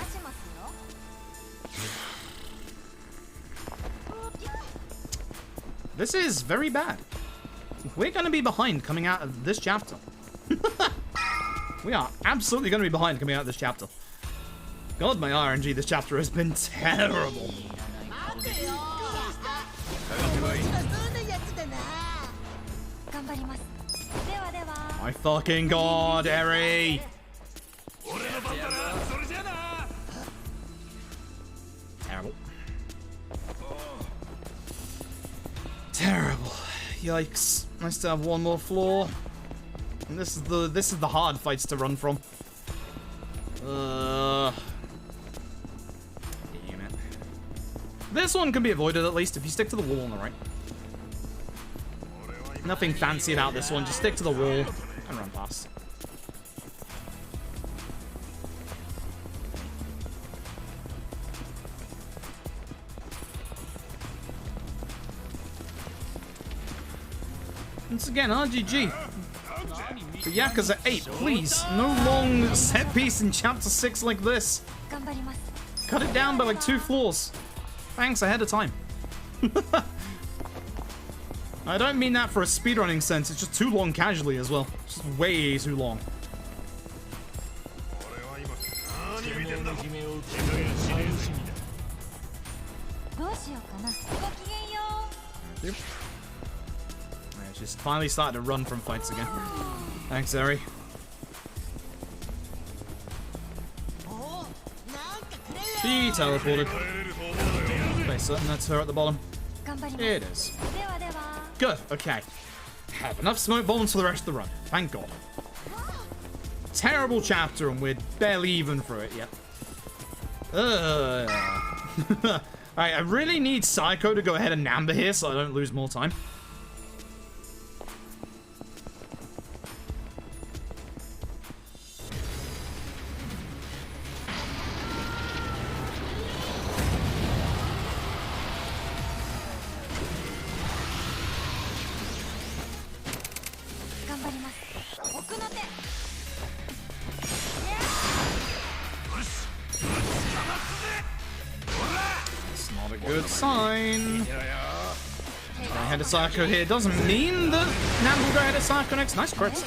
This is very bad. We're going to be behind coming out of this chapter. We are absolutely going to be behind coming out of this chapter. God, my RNG this chapter has been terrible. My fucking god, Eri! Terrible. Terrible. Yikes. Nice to have 1 more floor. And this is the hard fights to run from. Damn it. This one can be avoided at least if you stick to the wall on the right. Nothing fancy about this one, just stick to the wall and run past. Once again, RGG. For Yakuza 8, please, no long set piece in Chapter 6 like this. Cut it down by like 2 floors. Thanks ahead of time. I don't mean that for a speedrunning sense, it's just too long casually as well. Just way too long. Yep. She's finally starting to run from fights again. Thanks, Eri. She teleported. Pretty certain that's her at the bottom. It is. Good, okay. Have enough smoke bombs for the rest of the run. Thank God. Terrible chapter and we're barely even through it yet. Alright, I really need Psycho to go ahead and Namba here so I don't lose more time. Good sign. Going ahead of Psycho here doesn't mean that Nam will go ahead of Psycho next. Nice crits,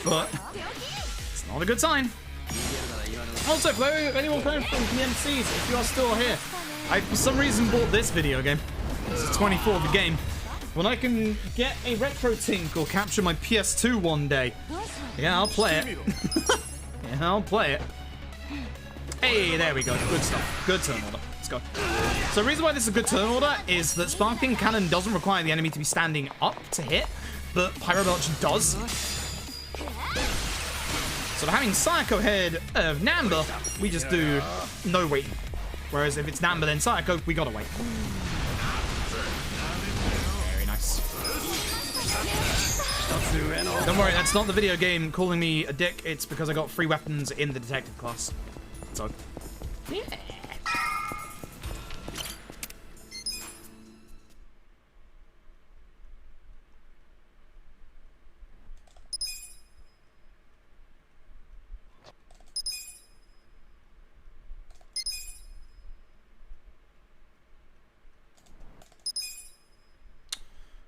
but it's not a good sign. Also, for anyone playing from PMCs, if you are still here, I for some reason bought this video game. This is 24 the game. When I can get a retro tink or capture my PS2 one day, yeah, I'll play it. Yeah, I'll play it. Hey, there we go. Good stuff. Good turn order. Let's go. So the reason why this is a good turn order is that Sparking Cannon doesn't require the enemy to be standing up to hit, but Pyro Belch does. So having Psycho head of Namba, we just do no waiting. Whereas if it's Namba then Psycho, we gotta wait. Very nice. Don't worry, that's not the video game calling me a dick. It's because I got free weapons in the detective class. So, yeah.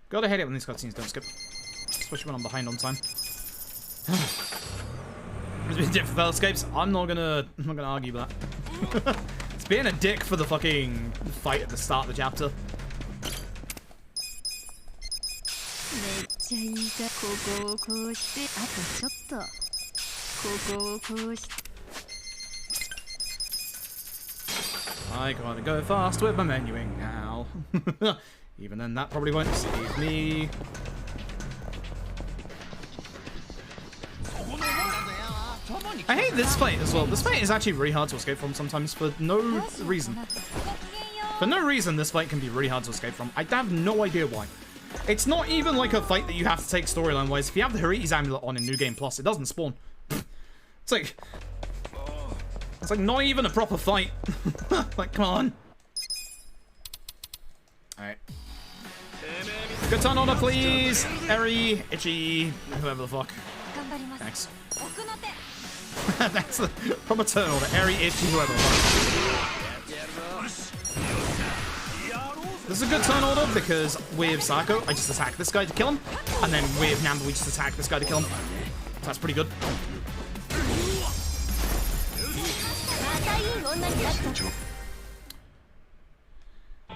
Gotta hate it when these cutscenes don't skip. Especially when I'm behind on time. It's been a dick for fail escapes. I'm not gonna argue that. It's being a dick for the fucking fight at the start of the chapter. I gotta go fast with my menuing now. Even then, that probably won't save me. I hate this fight as well. This fight is actually really hard to escape from sometimes for no reason. For no reason, this fight can be really hard to escape from. I have no idea why. It's not even like a fight that you have to take storyline-wise. If you have the Hariti's Amulet on in New Game Plus, it doesn't spawn. It's like not even a proper fight. Like, come on. Alright. Good turn order, please. Eri, Itchy, whoever the fuck. Thanks. That's the proper turn order. Eri, Itchy, whoever the fuck. This is a good turn order because with Psycho, I just attack this guy to kill him. And then with Namba, we just attack this guy to kill him. So that's pretty good.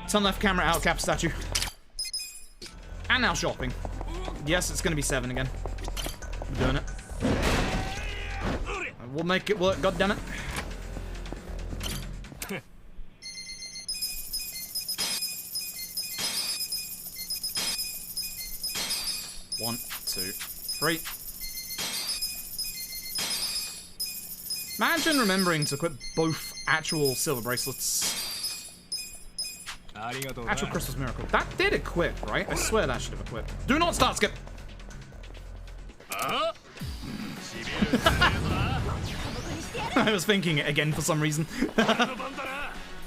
Turn left camera out, cap statue. And now shopping. Yes, it's gonna be 7 again. I'm doing it. We'll make it work, goddammit. One, 2, 3. Imagine remembering to equip both actual silver bracelets. Actual Crystal's Miracle. That did equip, right? I swear that should have equipped. Do not start skip! I was thinking it again for some reason.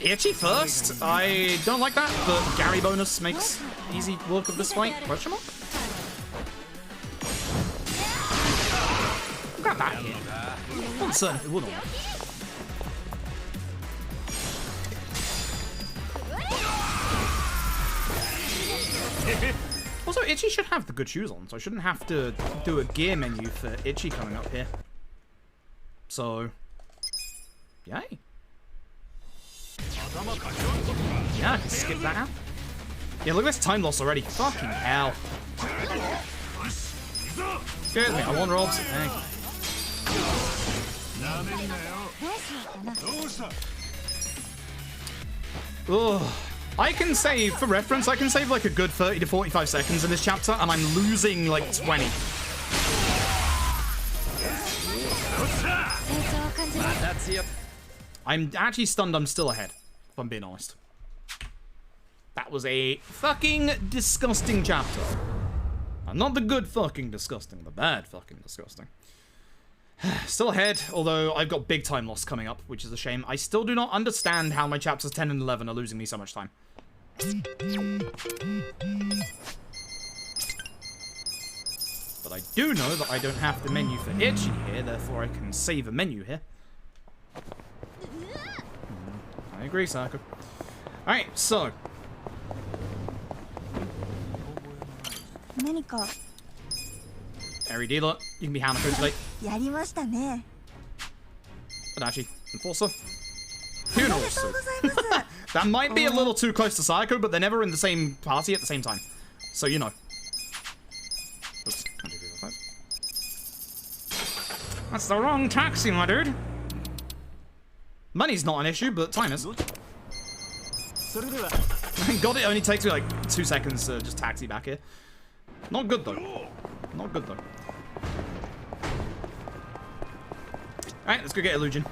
Itchy first. I don't like that, but Gary bonus makes easy work of this fight. Question mark? not certain if it would or not. Also, Itchy should have the good shoes on, so I shouldn't have to do a gear menu for Itchy coming up here. So, yay. Yeah, I can skip that out. Yeah, look at this time loss already. Fucking hell. Excuse me, I want robs. Thank you. Ugh. I can save, for reference, I can save like a good 30 to 45 seconds in this chapter, and I'm losing like 20. That's it. I'm actually stunned I'm still ahead, if I'm being honest. That was a fucking disgusting chapter. Not the good fucking disgusting, the bad fucking disgusting. Still ahead, although I've got big time loss coming up, which is a shame. I still do not understand how my chapters 10 and 11 are losing me so much time. But I do know that I don't have the menu for Itchy here, therefore I can save a menu here. I agree, Sako. Alright, so. Airy dealer, you can be Hanako today. But actually, Enforcer. Funerals. That might be a little too close to Psycho, but they're never in the same party at the same time. So, you know. Oops. 1, 2, 3, 4, 5. That's the wrong taxi, my dude. Money's not an issue, but time is. God, it only takes me like 2 seconds to just taxi back here. Not good, though. Not good, though. Alright, let's go get Illusion.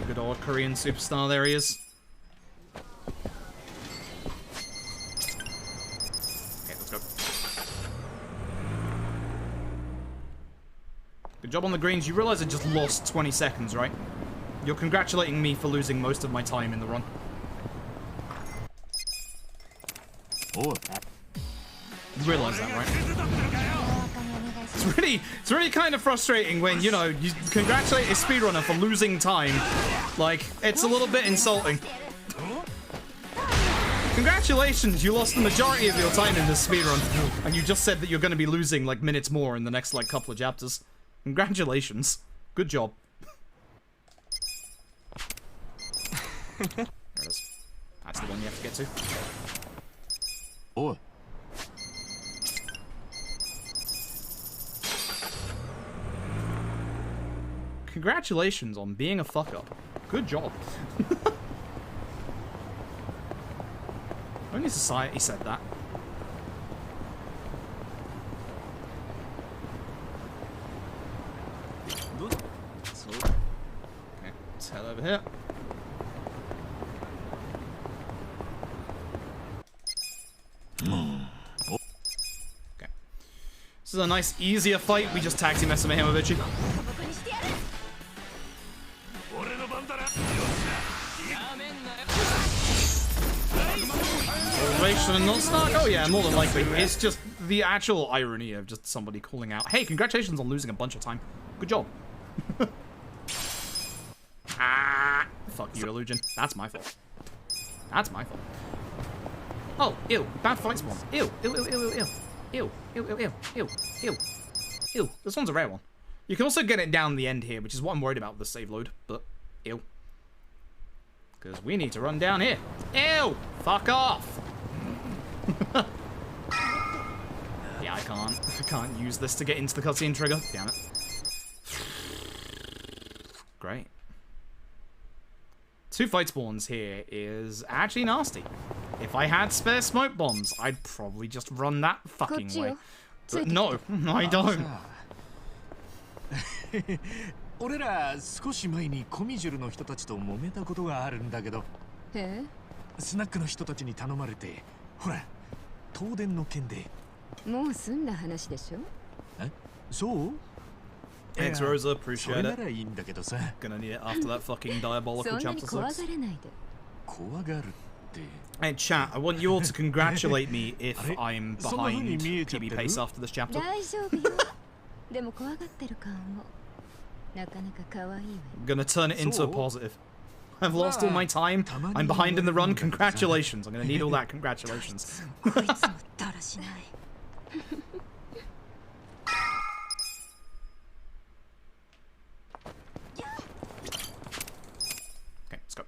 Good old Korean superstar, there he is. Okay, let's go. Good job on the greens. You realize I just lost 20 seconds, right? You're congratulating me for losing most of my time in the run. Oh. You realize that, right? It's really kind of frustrating when, you know, you congratulate a speedrunner for losing time. Like, it's a little bit insulting. Congratulations, you lost the majority of your time in this speedrun, and you just said that you're going to be losing, like, minutes more in the next, like, couple of chapters. Congratulations. Good job. There it is. That's the one you have to get to. Oh. Congratulations on being a fuck up. Good job. Only society said that. Okay, let's head over here. Okay. This is a nice, easier fight. We just taxi mess him with Ichi. Not snark? Oh yeah, more than likely. It's just the actual irony of just somebody calling out, hey, congratulations on losing a bunch of time. Good job. Ah, fuck you, Illusion. That's my fault. That's my fault. Oh, ew. Bad fight spawn. Ew. Ew, ew, ew, ew, ew. Ew, ew, ew, ew, ew, ew. Ew. This one's a rare one. You can also get it down the end here, which is what I'm worried about with the save load, but ew. Because we need to run down here. Ew! Fuck off! Yeah, I can't use this to get into the cutscene trigger. Damn it. Great. 2 fight spawns here is actually nasty. If I had spare smoke bombs, I'd probably just run that fucking way. But no, I don't. 俺ら少し前にコミジュルの人たちと揉めたことがあるんだけど、スナックの人たちに頼まれて、ほら、東電の件で。もう済んだ話でしょ？え、そう？ Thanks, Rosa. Appreciate it. Gonna need it after that fucking diabolical chapter 6. Hey, chat, I want you all to congratulate me if I'm behind PB pace after this chapter. gonna turn it into a positive. I've lost all my time. I'm behind in the run. Congratulations. I'm gonna need all that. Congratulations. Okay, let's go.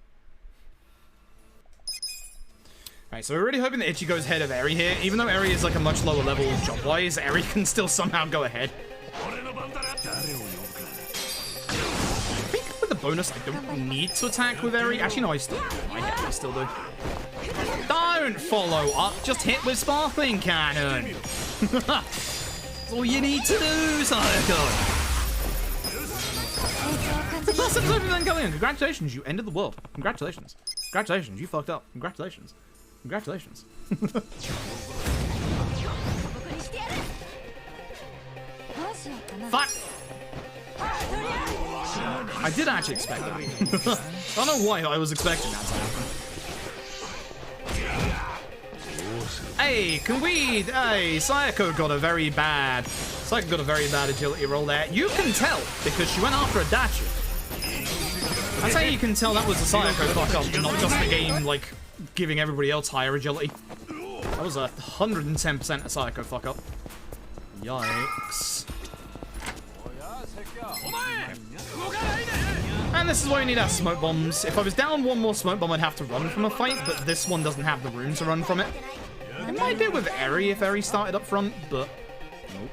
Alright, so we're really hoping that Ichi goes ahead of Eri here. Even though Eri is like a much lower level job-wise, Eri can still somehow go ahead. Bonus, I don't need to attack with Eri. Actually, no, I still do. I still do. Don't follow up. Just hit with Sparkling Cannon. That's all you need to do, Sayako. The first episode of Evangelion. Congratulations, you ended the world. Congratulations. Congratulations, you fucked up. Congratulations. Congratulations. Fuck. I did actually expect that. I don't know why I was expecting that to happen. Hey, can we... Hey, Sayako got a very bad agility roll there. You can tell, because she went after Adachi. That's how you can tell that was a Sayako fuck-up, and not just the game, like, giving everybody else higher agility. That was a 110% a Sayako fuck-up. Yikes. And this is why we need our smoke bombs. If I was down one more smoke bomb, I'd have to run from a fight, but this one doesn't have the room to run from it. It might be with Eri if Eri started up front, but nope.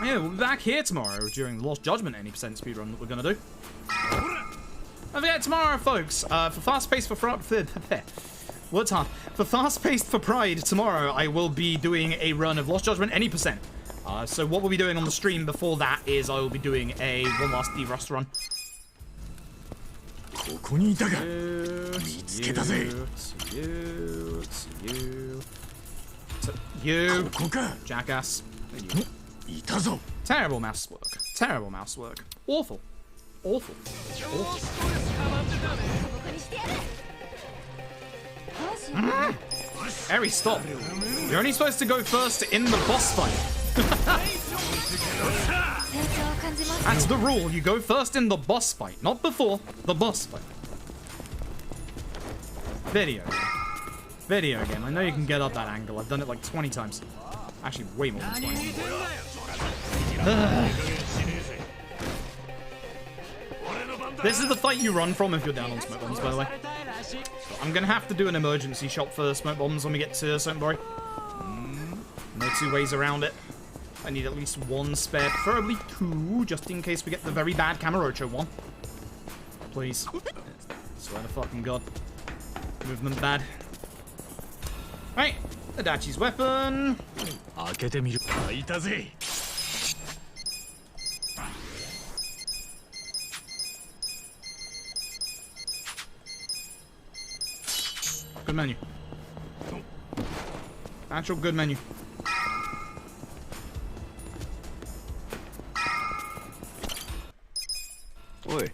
Yeah, we'll be back here tomorrow during the Lost Judgment any percent speedrun that we're gonna do. Don't forget tomorrow, folks, for fast-paced for fast-paced for Pride tomorrow, I will be doing a run of Lost Judgment any percent. So what we'll be doing on the stream before that is I will be doing one last D-Rust run. You. Jackass. Terrible mouse work. Terrible mouse work. Awful. Awful. Awful. Eri, stop. You're only supposed to go first in the boss fight. That's the rule. You go first in the boss fight, not before the boss fight. Video game. I know you can get up that angle. I've done it like 20 times. Actually, way more than 20. This is the fight you run from if you're down on smoke bombs, by the way. So I'm gonna have to do an emergency shot for smoke bombs when we get to Sotenbori. No two ways around it. I need at least one spare, preferably two, just in case we get the very bad Kamurocho one. Please. Swear to fucking God. Movement bad. Right, Adachi's weapon. Good menu. Actual good menu. Oi.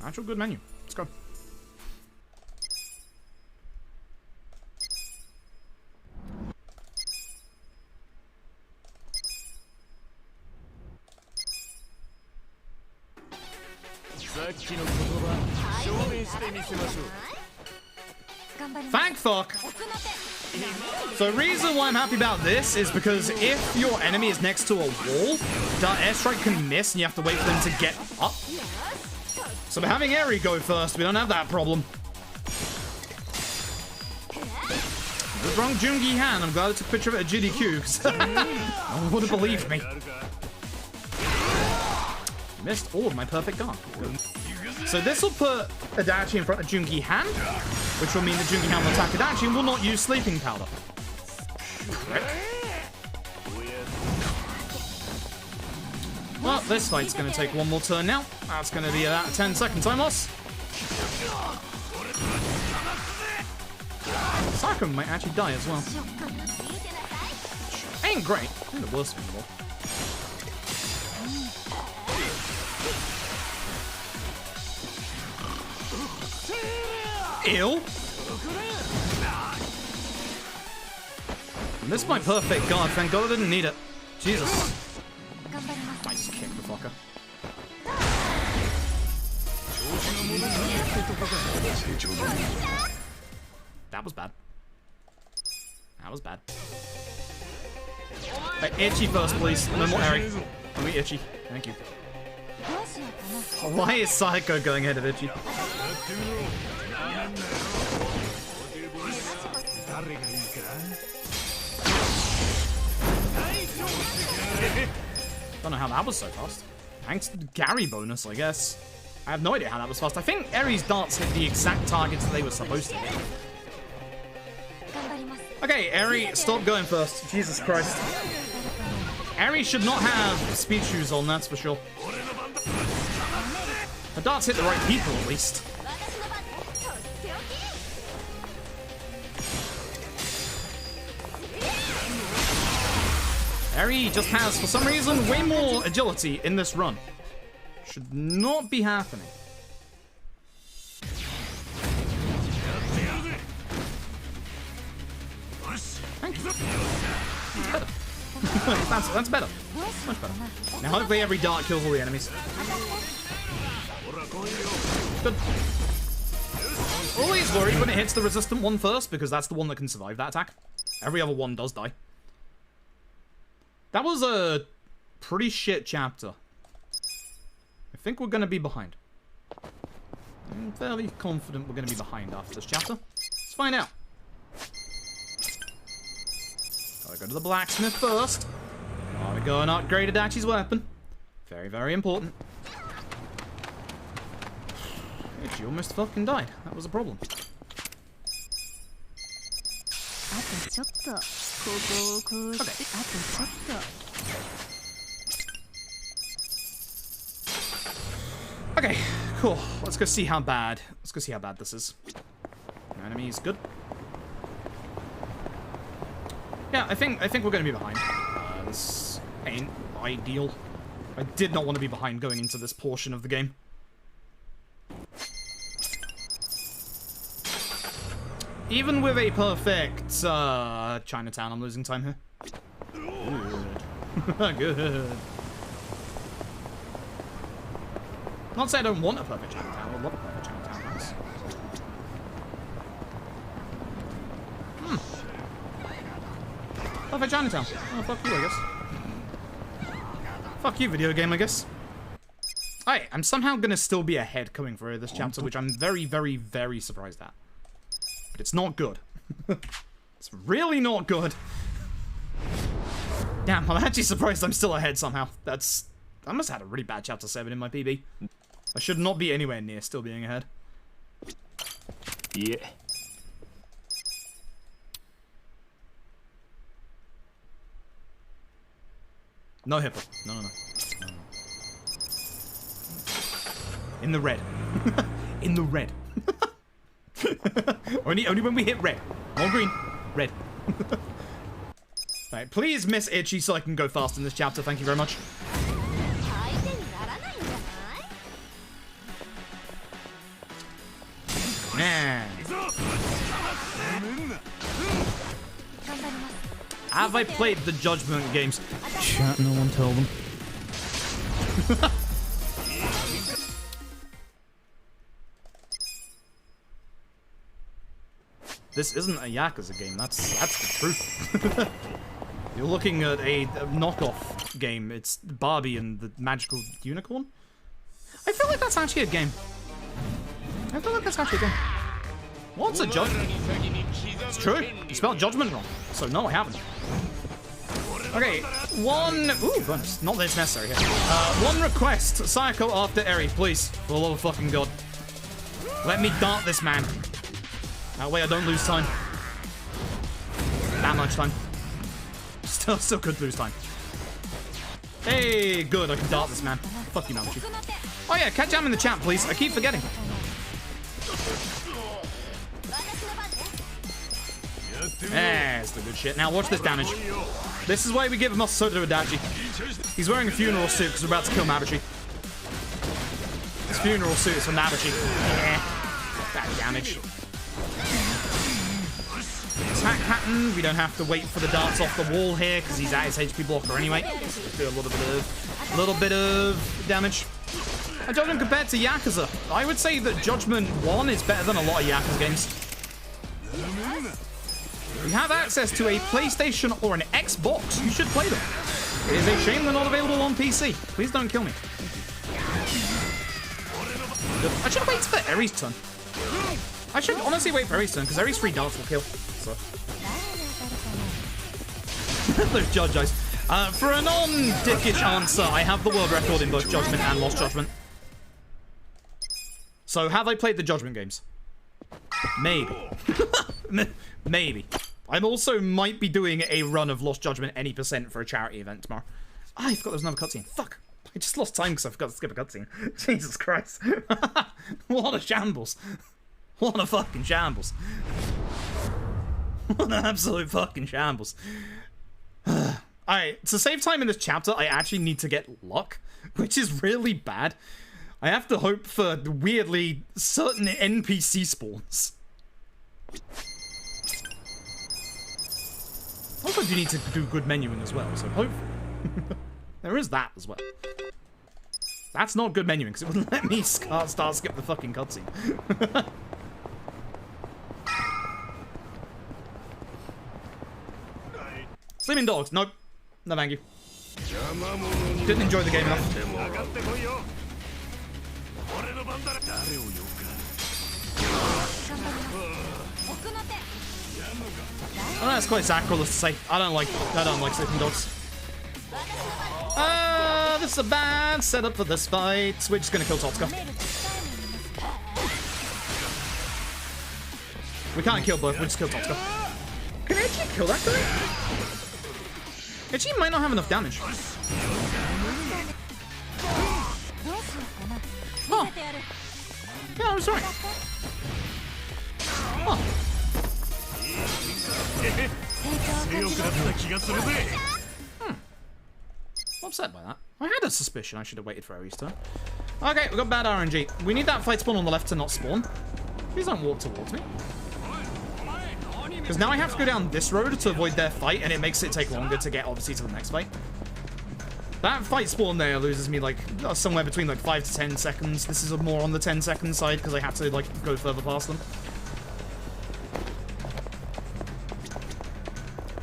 Actual good menu. Let's go. Thank fuck. So the reason why I'm happy about this is because if your enemy is next to a wall, that airstrike can miss and you have to wait for them to get up. So by having Eri go first, we don't have that problem. What's wrong, Jungi Han? I'm glad I took a picture of it at GDQ because no one would have believed me. Missed all of my perfect guard. So this will put Adachi in front of Jungi Han, which will mean that Jungi Han will attack Adachi and will not use sleeping powder. Right. Well, this fight's going to take one more turn now. That's going to be about a 10-second time loss. Sakura might actually die as well. Ain't great. Ain't the worst thing of all. Ew. Missed my perfect guard. Thank God I didn't need it. Jesus. I just kicked the fucker. That was bad. That was bad. Right, Itchy first, please. No more Eri. Only Itchy. Thank you. Why is Psycho going ahead of Itchy? Don't know how that was so fast. Thanks to the Gary bonus, I guess. I have no idea how that was fast. I think Eri's darts hit the exact targets they were supposed to hit. Okay, Eri, stop going first. Jesus Christ. Eri should not have speed shoes on, that's for sure. The darts hit the right people, at least. Eri just has, for some reason, way more agility in this run. Should not be happening. Thank you. That's better. Much better. Now hopefully every dart kills all the enemies. Good. Always worried when it hits the resistant one first, because that's the one that can survive that attack. Every other one does die. That was a pretty shit chapter. I think we're going to be behind. I'm fairly confident we're going to be behind after this chapter. Let's find out. Gotta go to the blacksmith first. Gotta go and upgrade Adachi's weapon. Very, very important. She almost fucking died. That was a problem. Okay, cool. Let's go see how bad. Let's go see how bad this is. Enemy is good. Yeah, I think we're gonna be behind. This ain't ideal. I did not want to be behind going into this portion of the game. Even with a perfect Chinatown, I'm losing time here. Good. Good. Not to say I don't want a perfect Chinatown. I love a perfect Chinatown. Nice. Perfect Chinatown. Oh, fuck you, I guess. Fuck you, video game, I guess. Alright, I'm somehow gonna still be ahead coming through this chapter, which I'm very, very, very surprised at. But it's not good. It's really not good. Damn, I'm actually surprised I'm still ahead somehow. I must have had a really bad chapter 7 in my PB. I should not be anywhere near still being ahead. Yeah. No hippo. No. In the red. In the red. only when we hit red. Not green. Red. Right, please miss Itchy so I can go fast in this chapter. Thank you very much. Man. Have I played the Judgment games? Chat, no one tell them. This isn't a Yakuza game, that's the truth. You're looking at a knockoff game. It's Barbie and the Magical Unicorn. I feel like that's actually a game. What's a judgment? It's true. You spelled judgment wrong. So no, I haven't. Okay, one... Ooh, bonus. Not that it's necessary here. One request. Sayako after Eri, please. For the love of fucking God. Let me dart this man. That way I don't lose time. That much time. Still could lose time. Hey, good. I can dart this man. Fuck you, Mamachi. Oh yeah, catch him in the chat, please. I keep forgetting. That's the good shit. Now watch this damage. This is why we give Masato to Adachi. He's wearing a funeral suit because we're about to kill Mabuchi. His funeral suit is for Mabuchi. Yeah. Bad damage. attack pattern. We don't have to wait for the darts off the wall here because he's at his HP blocker anyway. Just do a little bit of damage. And Judgment compared to Yakuza, I would say that Judgment 1 is better than a lot of Yakuza games. If you have access to a PlayStation or an Xbox, you should play them. It is a shame they're not available on PC. Please don't kill me. I should wait for Eri's turn. I should honestly wait for Eri's turn, because Eri's 3 darts will kill. So. Those judge eyes. For a non-dickish answer, I have the world record in both Judgment and Lost Judgment. So, have I played the Judgment games? Maybe. Maybe. I also might be doing a run of Lost Judgment any % for a charity event tomorrow. I forgot there's another cutscene. Fuck. I just lost time because I forgot to skip a cutscene. Jesus Christ. What a shambles. What a fucking shambles. What an absolute fucking shambles. Alright, to save time in this chapter, I actually need to get luck, which is really bad. I have to hope for, weirdly, certain NPC spawns. Also, you need to do good menuing as well, so hopefully. There is that as well. That's not good menuing, because it wouldn't let me start skip the fucking cutscene. Sleeping dogs. Nope. No thank you. Didn't enjoy the game enough. Oh, that's quite sacrilege to say. I don't like sleeping dogs. This is a bad setup for this fight. We're just gonna kill Totsuka. We can't kill both, we'll just kill Totsuka. Can I actually kill that guy? Ichi might not have enough damage. Oh. Yeah, I was right. Oh. I'm upset by that. I had a suspicion I should have waited for Ares turn. Okay, we got bad RNG. We need that fight spawn on the left to not spawn. Please don't walk towards me. Because now I have to go down this road to avoid their fight, and it makes it take longer to get, obviously, to the next fight. That fight spawn there loses me, like, somewhere between, like, 5 to 10 seconds. This is more on the 10-second side, because I have to, like, go further past them.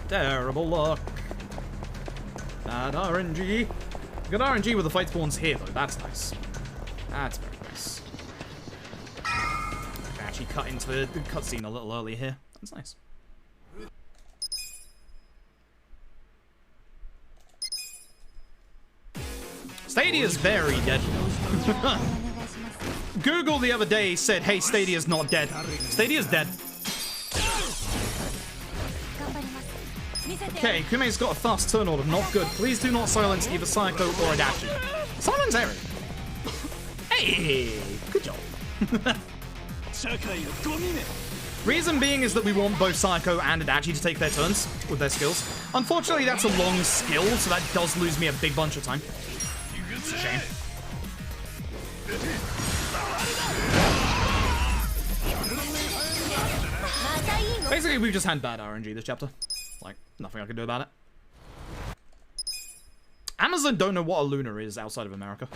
Terrible luck. Bad RNG. Good RNG with the fight spawns here, though. That's nice. That's very nice. I can actually cut into the cutscene a little earlier here. That's nice. Stadia's very dead. Google the other day said, hey, Stadia's not dead. Stadia's dead. Okay, Kume's got a fast turn order. Not good. Please do not silence either Psycho or Adachi. Silence Eri. Hey, good job. Reason being is that we want both Psycho and Adachi to take their turns with their skills. Unfortunately, that's a long skill, so that does lose me a big bunch of time. It's a shame. Basically, we've just had bad RNG this chapter. Like, nothing I can do about it. Amazon don't know what a Lunar is outside of America.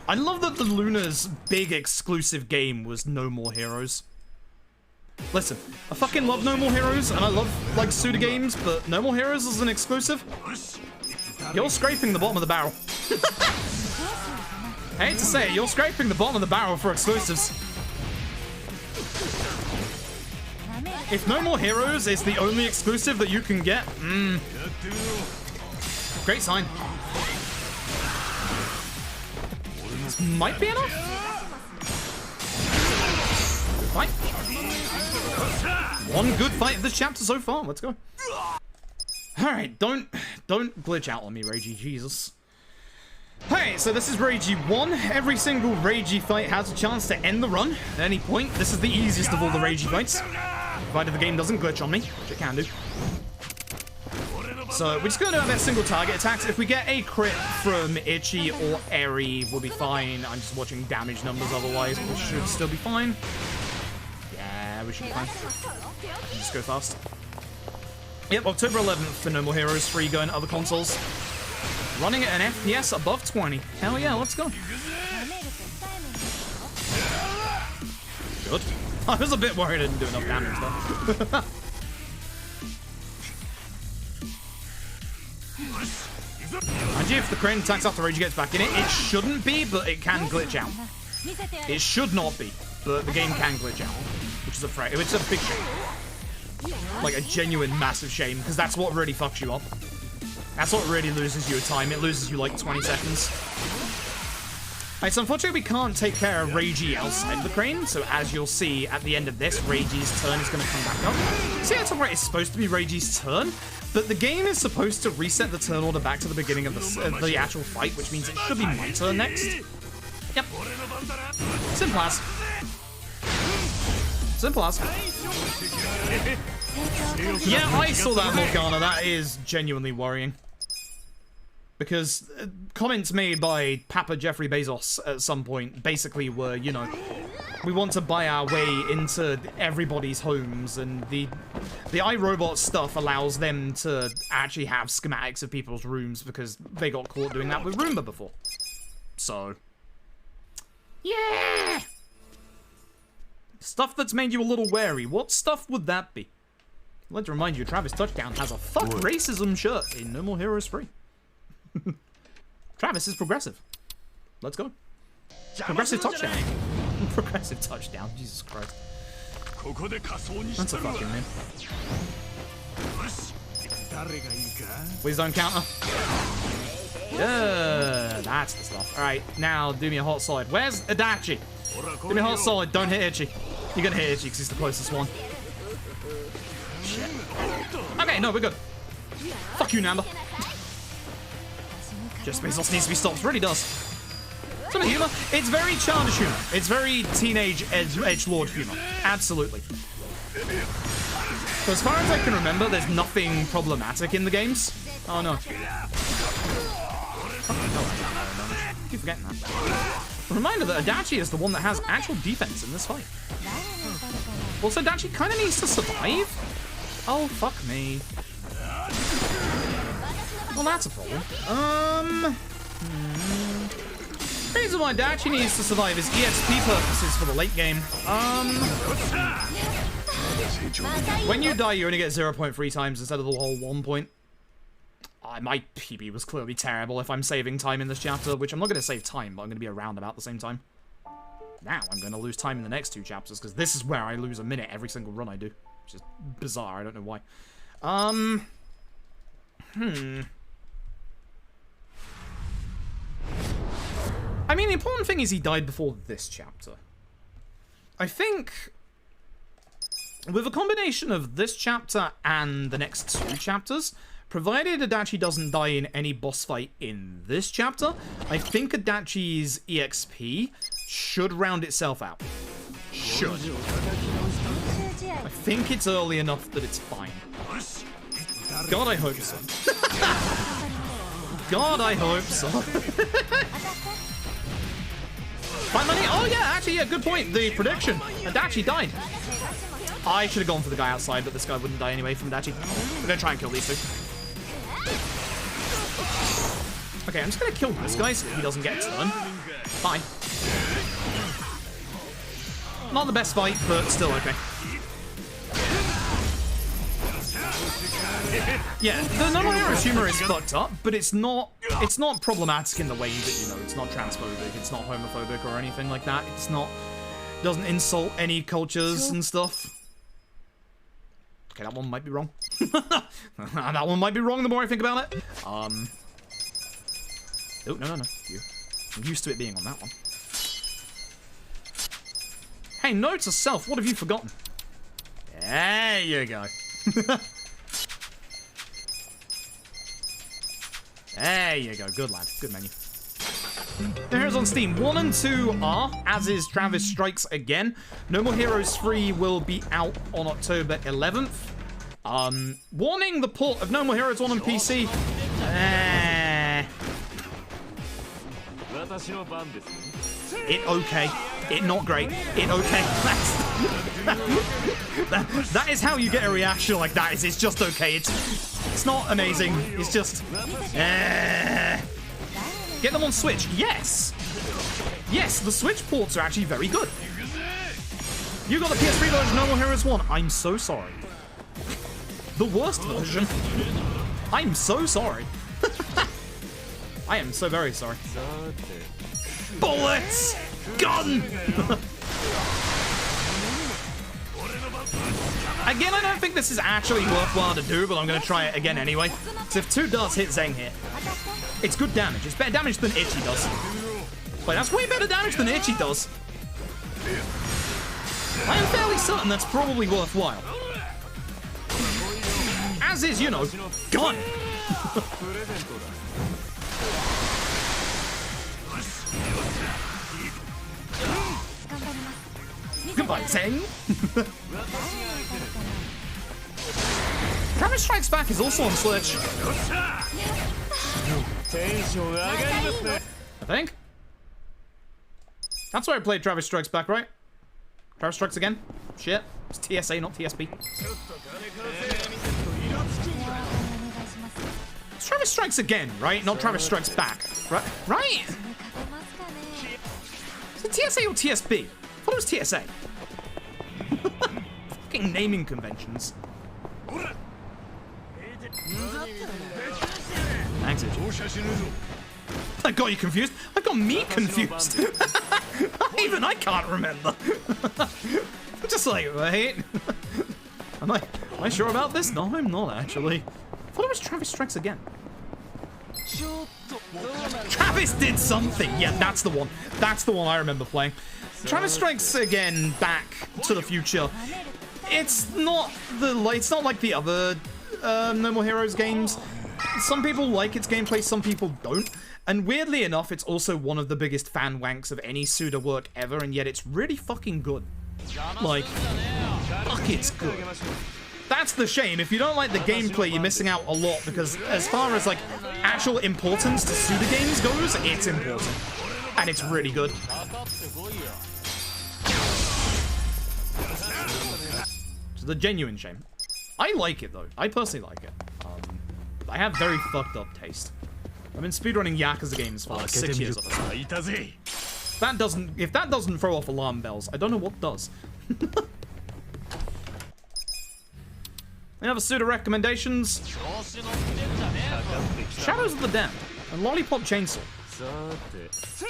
I love that the Lunar's big exclusive game was No More Heroes. Listen, I fucking love No More Heroes, and I love, like, Suda games, but No More Heroes is an exclusive. You're scraping the bottom of the barrel. I hate to say it, you're scraping the bottom of the barrel for exclusives. If No More Heroes is the only exclusive that you can get, great sign. This might be enough. Good fight. One good fight of this chapter so far. Let's go. Alright, don't glitch out on me, Reiji. Jesus. Hey, so this is Reiji 1. Every single Reiji fight has a chance to end the run at any point. This is the easiest of all the Reiji fights. Provided the game doesn't glitch on me, which it can do. So we're just going to do our single target attacks. If we get a crit from Ichi or Eri, we'll be fine. I'm just watching damage numbers otherwise, but we should still be fine. Yeah, we should be fine. Just go fast. Yep, October 11th for No More Heroes 3 going to other consoles. Running at an FPS above 20. Hell yeah, let's go. Good. I was a bit worried I didn't do enough damage though. And if the crane attacks after Reiji gets back in it, it shouldn't be, but it can glitch out. It should not be, but the game can glitch out, which is a big shame. Like a genuine massive shame, because that's what really fucks you up. That's what really loses you time. It loses you like 20 seconds. Alright, so unfortunately we can't take care of Reiji outside the crane, so as you'll see at the end of this, Reiji's turn is going to come back up. See, that's right, it's supposed to be Reiji's turn, but the game is supposed to reset the turn order back to the beginning of the actual fight, which means it should be my turn next. Yep. Simple as. Simple as. Yeah, I saw that Morgana. That is genuinely worrying. Because comments made by Papa Jeffrey Bezos at some point basically were, you know, we want to buy our way into everybody's homes, and the iRobot stuff allows them to actually have schematics of people's rooms because they got caught doing that with Roomba before. So, yeah! Stuff that's made you a little wary. What stuff would that be? I'd like to remind you, Travis Touchdown has a fuck racism shirt in No More Heroes 3. Travis is progressive. Let's go. Progressive touchdown. Progressive touchdown. Jesus Christ. That's a fucking name. Please don't counter. Yeah, that's the stuff. Alright, now do me a hot solid. Where's Adachi? Do me a hot solid. Don't hit Itchy. You're gonna hit Itchy because he's the closest one. Shit. Okay, no, we're good. Fuck you, Namba. Just Bezos needs to be stopped. Really does. Some of the humor. It's very childish humor. It's very teenage edgelord humor. Absolutely. So as far as I can remember, there's nothing problematic in the games. Oh no. I keep forgetting that. Reminder that Adachi is the one that has actual defense in this fight. Also, Adachi kind of needs to survive. Oh, fuck me. Well, that's a problem. The reason why Adachi needs to survive is EXP purposes for the late game. When you die, you only get 0.3 times instead of the whole 1 point. My PB was clearly terrible if I'm saving time in this chapter, which I'm not going to save time, but I'm going to be around about the same time. Now I'm going to lose time in the next 2 chapters, because this is where I lose a minute every single run I do. Which is bizarre, I don't know why. I mean, the important thing is he died before this chapter. I think with a combination of this chapter and the next 2 chapters, provided Adachi doesn't die in any boss fight in this chapter, I think Adachi's EXP should round itself out. Should. I think it's early enough that it's fine. God, I hope so. God, I hope so. Fight money? Oh yeah, actually, yeah, good point. The prediction. Adachi died. I should have gone for the guy outside, but this guy wouldn't die anyway from Adachi. We're gonna try and kill these 2. Okay, I'm just gonna kill this guy so that he doesn't get a turn. Fine. Not the best fight, but still okay. Yeah, the No More Heroes humor is fucked up, but it's not problematic in the way that, you know, it's not transphobic, it's not homophobic or anything like that. It's not, doesn't insult any cultures and stuff. Okay, that one might be wrong. That one might be wrong the more I think about it. Oh, no. You. I'm used to it being on that one. Hey, note to self, what have you forgotten? There you go. There you go. Good lad. Good menu. Here's on Steam. 1 and 2 are, as is Travis Strikes Again. No More Heroes 3 will be out on October 11th. Warning, the port of No More Heroes 1 on PC. It okay. It not great. It okay. that is how you get a reaction like that. It's just okay. It's not amazing. It's just... Get them on Switch. Yes. Yes, the Switch ports are actually very good. You got the PS3 version, No More Heroes 1. I'm so sorry. The worst version. I'm so sorry. I am so very sorry. Bullets! Gun! Again, I don't think this is actually worthwhile to do, but I'm going to try it again anyway. So if 2 does hit Zeng here, it's good damage. It's better damage than Ichi does. Wait, that's way better damage than Ichi does. I am fairly certain that's probably worthwhile. As is, you know, gun! Goodbye, Zeng! Travis Strikes Back is also on Switch. I think. That's why I played Travis Strikes Back, right? Travis Strikes Again? Shit. It's TSA, not TSB. It's Travis Strikes Again, right? Not Travis Strikes Back. Right? Is it TSA or TSB? I thought it was TSA. Fucking naming conventions. Thanks, I got you confused. I got me confused. Even I can't remember. I'm just like, wait. Am I sure about this? No, I'm not actually. I thought it was Travis Strikes Again. Travis did something. Yeah, that's the one. That's the one I remember playing. Travis Strikes Again, Back to the Future. It's not like the other No More Heroes games. Some people like its gameplay, some people don't. And weirdly enough, it's also one of the biggest fan wanks of any Suda work ever, and yet it's really fucking good. Like, fuck, it's good. That's the shame. If you don't like the gameplay, you're missing out a lot, because as far as, like, actual importance to Suda games goes, it's important. And it's really good. It's the genuine shame. I like it, though. I personally like it. I have very fucked up taste. I've been speedrunning Yakuza games for like 6 years. If that doesn't throw off alarm bells, I don't know what does. We have a Suda recommendations. Shadows of the Damned and Lollipop Chainsaw.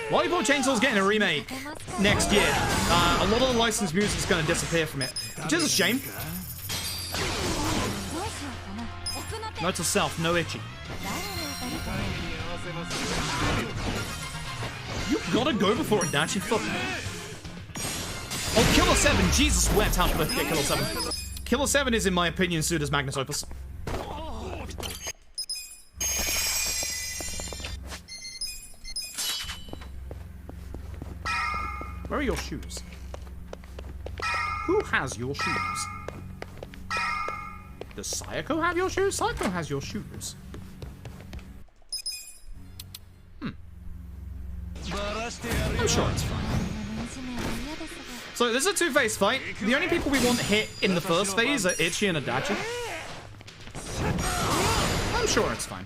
Lollipop Chainsaw's getting a remake next year. A lot of the licensed music's going to disappear from it, which is a shame. Note to self, no Ichi. You gotta go before Adachi. Fuck. Oh, Killer 7. Jesus wept. How should I forget Killer 7? Killer 7 is, in my opinion, Suda's magnus opus. Where are your shoes? Who has your shoes? Does Sayako have your shoes? Sayako has your shoes. I'm sure it's fine. So this is a two-phase fight. The only people we want hit in the first phase are Ichi and Adachi. I'm sure it's fine.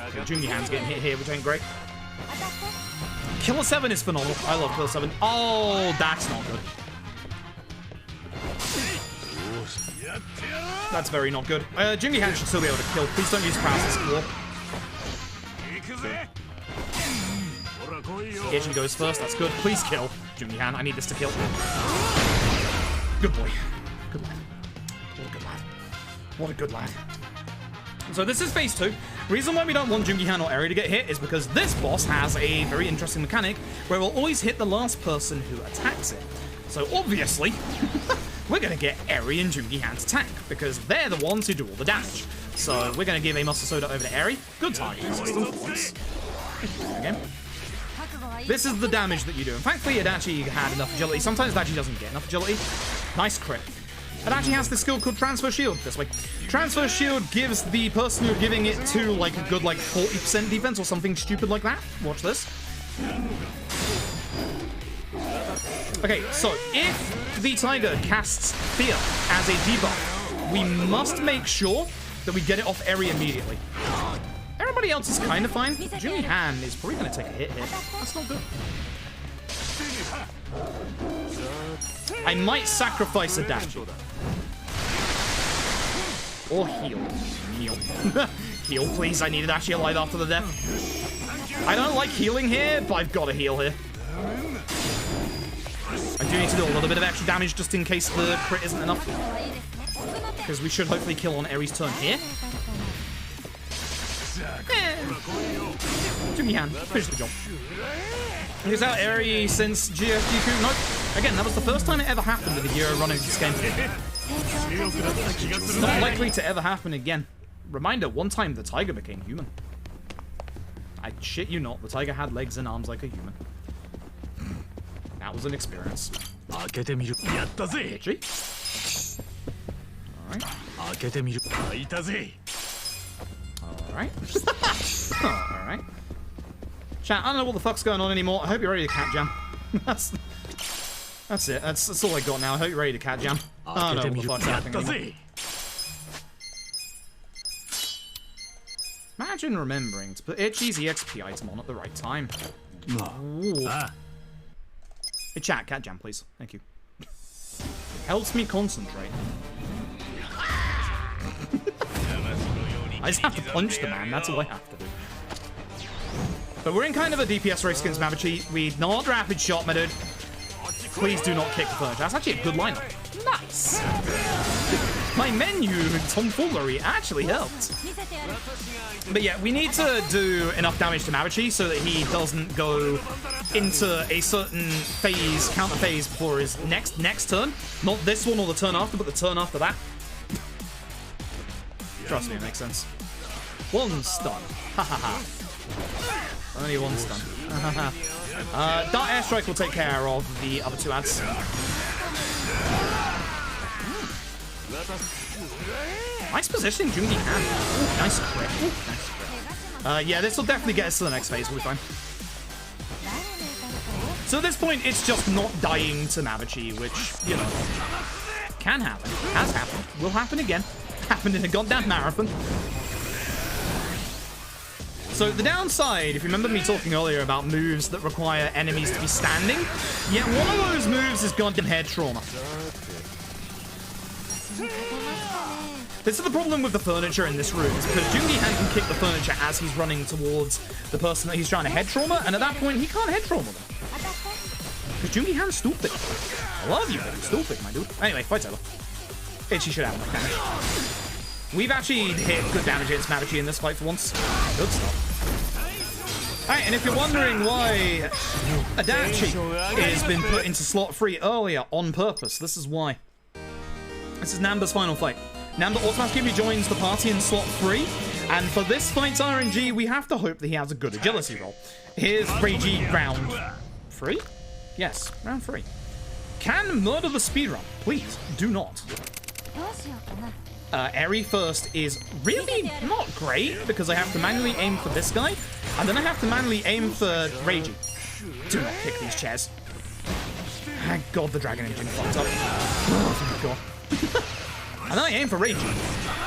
Okay, Jungi Hand's getting hit here, which ain't great. Killer 7 is phenomenal. I love Killer 7. Oh, that's not good. That's very not good. Jungi Hand should still be able to kill. Please don't use paralysis claw. Ichi goes first. That's good. Please kill Jungi Hand. I need this to kill. Good boy. Good lad. What a good lad. What a good lad. So this is phase 2. Reason why we don't want Jungi Hand or Eri to get hit is because this boss has a very interesting mechanic where we'll always hit the last person who attacks it. So obviously, we're going to get Eri and Jungi Hand to tank because they're the ones who do all the damage. So we're going to give a Muscle Soda over to Eri. Good targeting system. Once. Again. This is the damage that you do. And thankfully, Adachi had enough agility. Sometimes Adachi doesn't get enough agility. Nice crit. Adachi has this skill called Transfer Shield this way. Transfer Shield gives the person you're giving it to like a good like 40% defense or something stupid like that. Watch this. Okay, so if the tiger casts fear as a debuff, we must make sure that we get it off Eri immediately. Everybody else is kind of fine. Jimmy Han is probably going to take a hit here. That's not good. I might sacrifice a dash. Or heal. Heal. Heal, please. I need a dash alive after the death. I don't like healing here, but I've got to heal here. I do need to do a little bit of extra damage just in case the crit isn't enough. Because we should hopefully kill on Eri's turn here. Jimmy Han, finish the job. Is out Eri since GFGQ? Nope. Again, that was the first time it ever happened in the year running this game. It's not likely to ever happen again. Reminder, one time the tiger became human. I shit you not, the tiger had legs and arms like a human. That was an experience. Itchy. Alright. Alright. Alright. Chat, I don't know what the fuck's going on anymore. I hope you're ready to cat jam. That's it. That's all I got now. I hope you're ready to cat jam. I don't know what the fuck's happening anymore. Imagine remembering to put Itchy's EXP item on at the right time. Ooh. Hey chat, cat jam please. Thank you. Helps me concentrate. I just have to punch the man, that's all I have to do. But we're in kind of a DPS race against Mabuchi. We not rapid shot, my dude. Please do not kick the furniture. That's actually a good lineup. Nice. My menu tomfoolery actually helped. But yeah, we need to do enough damage to Mabuchi so that he doesn't go into a certain phase, counter phase before his next turn. Not this one or the turn after, but the turn after that. Trust me, it makes sense. One stun. Ha ha ha. Only one stun. Dart Airstrike will take care of the other two ads. Nice positioning, Jungi Han. Nice crit. Nice crit. Yeah, this will definitely get us to the next phase. We'll be fine. So at this point, it's just not dying to Mabuchi, which, you know, can happen. Has happened. Will happen again. Happened in a goddamn marathon. So the downside, if you remember me talking earlier about moves that require enemies to be standing, yeah, one of those moves is goddamn head trauma. This is the problem with the furniture in this room, is because Jungi Han can kick the furniture as he's running towards the person that he's trying to head trauma, and at that point he can't head trauma them. Because Jungi Han's stupid. I love you, but he's stupid, my dude. Anyway, fight's over. Itchy should have enough damage. We've actually hit good damage against Mabuchi in this fight for once. Good stuff. Alright, and if you're wondering why Adachi has been put into slot 3 earlier on purpose, this is why. This is Namba's final fight. Namba automatically rejoins the party in slot 3, and for this fight's RNG, we have to hope that he has a good agility roll. Here's Reiji round 3? Yes, round 3. Can murder the speedrun. Please, do not. Eri first is really not great because I have to manually aim for this guy, and then I have to manually aim for Reiji. Do not kick these chairs. Thank God the dragon engine fucked up. Oh, thank God. And then I aim for Reiji.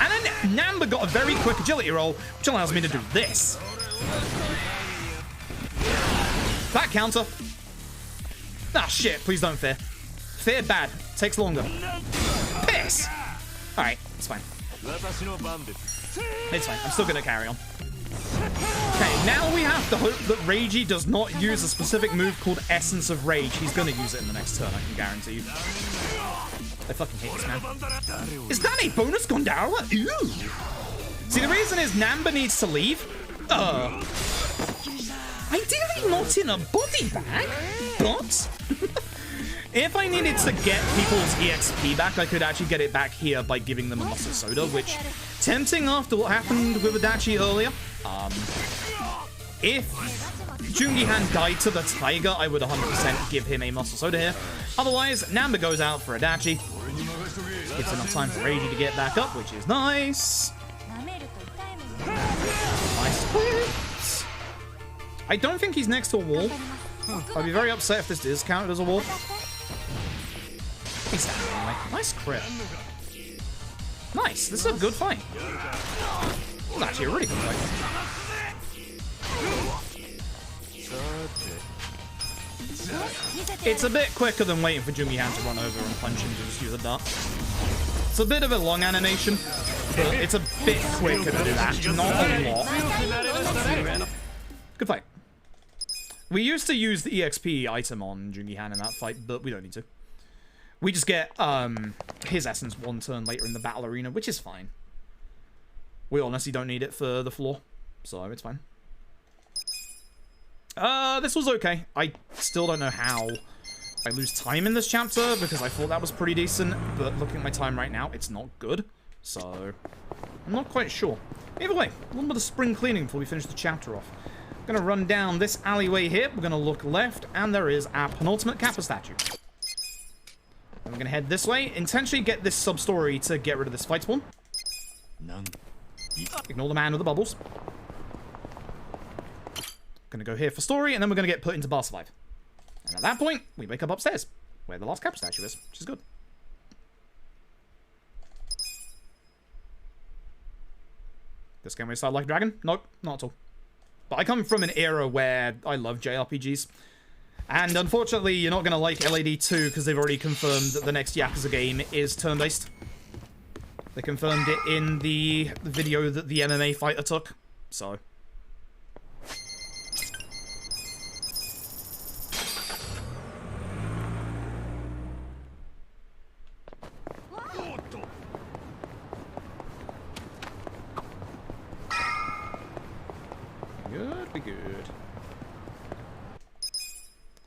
And then Namba got a very quick agility roll, which allows me to do this. That counter. Ah, shit, please don't fear. Fear bad. Takes longer. Piss! Alright, it's fine. It's fine. I'm still gonna carry on. Okay, now we have to hope that Reiji does not use a specific move called Essence of Rage. He's gonna use it in the next turn, I can guarantee you. I fucking hate this man. Is that a bonus Gondara? Ew! See, the reason is Namba needs to leave. Ideally not in a body bag, but... if I needed to get people's EXP back, I could actually get it back here by giving them a muscle soda, which, tempting after what happened with Adachi earlier. If Jungi Han died to the tiger, I would 100% give him a muscle soda here. Otherwise, Namba goes out for Adachi. Gives enough time for Reiji to get back up, which is nice. Nice twist. I don't think he's next to a wall. I'd be very upset if this is counted as a wall. me standing anyway. Nice crit. Nice. This is a good fight. This is actually a really good fight. It's a bit quicker than waiting for Jungi-Han to run over and punch him to just use a dart. It's a bit of a long animation, but it's a bit quicker to do that. Not a lot. Good fight. We used to use the EXP item on Jungi-Han in that fight, but we don't need to. We just get his essence one turn later in the battle arena, which is fine. We honestly don't need it for the floor, so it's fine. This was okay. I still don't know how I lose time in this chapter, because I thought that was pretty decent, but looking at my time right now, it's not good. So, I'm not quite sure. Either way, a little bit of spring cleaning before we finish the chapter off. I'm going to run down this alleyway here. We're going to look left, and there is our penultimate Kappa statue. And we're going to head this way, intentionally get this sub-story to get rid of this fight spawn. Ignore the man with the bubbles. Gonna go here for story, and then we're gonna get put into bar survive. And at that point, we wake up upstairs, where the last Kappa statue is, which is good. This game may start like a dragon? Nope, not at all. But I come from an era where I love JRPGs. And unfortunately, you're not gonna like LAD 2 because they've already confirmed that the next Yakuza game is turn-based. They confirmed it in the video that the MMA fighter took, so... Good.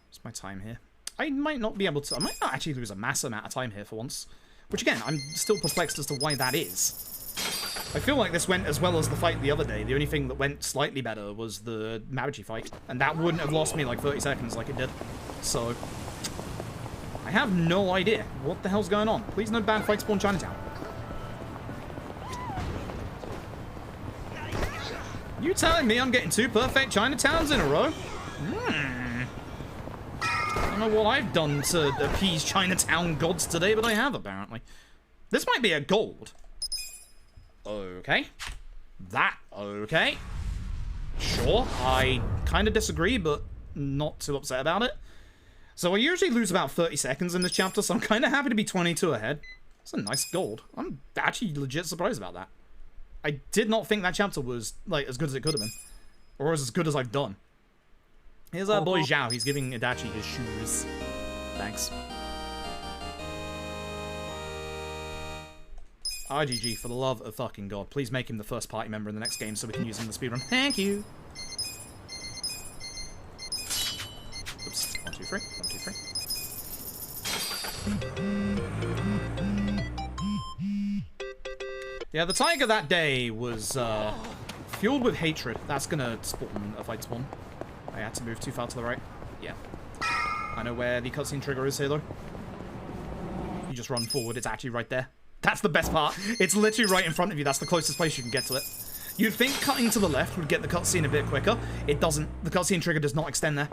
What's my time here? I might not be able to... I might not actually lose a massive amount of time here for once. Which, again, I'm still perplexed as to why that is. I feel like this went as well as the fight the other day. The only thing that went slightly better was the Mabuchi fight. And that wouldn't have lost me like 30 seconds like it did. So... I have no idea what the hell's going on. Please no bad fight spawn Chinatown. You telling me I'm getting 2 perfect Chinatowns in a row? I don't know what I've done to appease Chinatown gods today, but I have, apparently. This might be a gold. Okay. That, okay. Sure, I kind of disagree, but not too upset about it. So I usually lose about 30 seconds in this chapter, so I'm kind of happy to be 22 ahead. It's a nice gold. I'm actually legit surprised about that. I did not think that chapter was, like, as good as it could have been. Or as good as I've done. Here's our boy Zhao. He's giving Adachi his shoes. Thanks. RGG, for the love of fucking God. Please make him the first party member in the next game so we can use him in the speedrun. Thank you. Oops. 1, 2, 3. 1, 2, 3. Yeah, the tiger that day was fueled with hatred. That's gonna spawn a fight spawn. I had to move too far to the right. Yeah. I know where the cutscene trigger is here, though. You just run forward. It's actually right there. That's the best part. It's literally right in front of you. That's the closest place you can get to it. You'd think cutting to the left would get the cutscene a bit quicker. It doesn't. The cutscene trigger does not extend there.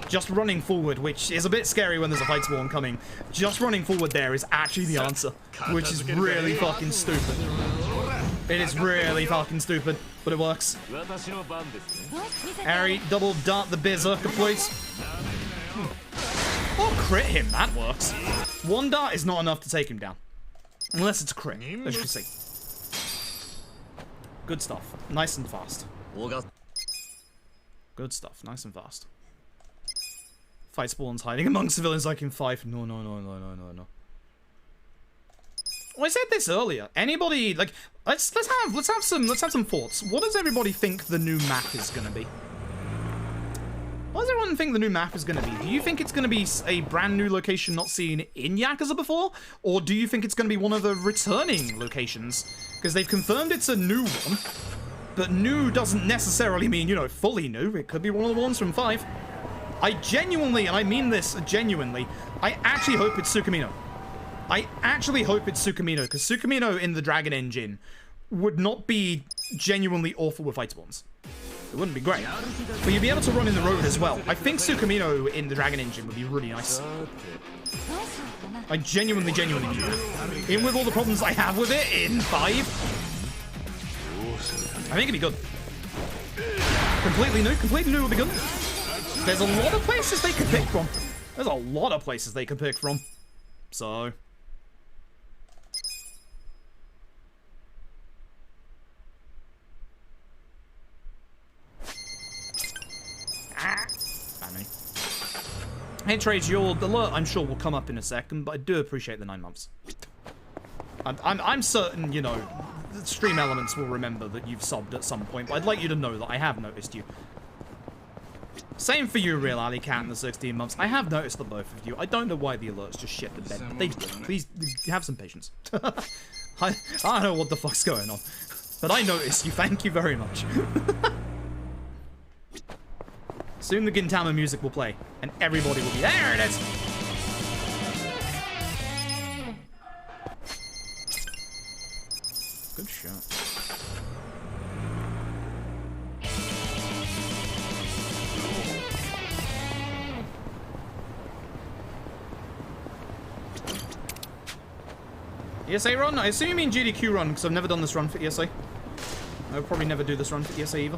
Just running forward, which is a bit scary when there's a fight spawn coming. Just running forward there is actually the answer, which is really fucking stupid. It is really fucking stupid, but it works. Harry, double dart the berserker, please. Oh, crit him. That works. 1 dart is not enough to take him down. Unless it's a crit, as you can see. Good stuff. Nice and fast. Good stuff. Nice and fast. Fight spawns hiding among civilians like in 5. No. Well, I said this earlier. Anybody, like, let's have some thoughts. What does everybody think the new map is gonna be? What does everyone think the new map is gonna be? Do you think it's gonna be a brand new location not seen in Yakuza before? Or do you think it's gonna be one of the returning locations? Because they've confirmed it's a new one. But new doesn't necessarily mean, you know, fully new. It could be one of the ones from 5. I genuinely, and I mean this genuinely, I actually hope it's Tsukumino. I actually hope it's Tsukumino, because Tsukumino in the Dragon Engine would not be genuinely awful with fight spawns. It wouldn't be great. But you'd be able to run in the road as well. I think Sukamino in the Dragon Engine would be really nice. I genuinely need that. Even with all the problems I have with it in 5, I think it'd be good. Completely new would be good. There's a lot of places they could pick from. There's a lot of places they could pick from. So... Hey Trades, your alert I'm sure will come up in a second, but I do appreciate the 9 months. I'm certain, you know, the stream elements will remember that you've subbed at some point, but I'd like you to know that I have noticed you. Same for you, Real Alley Cat, in the 16 months. I have noticed the both of you. I don't know why the alerts just shit the bed, but they do. Please have some patience. I don't know what the fuck's going on, but I noticed you. Thank you very much. Soon the Gintama music will play, and everybody will be there. It is. Good shot. ESA run? I assume you mean GDQ run, because I've never done this run for ESA. I'll probably never do this run for ESA either.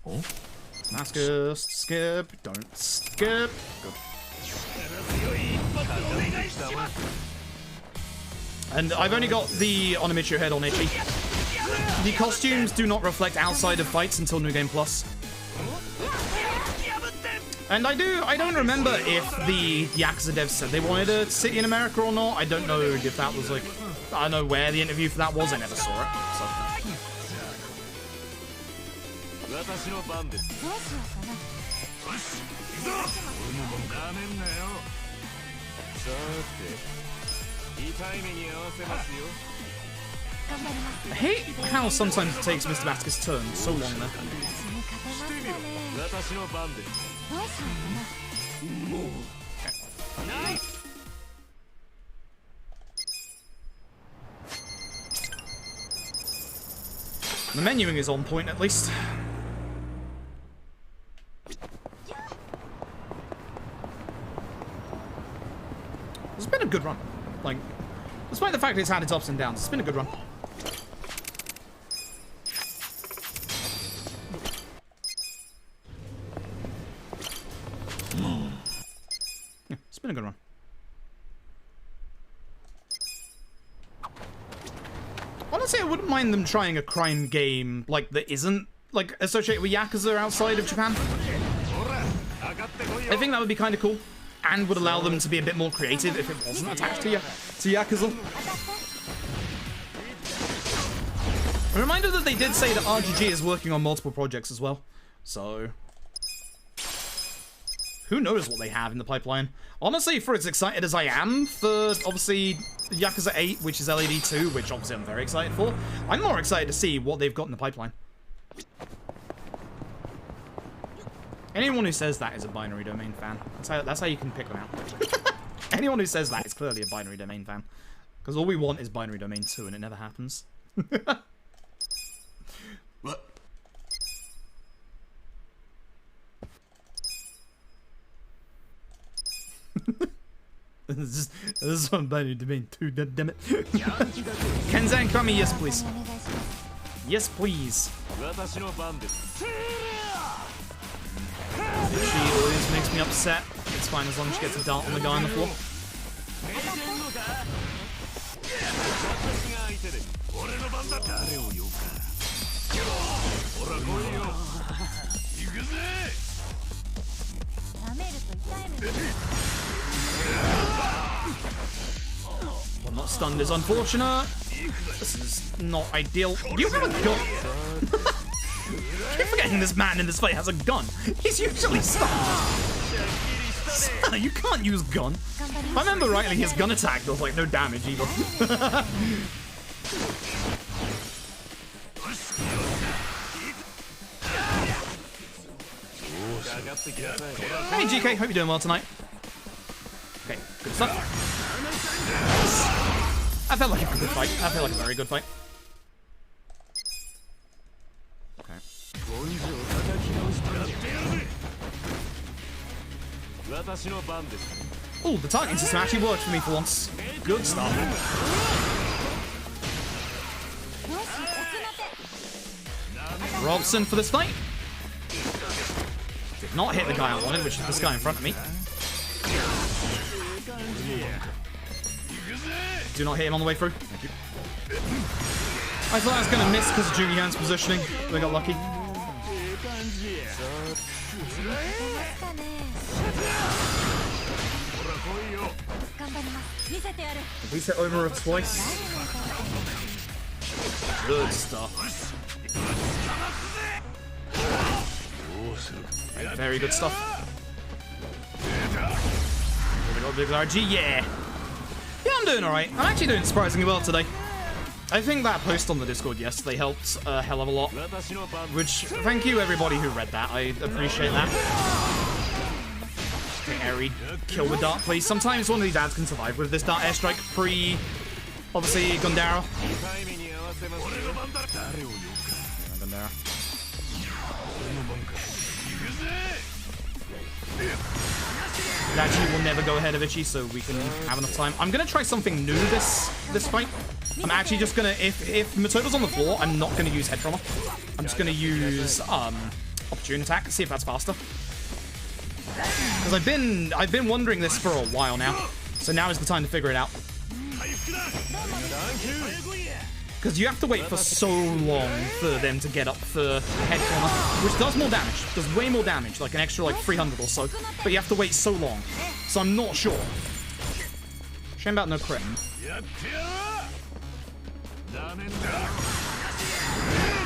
Oh. Damascus, skip, don't skip. Good. And I've only got the Onimitsu head on Ichi. The costumes do not reflect outside of fights until New Game Plus. And I don't remember if the Yakuza devs said they wanted a city in America or not. I don't know if that was like, I don't know where the interview for that was. I never saw it. So. I hate how sometimes it takes Mr. Vasquez's turn so long there. Okay. The menuing is on point, at least. It's been a good run. Like, despite the fact it's had its ups and downs, it's been a good run. Yeah, it's been a good run. Honestly, I wouldn't mind them trying a crime game like that isn't like associated with Yakuza outside of Japan. I think that would be kind of cool, and would allow them to be a bit more creative if it wasn't attached to Yakuza. A reminder that they did say that RGG is working on multiple projects as well, so who knows what they have in the pipeline. Honestly, for as excited as I am for, obviously, Yakuza 8, which is LAD 2, which obviously I'm very excited for, I'm more excited to see what they've got in the pipeline. Anyone who says that is a binary domain fan. That's how you can pick them out. Anyone who says that is clearly a binary domain fan. Because all we want is binary domain 2, and it never happens. What? This is on binary domain 2, damn it. Kenzan Kami, yes please. Yes please. She always makes me upset. It's fine as long as she gets a dart on the guy on the floor. Well, not stunned is unfortunate. This is not ideal. You have a gun. I keep forgetting this man in this fight has a gun. He's usually stunned. You can't use gun. If I remember rightly, his gun attack does like no damage either. Hey GK, hope you're doing well tonight. Okay, good stuff. That felt like a good fight. That felt like a very good fight. Oh, the targeting system actually worked for me for once. Good stuff. Robson for this fight. Did not hit the guy I wanted, which is this guy in front of me. Do not hit him on the way through. Thank you. I thought I was going to miss because of Julian's positioning, but I got lucky. Reset over twice. Good stuff. Very good stuff. We got a big RG, yeah. Yeah, I'm doing alright. I'm actually doing surprisingly well today. I think that post on the Discord yesterday helped a hell of a lot. Which, thank you everybody who read that. I appreciate that. Airy, kill with dart, please. Sometimes one of these ads can survive with this dart airstrike pre, obviously, Gondaro. Dachi will never go ahead of Ichi, so we can have enough time. I'm gonna try something new this fight. I'm actually just gonna, if Matoba's on the floor, I'm not gonna use head trauma. I'm just gonna use opportune attack, see if that's faster. Because I've been wondering this for a while now, so now is the time to figure it out. Because you have to wait for so long for them to get up for head trauma, which does more damage, does way more damage, like an extra like 300 or so, but you have to wait so long, so I'm not sure. Shame about no crit.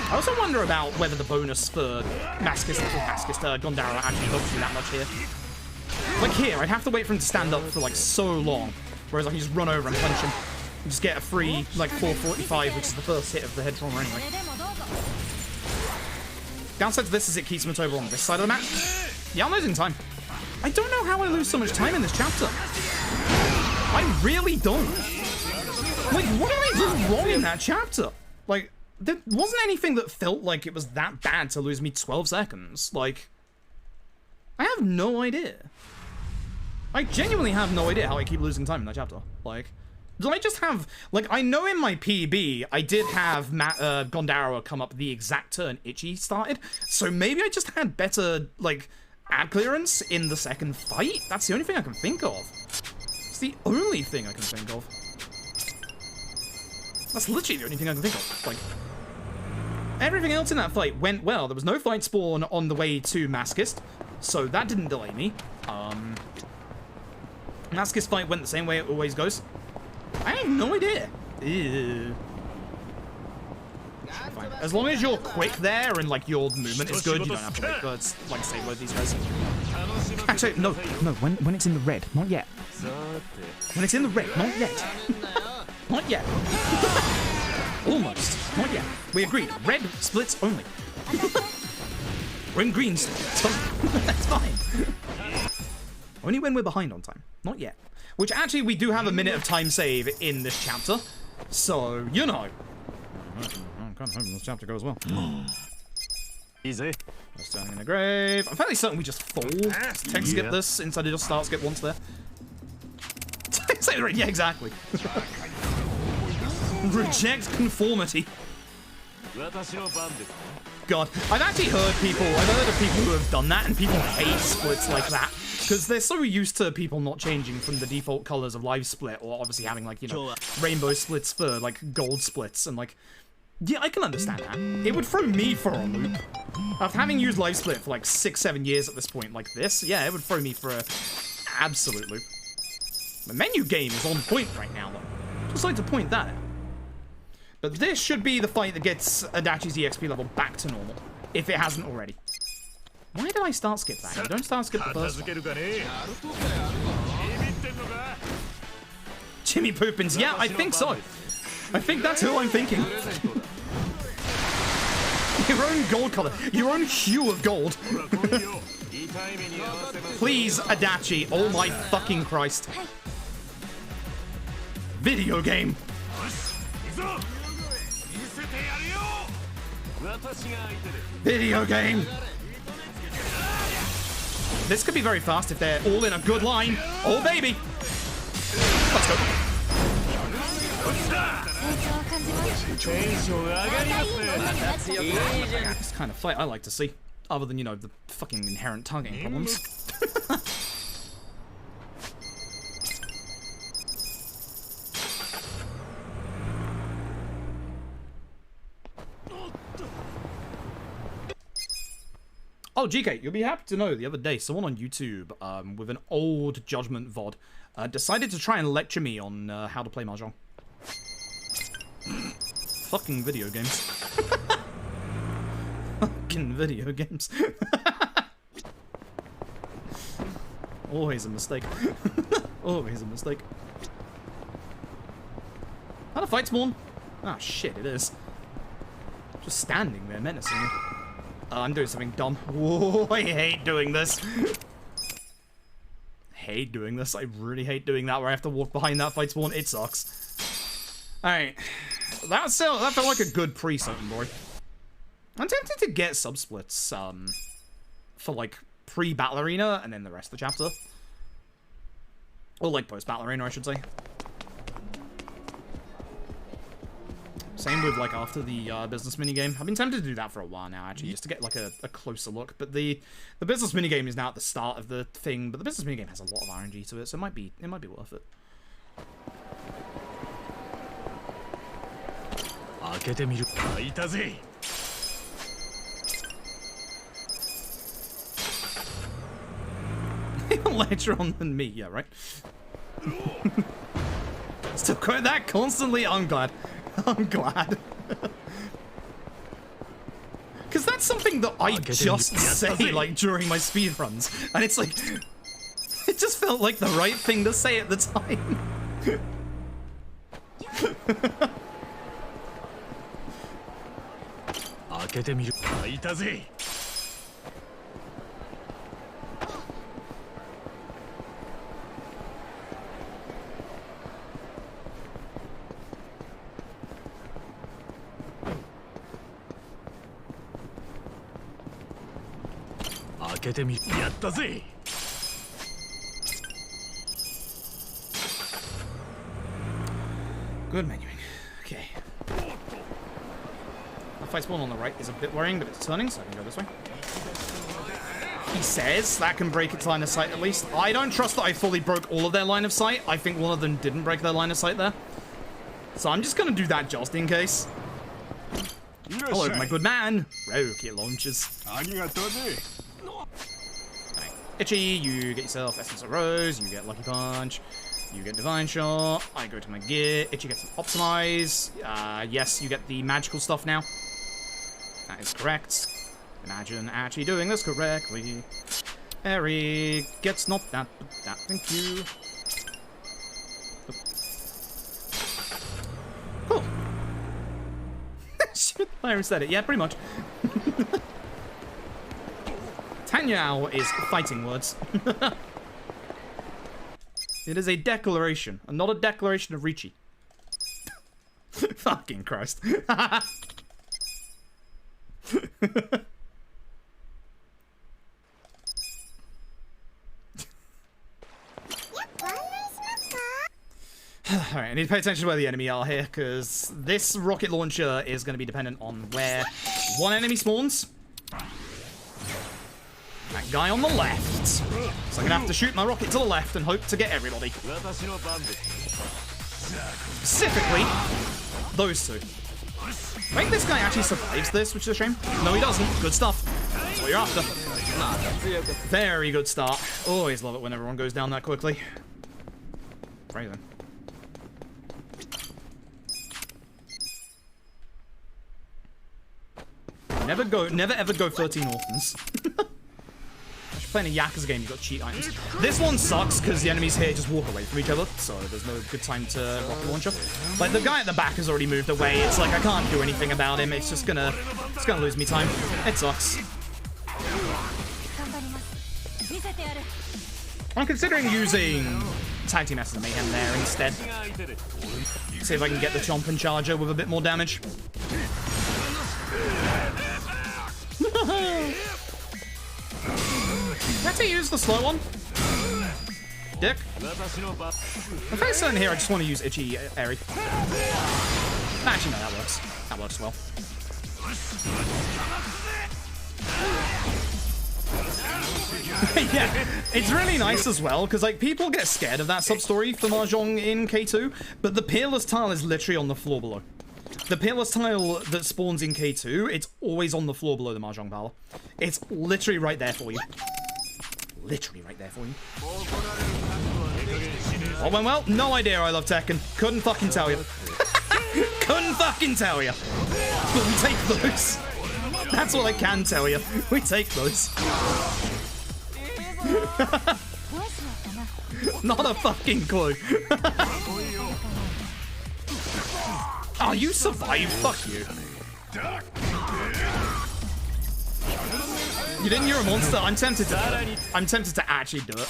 I also wonder about whether the bonus for Gondaro actually helps you that much here. Like here, I'd have to wait for him to stand up for like so long, whereas I can just run over and punch him. And just get a free, like, 445, which is the first hit of the head trauma anyway. Downside to this is it keeps Matoba on this side of the map. Yeah, I'm losing time. I don't know how I lose so much time in this chapter. I really don't. Like, what did I do wrong in that chapter? Like, there wasn't anything that felt like it was that bad to lose me 12 seconds. Like, I have no idea. I genuinely have no idea how I keep losing time in that chapter. Like, do I just have, like, I know in my PB, I did have Gondaro come up the exact turn Ichi started, so maybe I just had better, like, ad clearance in the second fight? That's the only thing I can think of. It's the only thing I can think of. That's literally the only thing I can think of. Like, everything else in that fight went well. There was no fight spawn on the way to Maskist, so that didn't delay me. Maskist fight went the same way it always goes. I have no idea. Ew. As long as you're quick there and like your movement is good, you don't have to wait. Let's like save load these guys. Actually, no. When it's in the red, not yet. When it's in the red, not yet. Not yet. Almost. Not yet. We agreed. Red splits only. We're in green splits. That's fine. Only when we're behind on time. Not yet. Which actually we do have a minute of time save in this chapter. So, you know. I'm kind of hoping this chapter goes well. Easy. We're standing in a grave. I'm fairly certain we just fall. Tech skip this instead of just start skip once there. Yeah, exactly. Reject conformity. God, I've actually heard of people who have done that, and people hate splits like that because they're so used to people not changing from the default colors of live split, or obviously having like, you know, rainbow splits for like gold splits, and like, yeah, I can understand that. It would throw me for a loop. After having used live split for like 6-7 years at this point, like this, yeah, it would throw me for a absolute loop. The menu game is on point right now, though. Just like to point that out. But this should be the fight that gets Adachi's EXP level back to normal, if it hasn't already. Why did I start skip that? You don't start skip the first one. Jimmy Poopins, yeah, I think so. I think that's who I'm thinking. Your own gold color, your own hue of gold. Please, Adachi, oh my fucking Christ. Video game. Video game. This could be very fast if they're all in a good line. Oh, baby. Let's go. This kind of fight I like to see. Other than, you know, the fucking inherent targeting problems. Oh, GK, you'll be happy to know the other day someone on YouTube with an old Judgment VOD decided to try and lecture me on how to play Mahjong. Fucking video games. Fucking video games. Always a mistake. Always a mistake. How to fight spawn? Ah, shit, it is. Just standing there menacing me. I'm doing something dumb. Whoa, I hate doing this. Hate doing this. I really hate doing that where I have to walk behind that fight spawn. It sucks. Alright. That felt like a good pre-something, boy. I'm tempted to get sub-splits, for, like, pre-Battle Arena and then the rest of the chapter. Or, like, post-Battle Arena, I should say. Same with, like, after the business minigame. I've been tempted to do that for a while now, actually, just to get, like, a closer look. But the business minigame is now at the start of the thing, but the business minigame has a lot of RNG to it, so it might be worth it. Later on than me, yeah, right? Still quote that constantly. I'm glad. I'm glad. Because that's something that I just say, like, during my speedruns. And it's like, it just felt like the right thing to say at the time. Good menuing. Okay. The fight spawn on the right is a bit worrying, but it's turning, so I can go this way. He says that can break its line of sight at least. I don't trust that I fully broke all of their line of sight. I think one of them didn't break their line of sight there. So I'm just gonna do that just in case. Hello, my good man. Rocket launches. Itchy, you get yourself Essence of Rose, you get Lucky Punch, you get Divine Shot, I go to my gear, Itchy gets an Optimize, yes, you get the magical stuff now. That is correct. Imagine actually doing this correctly. Harry gets not that, but that, thank you. Cool. Shit, I said it, yeah, pretty much. Tanyao is fighting words. It is a declaration, and not a declaration of Reiji. Fucking Christ. Alright, I need to pay attention to where the enemy are here, because this rocket launcher is going to be dependent on where one enemy spawns. That guy on the left. So I'm going to have to shoot my rocket to the left and hope to get everybody. Specifically, those two. I think this guy actually survives this, which is a shame. No, he doesn't. Good stuff. That's what you're after. Very good start. Always love it when everyone goes down that quickly. Crazy. Never ever go 13 orphans. Playing a Yakuza game, you've got cheat items. This one sucks because the enemies here just walk away from each other, so there's no good time to rocket launcher. Like the guy at the back has already moved away. It's like I can't do anything about him. It's gonna lose me time. It sucks. I'm considering using Tag Team Essence Mayhem there instead. See if I can get the Chomp and Charger with a bit more damage. That's me use the slow one. Dick. I'm very certain here I just want to use Itchy Airy. Actually, no, that works. That works well. Yeah, it's really nice as well, because like people get scared of that sub-story for Mahjong in K2, but the peerless tile is literally on the floor below. The peerless tile that spawns in K2, it's always on the floor below the Mahjong parlor. It's literally right there for you. Literally right there for you. Oh, well, no idea I love Tekken. Couldn't fucking tell you. Couldn't fucking tell you. But we take those. That's all I can tell you. We take those. Not a fucking clue. Oh, you survived. Fuck you. You didn't? You're a monster. I'm tempted to actually do it.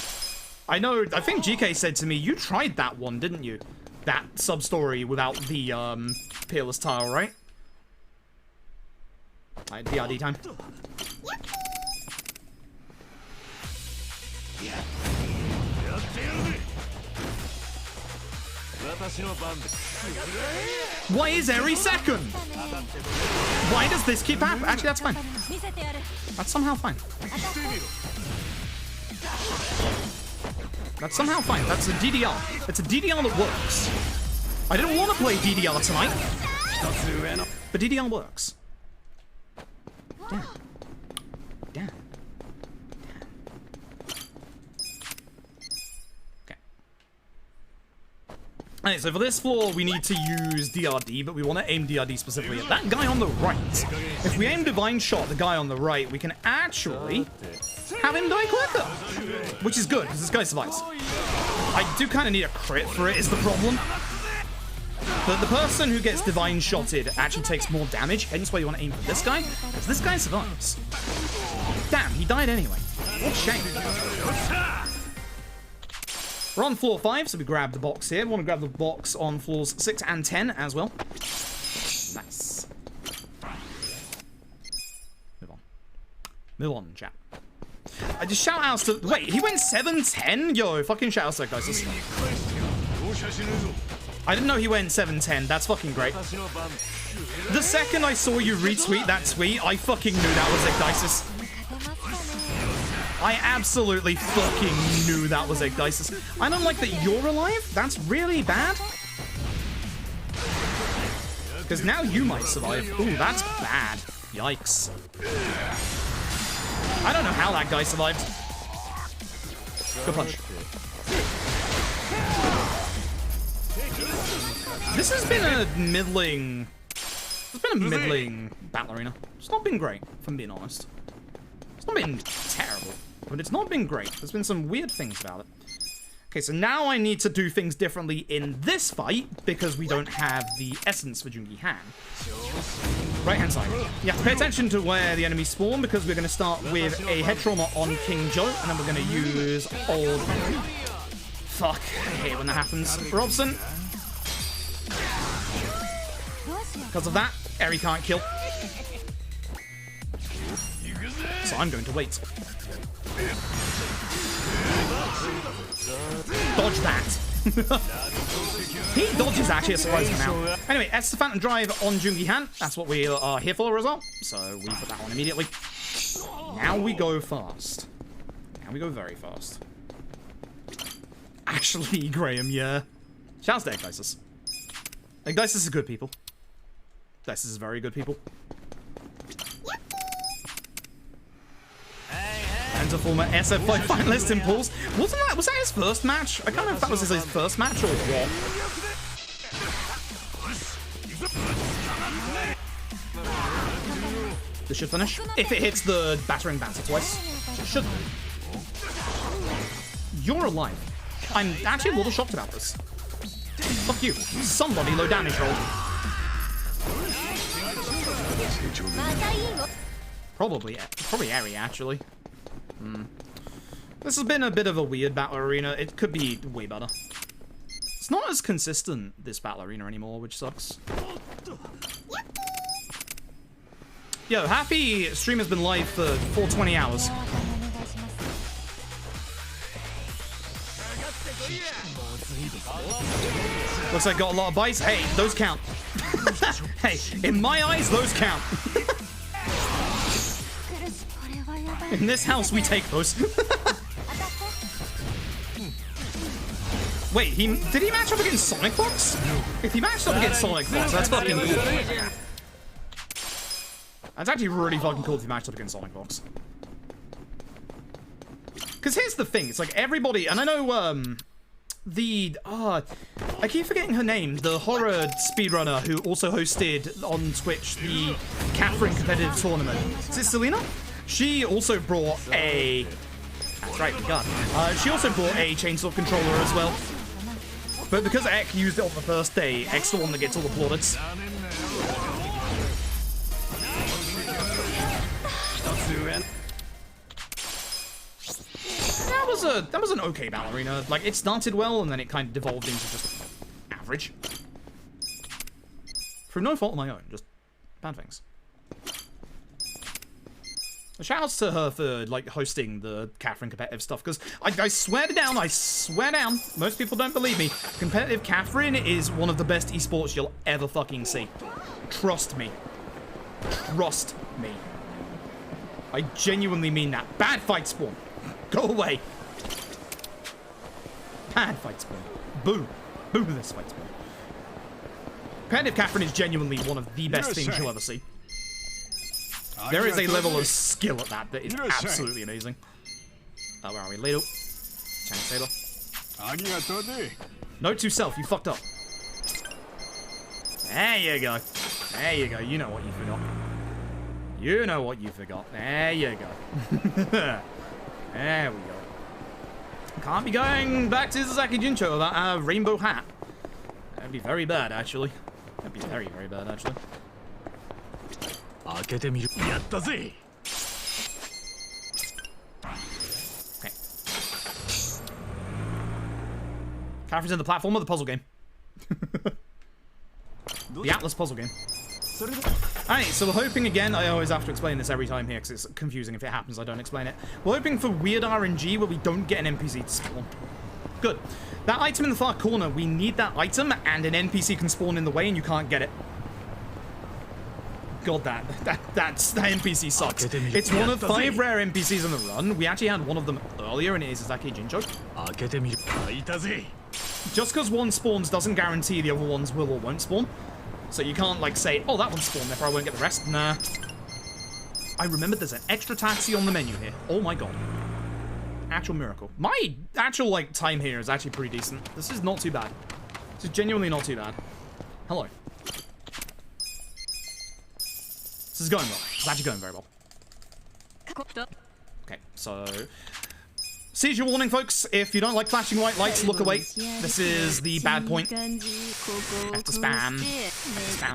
I know. I think GK said to me, you tried that one, didn't you? That sub-story without the peerless tile, right? Alright, DRD time. Why is every second? Why does this keep happening? Actually, that's fine. That's somehow fine. That's somehow fine. That's a DDR. It's a DDR that works. I didn't want to play DDR tonight, but DDR works. Damn. Damn. Okay. Alright, so for this floor, we need to use DRD, but we want to aim DRD specifically at that guy on the right. If we aim Divine Shot, the guy on the right, we can actually have him die quicker, which is good, because this guy survives. I do kind of need a crit for it, is the problem. But the person who gets Divine Shotted actually takes more damage, hence why you want to aim for this guy, because this guy survives. Damn, he died anyway. What a shame. We're on floor 5, so we grab the box here. We want to grab the box on floors 6 and 10 as well. Nice. Move on. Move on, chat. I just shout outs to... Wait, he went 7-10? Yo, fucking shout outs to that guy. I didn't know he went 7-10. That's fucking great. The second I saw you retweet that tweet, I fucking knew that was Ignisis. I absolutely fucking knew that was Ignisis. I don't like that you're alive. That's really bad. Because now you might survive. Ooh, that's bad. Yikes. I don't know how that guy survived. Good punch. This has been a middling... It's been a middling battle arena. It's not been great, if I'm being honest. It's not been terrible, but it's not been great. There's been some weird things about it. Okay, so now I need to do things differently in this fight because we don't have the essence for Jungi Han. Right-hand side. You have to pay attention to where the enemies spawn because we're going to start with a head trauma on King Joe, and then we're going to use old... Fuck, I hate it when that happens. Robson. Because of that, Eri can't kill. So I'm going to wait. Dodge that. He dodges actually a surprising amount. Anyway, that's the Phantom Drive on Jungi Han. That's what we are here for as well. So we put that on immediately. Now we go fast. Now we go very fast. Actually, Graham, yeah. Shouts to Ignisis. Ignisis is good people. Ignisis is very good people. And a former SF5 finalist in pools. Was that his first match? I can't remember if that was his first match or what. This should finish. If it hits the battering banter twice. It should. You're alive. I'm actually a little shocked about this. Fuck you. Somebody low damage roll. Probably Eri, actually. This has been a bit of a weird battle arena. It could be way better. It's not as consistent, this battle arena, anymore, which sucks. Yo, happy stream has been live for 420 hours. Looks like got a lot of bites. Hey, those count. Hey, in my eyes, those count. In this house, we take those. Wait, did he match up against Sonic Fox? If he matched up against Sonic Fox, that's fucking cool. That's actually really fucking cool if he matched up against Sonic Fox. Because here's the thing, it's like everybody, and I know, I keep forgetting her name, the horror speedrunner who also hosted on Twitch the Catherine competitive tournament. Is it Selena? She also brought a... That's right, we got it. She also brought a chainsaw controller as well. But because Ek used it on the first day, Ek's the one that gets all the plaudits. That was an okay ballerina. Like, it started well, and then it kind of devolved into just average. Through no fault of my own, just bad things. Shoutouts to her for, like, hosting the Catherine competitive stuff, because I swear down, most people don't believe me, competitive Catherine is one of the best esports you'll ever fucking see. Trust me. Trust me. I genuinely mean that. Bad fight spawn. Go away. Bad fight spawn. Boo. Boo this fight spawn. Competitive Catherine is genuinely one of the best things you'll ever see. There is a level of skill at that is absolutely amazing. Oh, where are we? Ladle. Chang Sailor. Note to self, you fucked up. There you go. There you go. You know what you forgot. You know what you forgot. There you go. There we go. Can't be going back to Sasaki Jincho without a rainbow hat. That'd be very bad, actually. That'd be very, very bad, actually. Okay. Catherine's in the platform or the puzzle game? The Atlas puzzle game. Alright, so we're hoping again, I always have to explain this every time here because it's confusing if it happens I don't explain it. We're hoping for weird RNG where we don't get an NPC to spawn. Good. That item in the far corner, we need that item and an NPC can spawn in the way and you can't get it. God, that NPC sucks. It's one of 5 rare NPCs in the run. We actually had one of them earlier, and it is Sasaki Jincho. Just because one spawns doesn't guarantee the other ones will or won't spawn. So you can't, like, say, oh, that one spawned, therefore I won't get the rest. Nah. I remembered there's an extra taxi on the menu here. Oh my god. Actual miracle. My actual, like, time here is actually pretty decent. This is not too bad. This is genuinely not too bad. Hello. This is going well. It's actually going very well. Okay, so... Seizure warning, folks. If you don't like flashing white lights, look away. This is the bad point. I have to spam.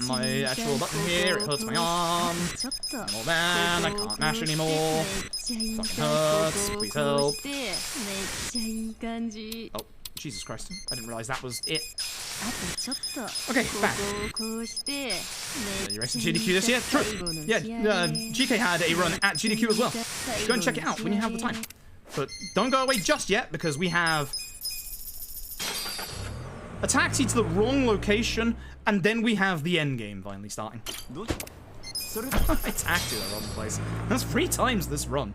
My actual button here. It hurts my arm. More than. I can't mash anymore. Fucking hurts. Please help. Oh, Jesus Christ. I didn't realize that was it. Okay, back. You racing GDQ this year? True. Yeah, GK had a run at GDQ as well. Go and check it out when you have the time. But don't go away just yet, because we have a taxi to the wrong location, and then we have the end game finally starting. I taxi to the wrong place. That's 3 times this run.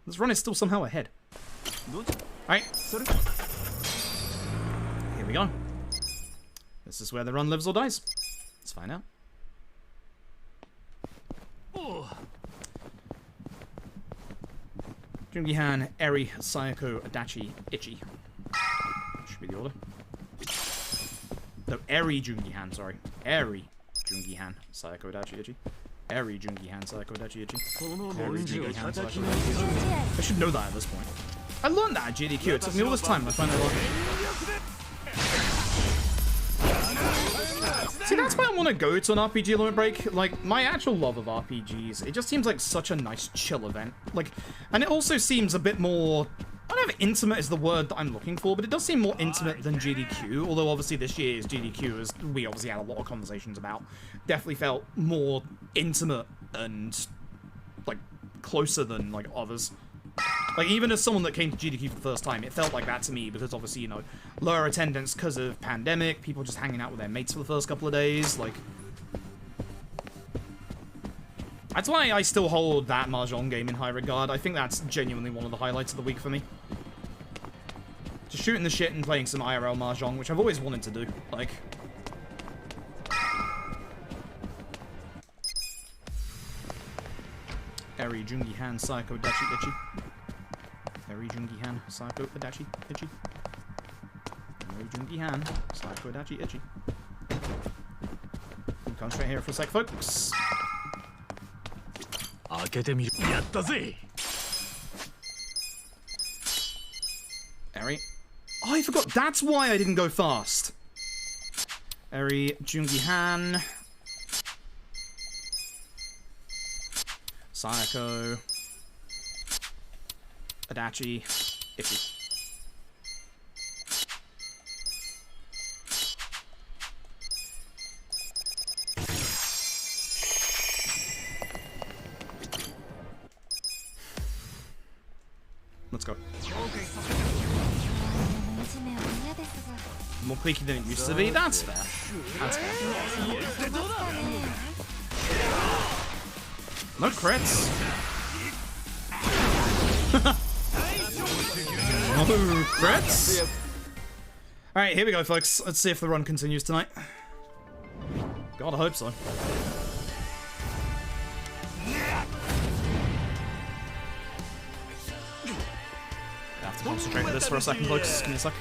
This run is still somehow ahead. Alright. Here we go. This is where the run lives or dies. Let's find out. Jungi-han, Eri, Sayako, Adachi, Ichi. Should be the order. No, Eri Jungi-han, sorry. Eri Jungi-han, Sayako, Adachi, Ichi. Eri Jungi-han, Sayako, Adachi, Ichi. Eri Jungi-han, Sayako, Adachi, Ichi. I should know that at this point. I learned that at GDQ. It took me all this time and I finally learned it. See, that's why I want to go to an RPG limit break. Like, my actual love of RPGs, it just seems like such a nice chill event. Like, and it also seems a bit more, I don't know if intimate is the word that I'm looking for, but it does seem more intimate than GDQ, although obviously this year's GDQ, as we obviously had a lot of conversations about, definitely felt more intimate and, like, closer than, like, others. Like, even as someone that came to GDQ for the first time, it felt like that to me, because obviously, you know, lower attendance because of pandemic, people just hanging out with their mates for the first couple of days, like... That's why I still hold that Mahjong game in high regard. I think that's genuinely one of the highlights of the week for me. Just shooting the shit and playing some IRL Mahjong, which I've always wanted to do, like... Eri Jungi Han Psycho Dachi Ichi. Eri Jungi Han Psycho Dachi Ichi. Eri Jungi Han Psycho Dachi Ichi. We'll come straight here for a sec, folks. Eri. Oh, I forgot. That's why I didn't go fast. Eri Jungi Han. Sayako, Adachi, Ichi. Let's go. More clicky than it used to be. That's fair. That's fair. No crits. No crits. Alright, here we go, folks. Let's see if the run continues tonight. God, I hope so. I have to concentrate with this for a second, folks. Give me a sec.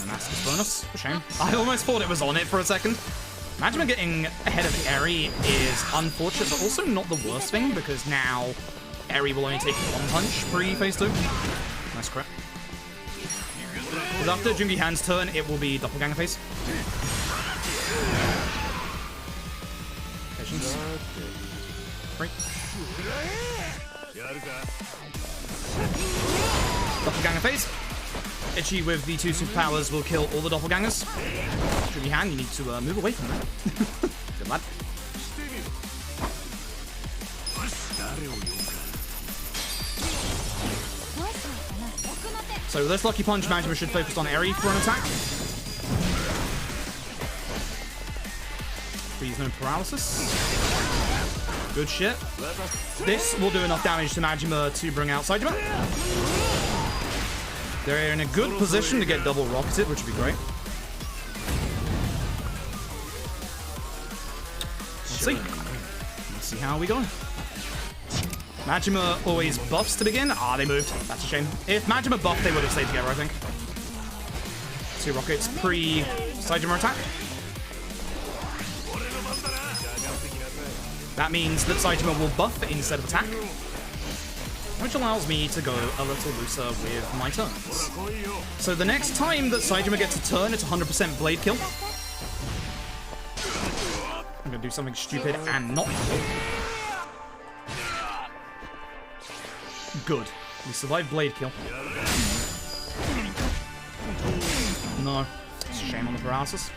Master's bonus. A shame. I almost thought it was on it for a second. Majima getting ahead of Eri is unfortunate, but also not the worst thing, because now Eri will only take one punch pre-phase 2. Nice crit. Because after Jungi Han's turn, it will be doppelganger phase. Patience. Great. Doppelganger phase. Ichi with the 2 superpowers will kill all the doppelgangers. Jungi Han, you need to move away from that. Good lad. So this Lucky Punch, Majima should focus on Eri for an attack. Freeze no paralysis. Good shit. This will do enough damage to Majima to bring out Saejima. They're in a good position to get double rocketed, which would be great. Let's see. Let's see how we go. Majima always buffs to begin. Ah, they moved. That's a shame. If Majima buffed, they would have stayed together, I think. 2 rockets pre-Saejima attack. That means that Saejima will buff instead of attack, which allows me to go a little looser with my turns. So the next time that Saejima gets a turn, it's 100% blade kill. I'm gonna do something stupid and not kill. Good. We survived blade kill. No. It's a shame on the paralysis.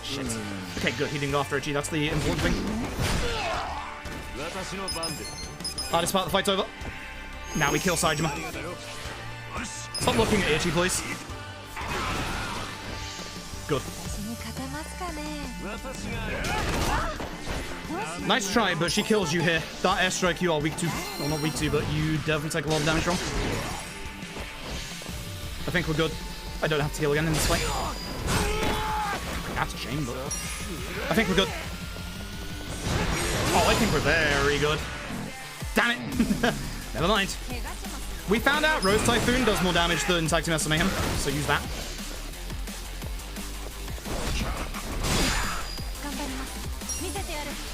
Shit. Okay, good. He didn't go after Ichi. That's the important thing. Hardest part of the fight's over. Now we kill Saejima. Stop looking at Ichi, please. Good. Nice try, but she kills you here. That airstrike you are weak to. Well, not weak to, but you definitely take a lot of damage from. I think we're good. I don't have to heal again in this fight. That's a shame, but I think we're good. Oh, I think we're very good. Damn it! Never mind. We found out Rose Typhoon does more damage than Tactimus Mayhem, so use that.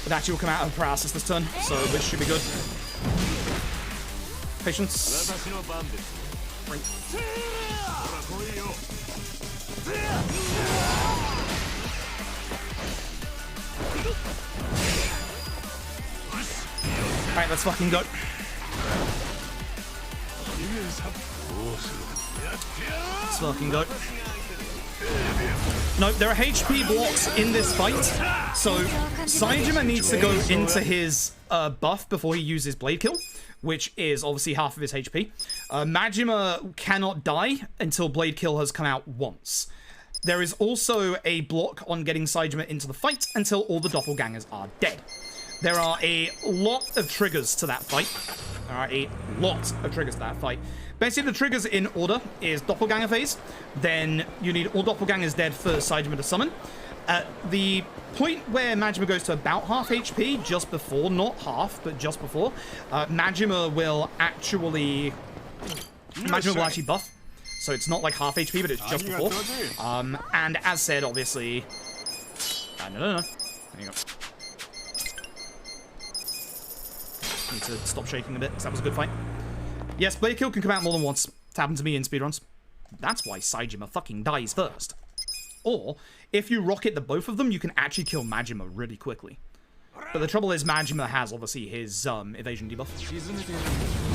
But actually will come out of paralysis this turn, so this should be good. Patience. Alright, let's fucking go. Let's fucking go. No, there are HP blocks in this fight, so Saejima needs to go into his buff before he uses Blade Kill, which is obviously half of his HP. Majima cannot die until Blade Kill has come out once. There is also a block on getting Saejima into the fight until all the doppelgangers are dead. There are a lot of triggers to that fight. There are a lot of triggers to that fight. Basically, the triggers in order is Doppelganger phase. Then you need all Doppelgangers dead for Saejima to summon. At the point where Majima goes to about half HP, just before, not half, but just before, Majima will actually buff. So it's not like half HP, but it's just before. And as said, obviously... no. There you go. Need to stop shaking a bit, because that was a good fight. Yes, Blade Kill can come out more than once. It's happened to me in speedruns. That's why Saejima fucking dies first. Or, if you rocket the both of them, you can actually kill Majima really quickly. But the trouble is, Majima has, obviously, his evasion debuff.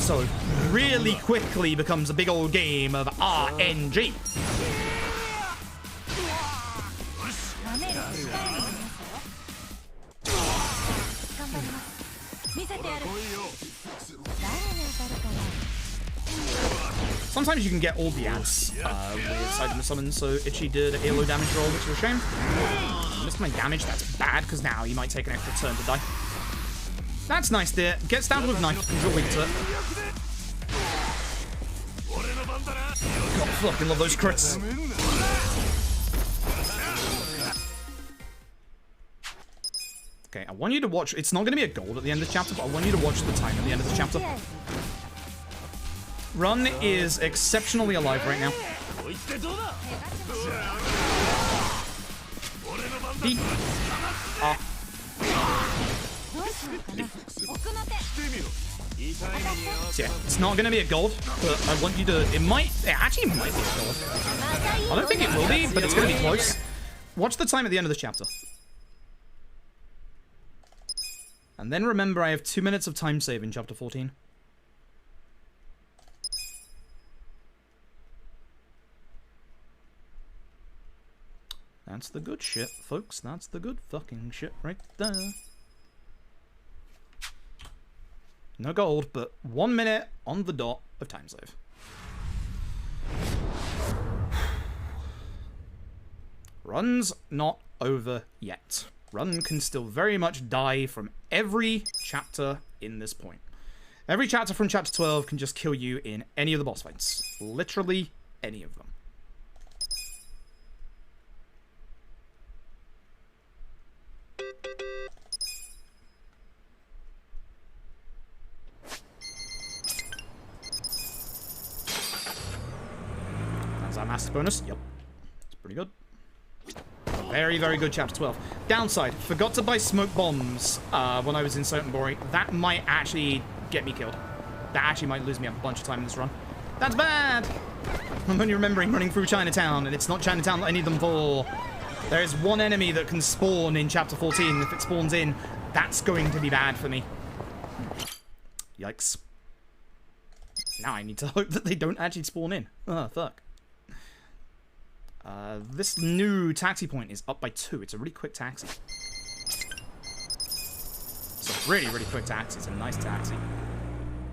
So, really quickly becomes a big old game of RNG. Sometimes you can get all the ads with Saejima summon, so Ichi did a low damage roll, which is a shame. Missed my damage, that's bad, because now he might take an extra turn to die. That's nice, dear. Get stabbed with knife, because you're weak to it. God, I fucking love those crits. Okay, I want you to watch... It's not going to be a gold at the end of the chapter, but I want you to watch the time at the end of the chapter. Run is exceptionally alive right now. So yeah, it's not going to be a gold, but I want you to... It actually might be a gold. I don't think it will be, but it's going to be close. Watch the time at the end of the chapter. And then remember, I have 2 minutes of time save in chapter 14. That's the good shit, folks. That's the good fucking shit right there. No gold, but 1 minute on the dot of time save. Run's not over yet. Run can still very much die from every chapter in this point. Every chapter from chapter 12 can just kill you in any of the boss fights. Literally any of them. That's our master bonus. Yep. It's pretty good. Very, very good chapter 12. Downside, forgot to buy smoke bombs when I was in Sotenbori. That might actually get me killed. That actually might lose me a bunch of time in this run. That's bad! I'm only remembering running through Chinatown, and it's not Chinatown that I need them for. There is one enemy that can spawn in chapter 14. If it spawns in, that's going to be bad for me. Yikes. Now I need to hope that they don't actually spawn in. Oh, fuck. This new taxi point is up by 2. It's a really quick taxi. It's a really, really quick taxi. It's a nice taxi.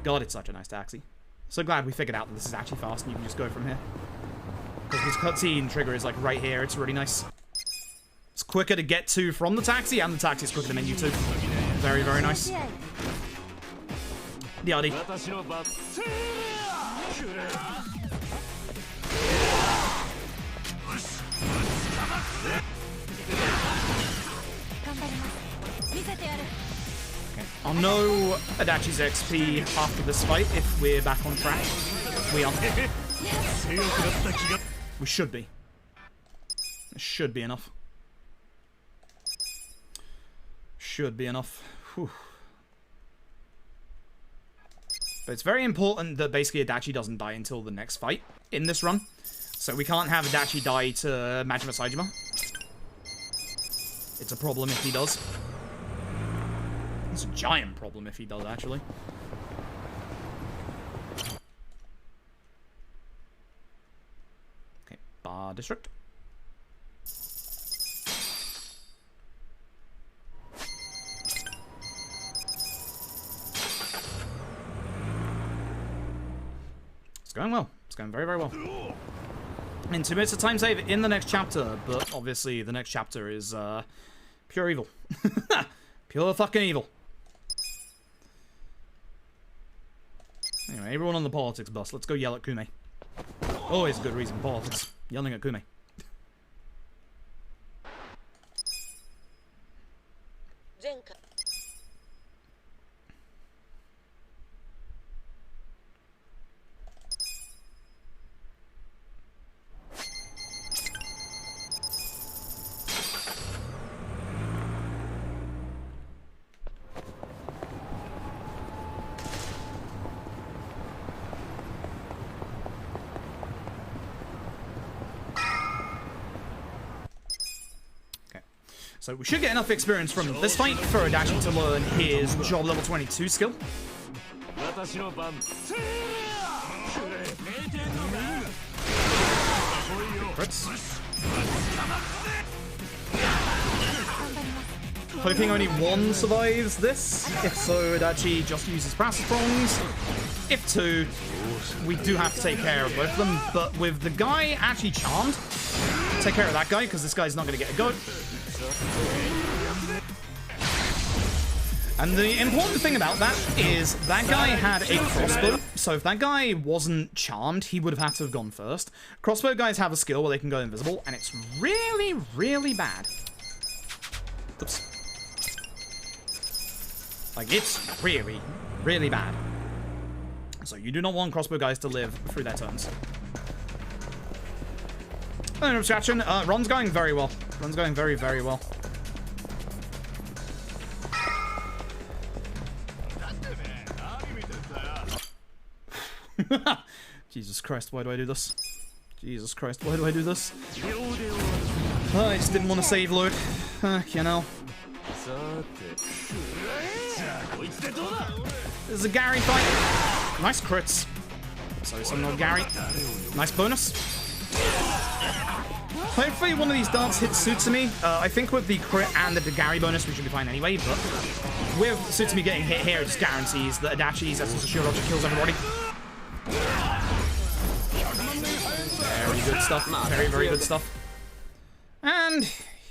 God, it's such a nice taxi. So glad we figured out that this is actually fast and you can just go from here. Because this cutscene trigger is like right here. It's really nice. It's quicker to get to from the taxi, and the taxi is quicker to menu too. Very, very nice. Yaddy. Okay. I'll know Adachi's XP after this fight if we're back on track. We are. We should be. It should be enough. Should be enough. Whew. But it's very important that basically Adachi doesn't die until the next fight in this run. So we can't have Adachi die to Majima Saejima. It's a problem if he does. It's a giant problem if he does, actually. District. It's going well. It's going very, very well. In 2 minutes of time save in the next chapter, but obviously the next chapter is pure evil. Pure fucking evil. Anyway, everyone on the politics bus, let's go yell at Kume. Always a good reason, politics. Yelling at Kume. So we should get enough experience from this fight for Adachi to learn his job level 22 skill. Crits. Hoping only one survives this. If so, Adachi just uses Brass Prongs. If two, we do have to take care of both of them. But with the guy actually charmed, take care of that guy because this guy's not going to get a go. And the important thing about that is that guy had a crossbow, so if that guy wasn't charmed, he would have had to have gone first. Crossbow guys have a skill where they can go invisible, and it's really, really bad. Oops. Like, it's really, really bad. So you do not want crossbow guys to live through their turns. No distraction. Ron's going very well. Ron's going very, very well. Jesus Christ, why do I do this? Jesus Christ, why do I do this? I just didn't want to save load. You know. This is a Gary fight. Nice crits. So some more Gary. Nice bonus. Hopefully one of these darts hits Tsutsumi. I think with the crit and the Gary bonus we should be fine anyway, but with Tsutsumi getting hit here, it just guarantees that Adachi's Essence Shield Object kills everybody. Very good stuff. Very, very good stuff. And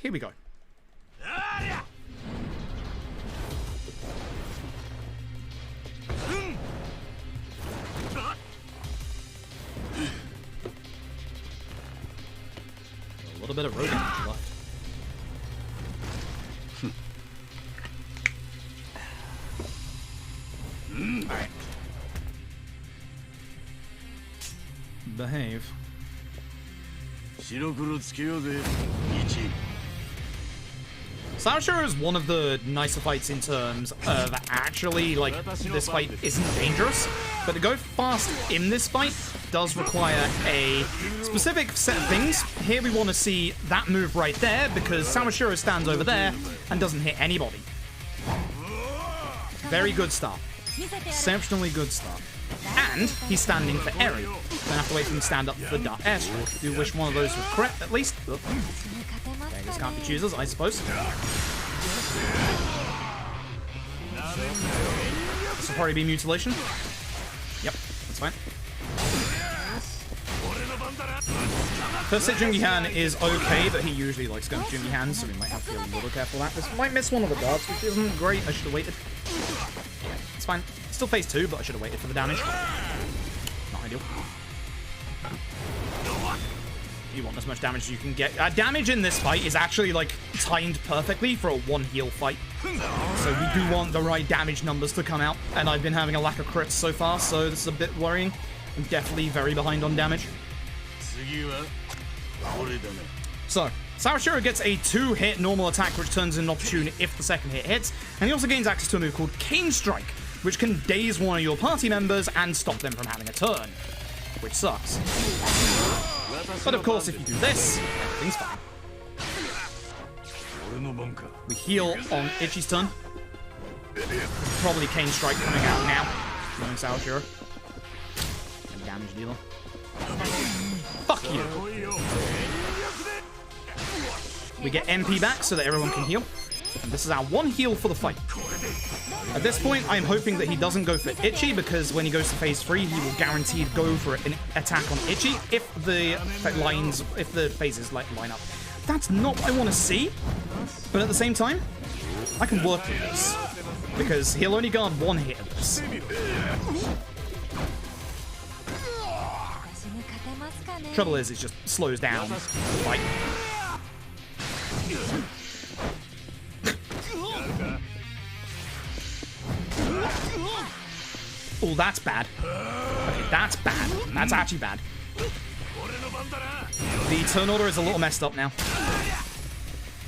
here we go. A little bit of road damage left. Alright. Behave. Sashiro is one of the nicer fights in terms of actually, like, this fight isn't dangerous, but to go fast in this fight does require a specific set of things. Here we want to see that move right there, because Sawashiro stands over there and doesn't hit anybody. Very good start. Exceptionally good start. And he's standing for Eri. Don't have to wait for him to stand up for the airstrike. Do wish one of those was crit, at least. Beggars can't be choosers, I suppose. This will probably be mutilation. Yep, that's fine. First hit Jungihan is okay, but he usually likes going to Jungihan, so we might have to be a little careful with that. This might miss one of the darts, which isn't great. I should have waited. Yeah, it's fine. Still phase 2, but I should have waited for the damage. Not ideal. You want as much damage as you can get. Damage in this fight is actually, like, timed perfectly for a one heal fight. So we do want the right damage numbers to come out, and I've been having a lack of crits so far, so this is a bit worrying. I'm definitely very behind on damage. So, Sawashiro gets a 2-hit normal attack, which turns into an opportune if the second hit hits, and he also gains access to a move called Cane Strike, which can daze one of your party members and stop them from having a turn, which sucks. But of course, if you do this, everything's fine. We heal on Ichi's turn. Probably Cane Strike coming out now, knowing Sawashiro. And damage dealer. Fuck you! We get MP back so that everyone can heal. And this is our one heal for the fight. At this point, I'm hoping that he doesn't go for Itchy, because when he goes to phase 3, he will guaranteed go for an attack on Itchy if the phases line up. That's not what I want to see, but at the same time, I can work with this, because he'll only guard one hit of this. Trouble is, it just slows down the fight. Oh, that's bad. Okay, that's bad. That's actually bad. The turn order is a little messed up now.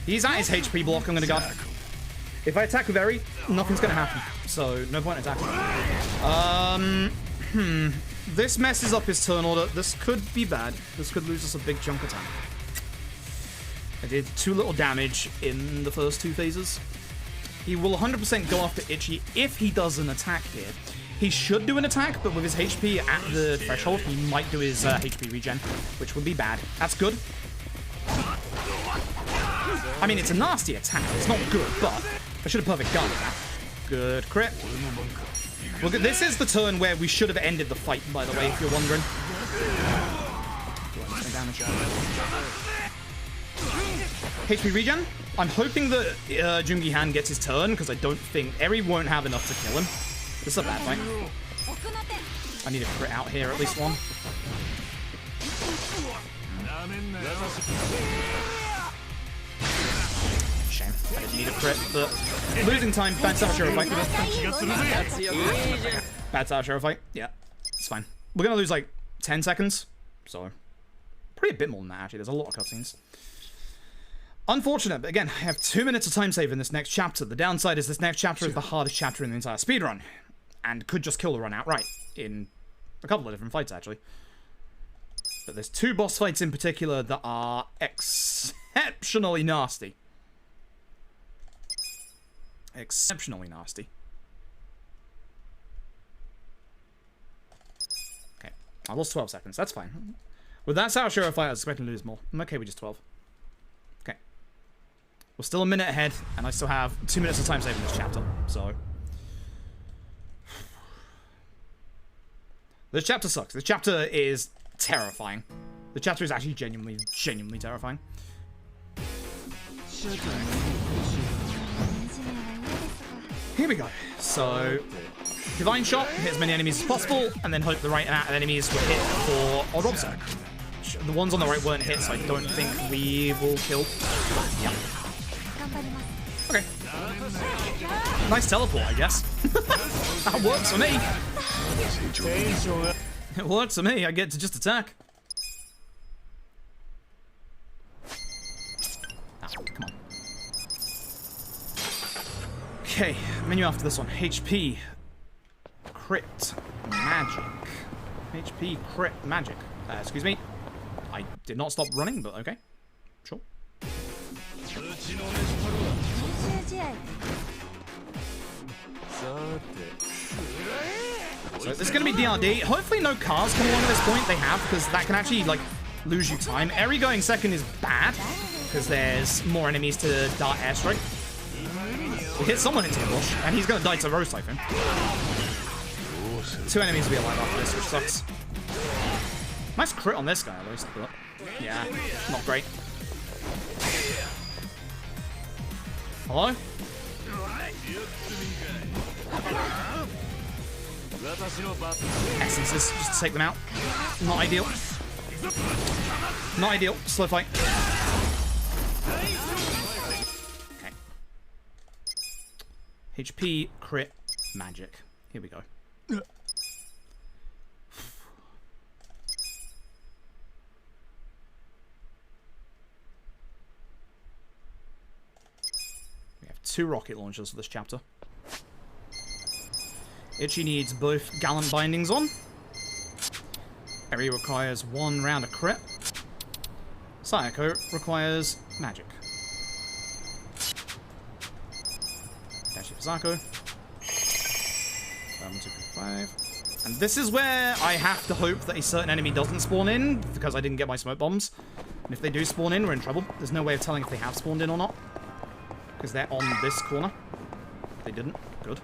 He's at his HP block, I'm gonna go. If I attack very, nothing's gonna happen. So, no point attacking. This messes up his turn order. This could be bad. This could lose us a big chunk of time. I did too little damage in the first 2 phases. He will 100% go after Itchy if he does an attack here. He should do an attack, but with his HP at the threshold, he might do his HP regen, which would be bad. That's good. I mean, it's a nasty attack. It's not good, but I should have perfect guarded that. Good crit. Well, this is the turn where we should have ended the fight, by the way, if you're wondering. HP regen. I'm hoping that Jungi Han gets his turn, because I don't think Eri won't have enough to kill him. This is a bad fight. I need a crit out here, at least one. Shame. I didn't need a crit, but losing time. Bad Sarashiro fight. Bad Sarashiro fight. Yeah, it's fine. We're gonna lose like 10 seconds, so probably a bit more than that, actually. There's a lot of cutscenes. Unfortunate, but again, I have 2 minutes of time save in this next chapter. The downside is this next chapter is the hardest chapter in the entire speedrun, and could just kill the run outright in a couple of different fights, actually. But there's 2 boss fights in particular that are exceptionally nasty. Exceptionally nasty. Okay, I lost 12 seconds. That's fine. With that Sarashiro fight, I was expecting to lose more. I'm okay with just 12. Okay. We're still a minute ahead, and I still have 2 minutes of time saving this chapter, so... This chapter sucks. This chapter is terrifying. The chapter is actually genuinely terrifying. Here we go. So, Divine Shot, hit as many enemies as possible, and then hope the right amount of enemies will hit for Odd Robson. The ones on the right weren't hit, so I don't think we will kill. Yeah. Okay. Nice teleport, I guess. That works for me. It works for me. I get to just attack. Ah, come on. Okay, menu after this one. HP. Crit. Magic. HP. Crit. Magic. Excuse me. I did not stop running, but okay. Sure. So this is going to be DRD. Hopefully no cars come along at this point. They have, because that can actually, like, lose you time. Eri going second is bad, because there's more enemies to dart airstrike. We hit someone into the bush, and he's going to die to Rose Typhoon. 2 enemies will be alive after this, which sucks. Nice crit on this guy, at least. But yeah, not great. Hello? Essences, just to take them out. Not ideal. Not ideal. Slow fight. Okay. HP, crit, magic. Here we go. We have 2 rocket launchers for this chapter. Itchy needs both Gallant Bindings on. Eri requires 1 round of crit. Sayako requires magic. Dash it for Sayako. 1, 2, 3, 5. And this is where I have to hope that a certain enemy doesn't spawn in, because I didn't get my smoke bombs. And if they do spawn in, we're in trouble. There's no way of telling if they have spawned in or not. Because they're on this corner. They didn't. Good.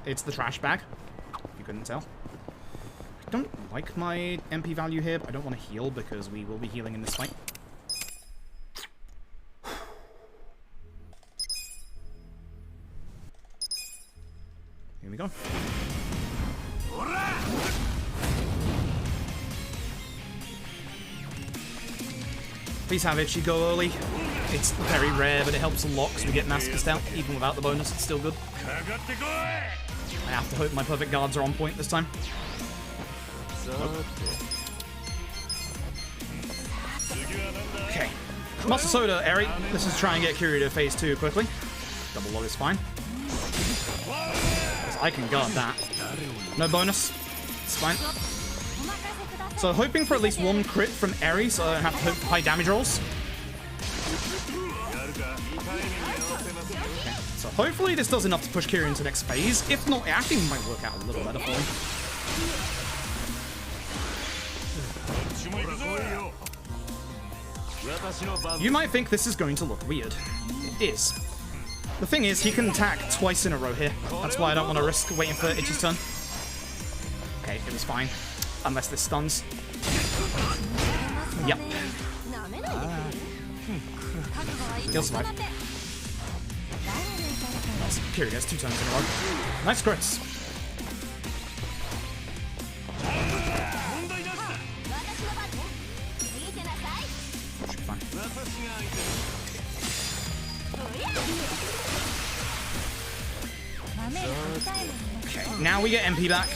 It's the trash bag. If you couldn't tell. I don't like my MP value here, but I don't want to heal because we will be healing in this fight. Here we go. Please have Ichi go early. It's very rare, but it helps a lot because we get mass cast out. Even without the bonus, it's still good. I have to hope my perfect guards are on point this time. Okay. Muscle Soda, Eri. Let's just try and get Kiryu to phase 2 quickly. Double log is fine. I can guard that. No bonus. It's fine. So hoping for at least 1 crit from Eri, so I don't have to hope for high damage rolls. Okay. So hopefully this does enough to push Kiryu into the next phase. If not, it actually might work out a little better for him. You might think this is going to look weird. It is. The thing is, he can attack twice in a row here. That's why I don't want to risk waiting for Ichi's turn. Okay, it was fine. Unless this stuns. Yep. He'll survive. Nice. Kiryu gets 2 turns in a row. Nice crits. Should be fine. Okay, now we get MP back.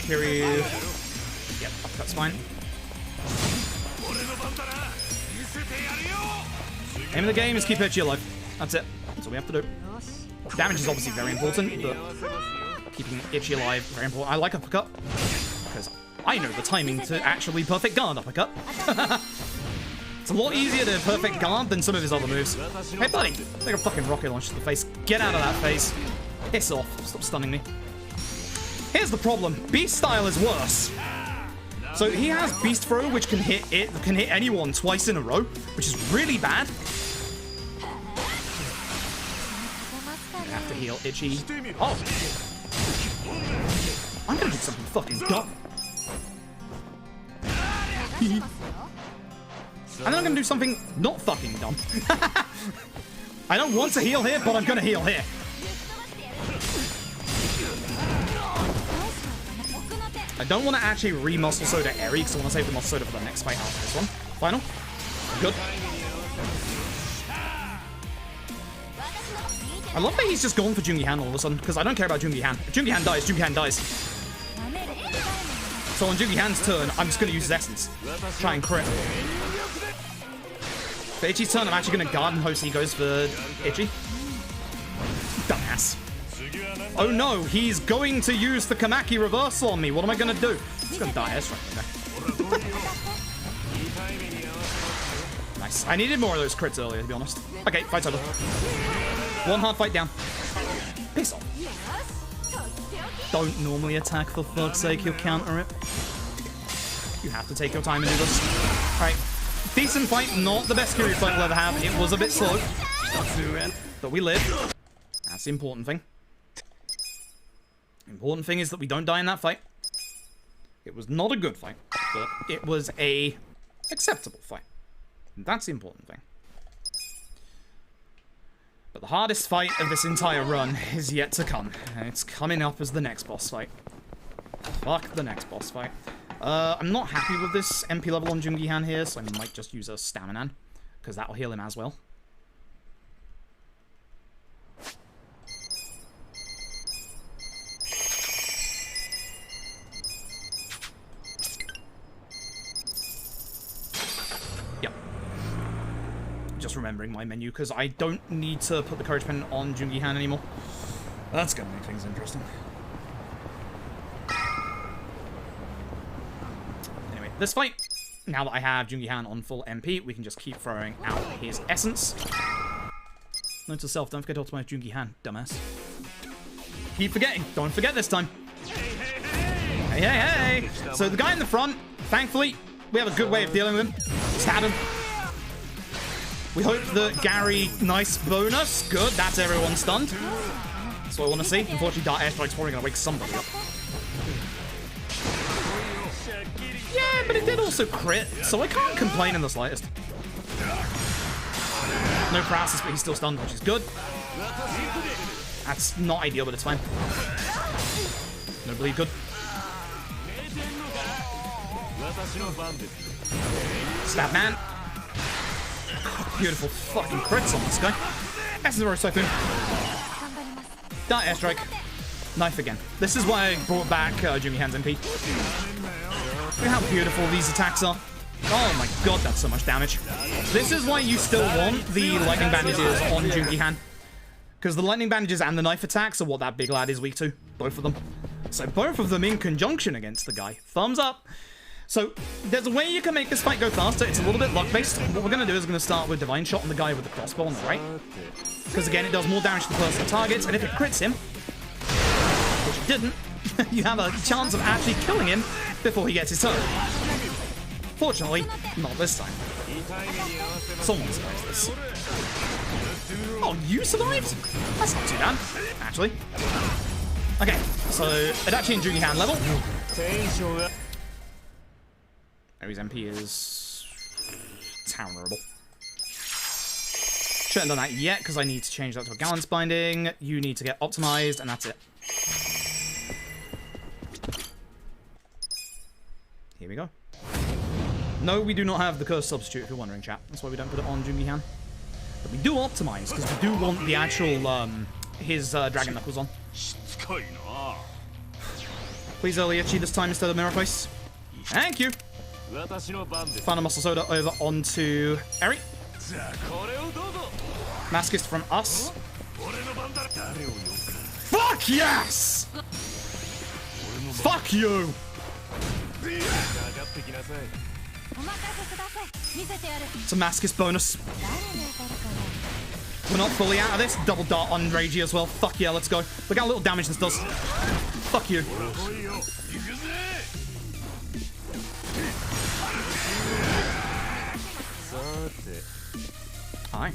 Kiryu. Yep, that's fine. Aim of the game is keep Ichi alive. That's it. That's all we have to do. Damage is obviously very important, but keeping Ichi alive very important. I like uppercut because I know the timing to actually perfect guard uppercut. It's a lot easier to perfect guard than some of his other moves. Hey buddy, take a fucking rocket launch to the face. Get out of that face. Piss off. Stop stunning me. Here's the problem. Beast style is worse. So he has Beast Throw, which can hit anyone twice in a row, which is really bad. I have to heal Ichi. Oh. I'm gonna do something fucking dumb. And then I'm gonna do something not fucking dumb. I don't want to heal here, but I'm gonna heal here. I don't want to actually re-Muscle Soda Eri, because I want to save the Muscle Soda for the next fight after this one. Final. Good. I love that he's just gone for Jungi Han all of a sudden, because I don't care about Jungi Han. If Jungi Han dies, Jungi Han dies. So on Jungi Han's turn, I'm just going to use his Essence. Try and crit. For Ichi's turn, I'm actually going to guard and hope he goes for Ichi. Dumbass. Oh no, he's going to use the Kamaki reversal on me. What am I going to do? He's going to die. That's right. Okay. Nice. I needed more of those crits earlier, to be honest. Okay, fight's over. 1 hard fight down. Piss off. Don't normally attack, for fuck's sake. You'll counter it. You have to take your time and do this. Alright. Decent fight. Not the best Kiryu fight we'll ever have. It was a bit slow. But we live. That's the important thing. Important thing is that we don't die in that fight. It was not a good fight, but it was a acceptable fight. And that's the important thing. But the hardest fight of this entire run is yet to come. And it's coming up as the next boss fight. Fuck the next boss fight. I'm not happy with this MP level on Jungi Han here, so I might just use a Staminan, because that will heal him as well. Yep. Just remembering my menu, because I don't need to put the Courage Pen on Jungi Han anymore. That's going to make things interesting. This fight, now that I have Jungi Han on full MP, we can just keep throwing out his Essence. Note to self, don't forget to optimize Jungi Han, dumbass. Keep forgetting. Don't forget this time. Hey, hey, hey! So the guy in the front, thankfully, we have a good way of dealing with him. had him. We hope that Gary, nice bonus. Good, that's everyone stunned. That's what I want to see. Unfortunately, Dark Airstrike's probably going to wake somebody up. Yeah, but it did also crit, so I can't complain in the slightest. No paralysis, but he's still stunned, which is good. That's not ideal, but it's fine. No bleed, good. Stab man. Beautiful fucking crits on this guy. That's the roast typhoon. Dark Airstrike. Knife again. This is why I brought back Jimmy Hand's MP. Look at how beautiful these attacks are. Oh my god, that's so much damage. This is why you still want the lightning bandages on Jungi Han. Because the lightning bandages and the knife attacks are what that big lad is weak to. Both of them. So both of them in conjunction against the guy. Thumbs up. So there's a way you can make this fight go faster. It's a little bit luck-based. What we're going to do is we're going to start with Divine Shot on the guy with the crossbow on the right. Because again, it does more damage to the personal targets. And if it crits him, which it didn't, you have a chance of actually killing him before he gets his turn. Fortunately, not this time. Someone survives this. Oh, you survived? That's not too bad, actually. Okay, so Adachi and Jungi Han level. Aries MP is terrible. Shouldn't have done that yet because I need to change that to a Gallant's Binding. You need to get optimized, and that's it. Here we go. No, we do not have the curse substitute, if you're wondering, chat. That's why we don't put it on Jungi Han. But we do optimize, because we do want the actual, his Dragon Knuckles on. Please early Ichi this time instead of Mirror Face. Thank you! Final Muscle Soda over onto Eri. Maskist from us. Fuck yes! Fuck you! It's a Maskist bonus. We're not fully out of this. Double dart on Reiji as well. Fuck yeah, let's go. Look how little damage this does. Fuck you. Hi.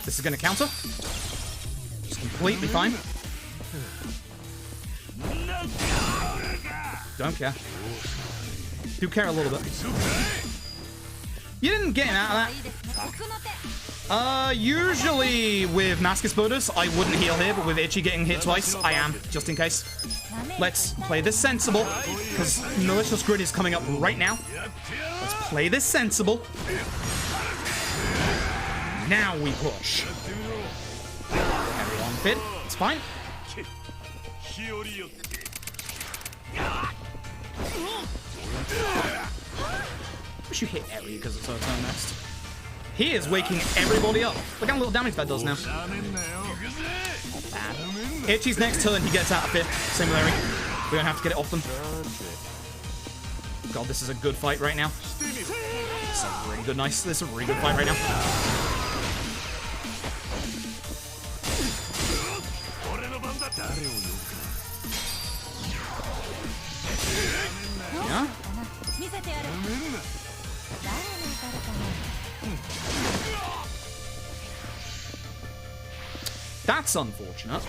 This is going to counter. It's completely fine. Don't care. Do care a little bit. You didn't get out of that. Usually with Maskist bonus, I wouldn't heal here, but with Ichi getting hit twice, I am, just in case. Let's play this sensible, because Malicious Grid is coming up right now. Let's play this sensible. Now we push. Everyone fit. It's fine. Wish you hit Eri because it's our turn next. He is waking everybody up. Look how little damage that does now. Not bad. Ichi's next turn, he gets out of it. Same with Eri. We don't have to get it off them. God, this is a good fight right now. This is a really good, nice. This is a really good fight right now. Yeah. That's unfortunate.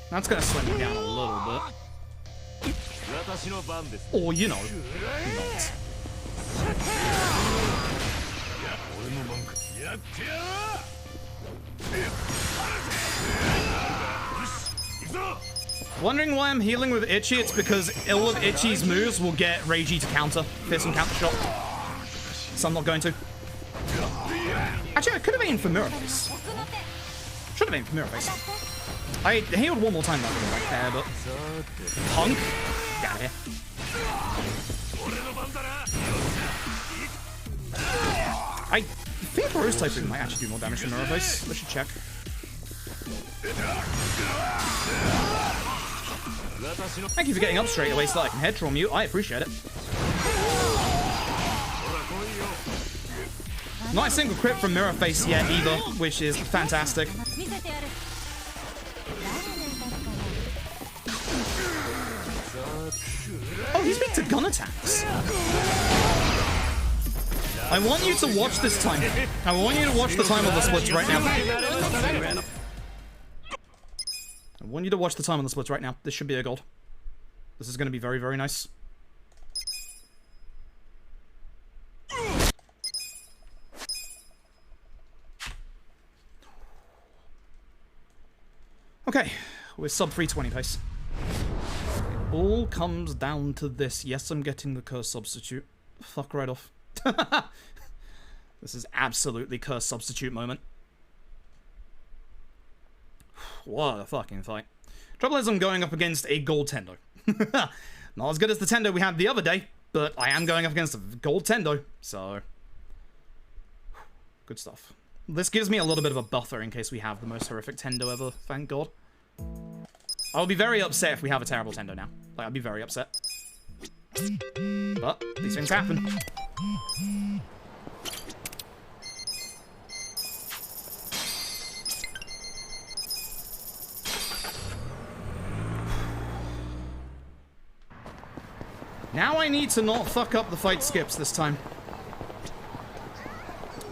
That's gonna slow me down a little bit. Or, you know, not. Wondering why I'm healing with Ichi? It's because all of Ichi's moves will get Reiji to counter. Fearsome counter shot. So I'm not going to. Actually, I could have aimed for Mirror Face. Should have aimed for Mirror Face. I healed one more time that one right there, but... Punk? Get out of here. I think Rose Typhoon might actually do more damage than Mirror Face. Let's check. Thank you for getting up straight away so that I can head from you. I appreciate it. Not a single crit from Mirror Face yet either, which is fantastic. Oh, he's weak to gun attacks. I want you to watch this time. I want you to watch the time of the splits right now. I want you to watch the time on the splits right now. This should be a gold. This is going to be very, very nice. Okay, we're sub 320 pace. It all comes down to this. Yes, I'm getting the curse substitute. Fuck right off. This is absolutely curse substitute moment. What a fucking fight. Trouble is I'm going up against a gold Tendo. Not as good as the Tendo we had the other day, but I am going up against a gold Tendo, so... Good stuff. This gives me a little bit of a buffer in case we have the most horrific Tendo ever, thank God. I'll be very upset if we have a terrible Tendo now. Like, I'll be very upset. But these things happen. Now I need to not fuck up the fight skips this time.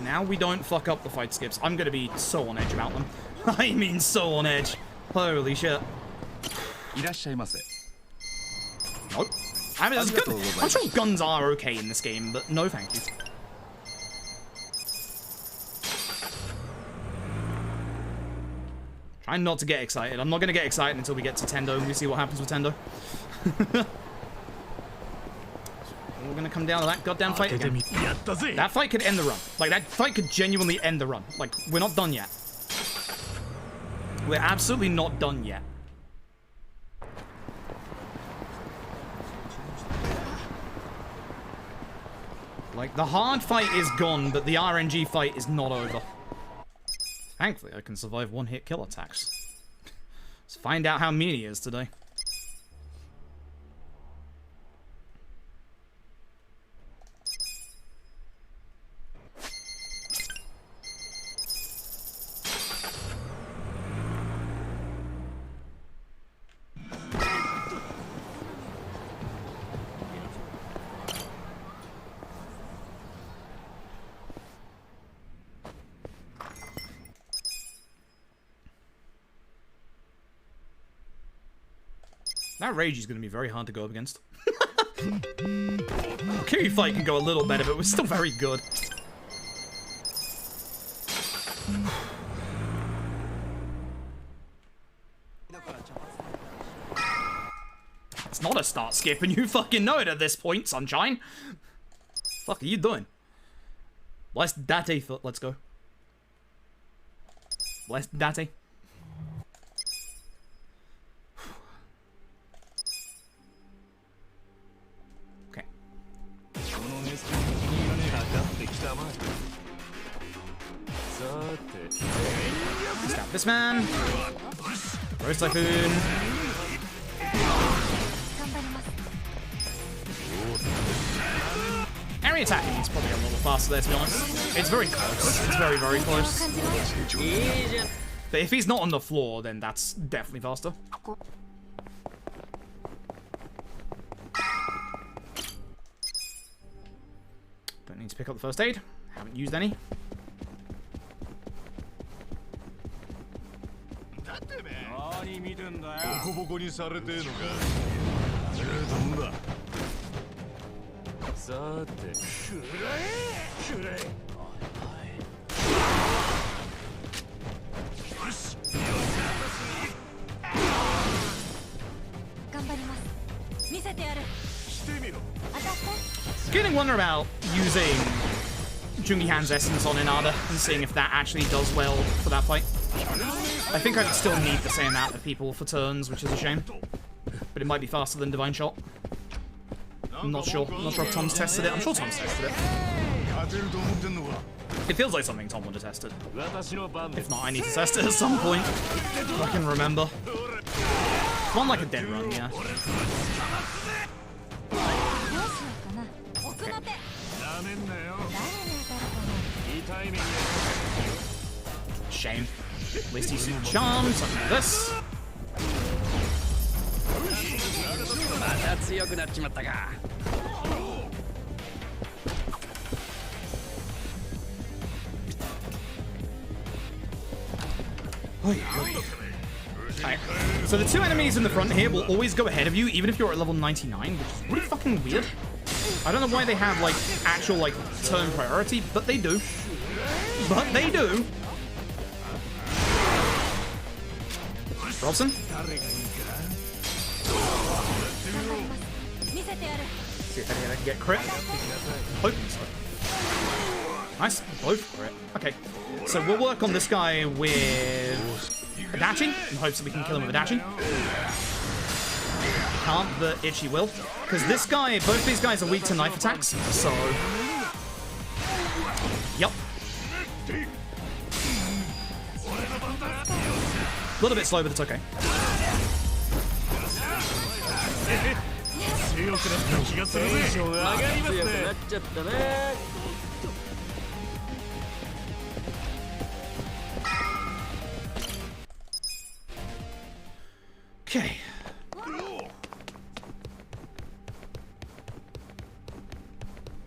Now we don't fuck up the fight skips. I'm gonna be so on edge about them. I mean so on edge. Holy shit. Nope. I mean, I'm sure guns are okay in this game, but no thank you. Try not to get excited. I'm not gonna get excited until we get to Tendo and we see what happens with Tendo. We're gonna come down to that goddamn fight again. That fight could end the run. Like, that fight could genuinely end the run. Like, we're not done yet. We're absolutely not done yet. Like, the hard fight is gone, but the RNG fight is not over. Thankfully, I can survive one-hit kill attacks. Let's find out how mean he is today. That Reiji's going to be very hard to go up against. Kiryu fight can go a little better, but we're still very good. It's not a start skip, and you fucking know it at this point, sunshine. Fuck are you doing? Bless Date foot, let's go. Bless Date. Stab this man. Roast Typhoon. Area attacking is probably a little faster there, to be honest. It's very close. It's very, very close. But if he's not on the floor, then that's definitely faster. Don't need to pick up the first aid. Haven't used any. Getting wonder about using Jungi Han's Essence on Inada and seeing if that actually does well for that fight. I think I still need the same amount of people for turns, which is a shame. But it might be faster than Divine Shot. I'm not sure. I'm not sure if Tom's tested it. I'm sure Tom's tested it. It feels like something Tom would have tested. If not, I need to test it at some point. If I can remember. One like a dead run, yeah. Shame. At least he's charmed. So do this. Alright, so the two enemies in the front here will always go ahead of you, even if you're at level 99, which is really fucking weird. I don't know why they have, like, actual, like, turn priority, but they do. But they do. Robson? See if I can get crit. Hoping so. Nice, both crit. Okay, so we'll work on this guy with Adachi, in hopes that we can kill him with Adachi. Can't, but Ichi will. Because this guy, both these guys are weak to knife attacks, so... Yep. A little bit slow, but it's okay. Okay.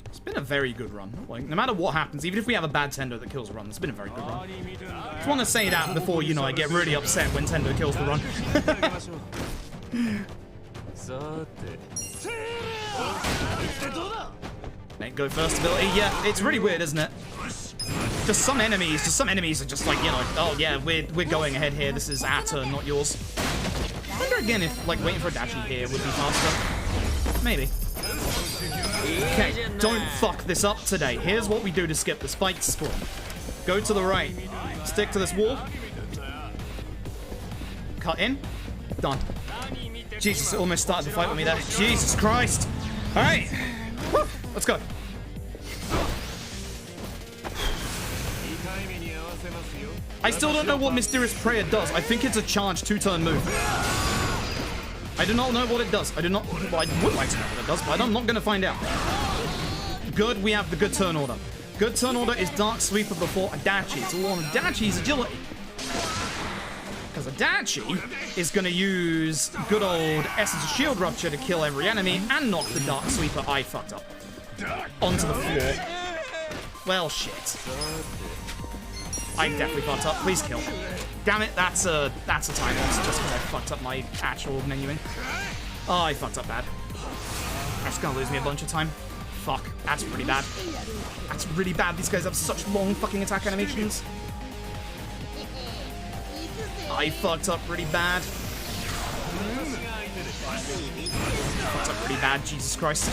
It's been a very good run. Like, no matter what happens, even if we have a bad Tendo that kills a run, it's been a very good run. I just want to say that before, you know, I get really upset when Tendo kills the run. Make go first ability. Yeah, it's really weird, isn't it? Just some enemies are just like, you know, oh yeah, we're going ahead here. This is our turn, not yours. I wonder again if, like, waiting for a Dashi here would be faster. Maybe. Okay, don't fuck this up today. Here's what we do to skip this fight spawn. Go to the right. Stick to this wall. Cut in. Done. Jesus, it almost started the fight with me there. Jesus Christ. Alright. Let's go. I still don't know what Mysterious Prayer does. I think it's a charge 2-turn move. I do not know what it does. I do not... Well, I would like to know what it does, but I'm not going to find out. Good, we have the good turn order. Good turn order is Dark Sweeper before Adachi. It's all on Adachi's agility. Because Adachi is going to use good old Essence of Shield Rupture to kill every enemy and knock the Dark Sweeper I fucked up onto the floor. Well, shit. I definitely fucked up. Please kill. Damn it, that's a time loss just because I fucked up my actual menuing. Oh, I fucked up bad. That's gonna lose me a bunch of time. Fuck, that's pretty bad. That's really bad. These guys have such long fucking attack animations. I fucked up pretty bad. Fucked up pretty bad, Jesus Christ.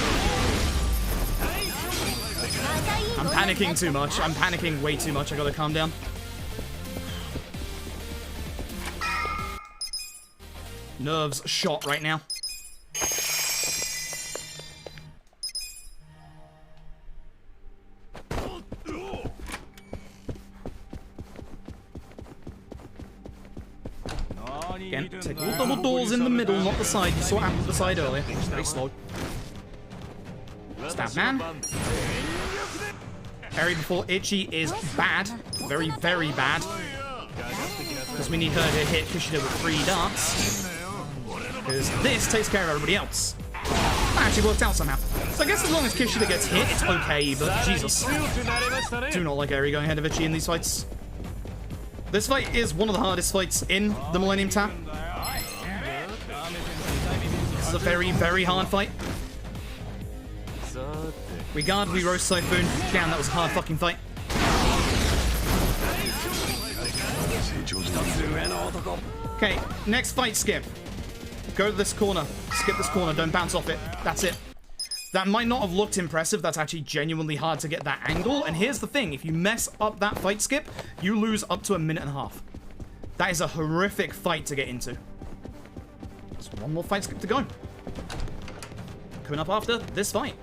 I'm panicking too much. I'm panicking way too much. I gotta calm down. Nerves shot right now. Again, take all double doors in the middle, not the side. You saw what happened to the side earlier. Very slow. Stab man. Parry before Ichi is bad. Very, very bad. Because we need her to hit Kushida with 3 darts. Because this takes care of everybody else. That actually worked out somehow. So I guess as long as Kushida gets hit, it's okay, but Jesus. Do not like Eri going ahead of Ichi in these fights. This fight is one of the hardest fights in the Millennium Tap. This is a very, very hard fight. We guard, we roast Typhoon. Damn, that was a hard fucking fight. Okay, next fight skip. Go to this corner. Skip this corner, don't bounce off it. That's it. That might not have looked impressive. That's actually genuinely hard to get that angle. And here's the thing. If you mess up that fight skip, you lose up to 1.5 minutes. That is a horrific fight to get into. Just one more fight skip to go. Coming up after this fight.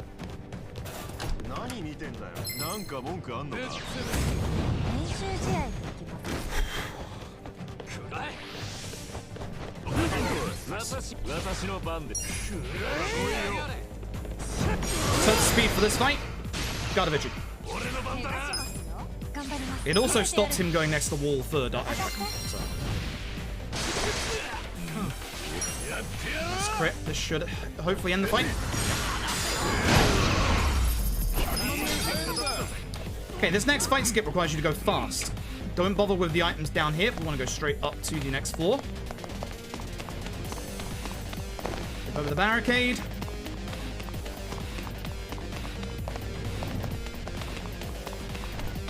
Set speed for this fight. Got Vici. It also stops him going next to the wall for Dark Airstrike. So. Let's crit. This should hopefully end the fight. Okay, this next fight skip requires you to go fast. Don't bother with the items down here. We want to go straight up to the next floor. Flip over the barricade.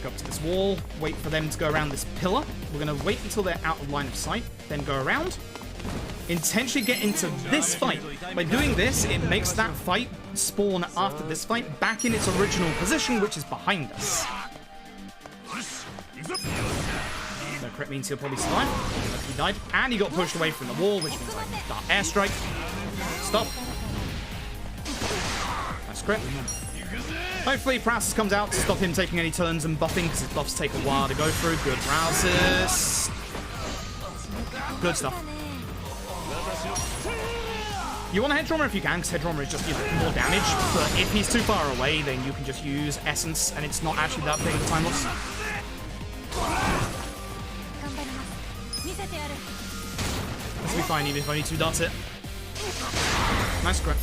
Go up to this wall. Wait for them to go around this pillar. We're going to wait until they're out of line of sight. Then go around. Intentionally get into this fight. By doing this, it makes that fight spawn after this fight back in its original position, which is behind us. No crit means he'll probably survive. He died. And he got pushed away from the wall, which means I can start airstrike. Stop. Nice crit. Hopefully Praxis comes out to stop him taking any turns and buffing, because his buffs take a while to go through. Good paralysis. Good stuff. You want a head trauma if you can, because head trauma is just more damage, but if he's too far away, then you can just use essence, and it's not actually that big of a time loss. This will be fine, even if only 2 dots it. Nice crit.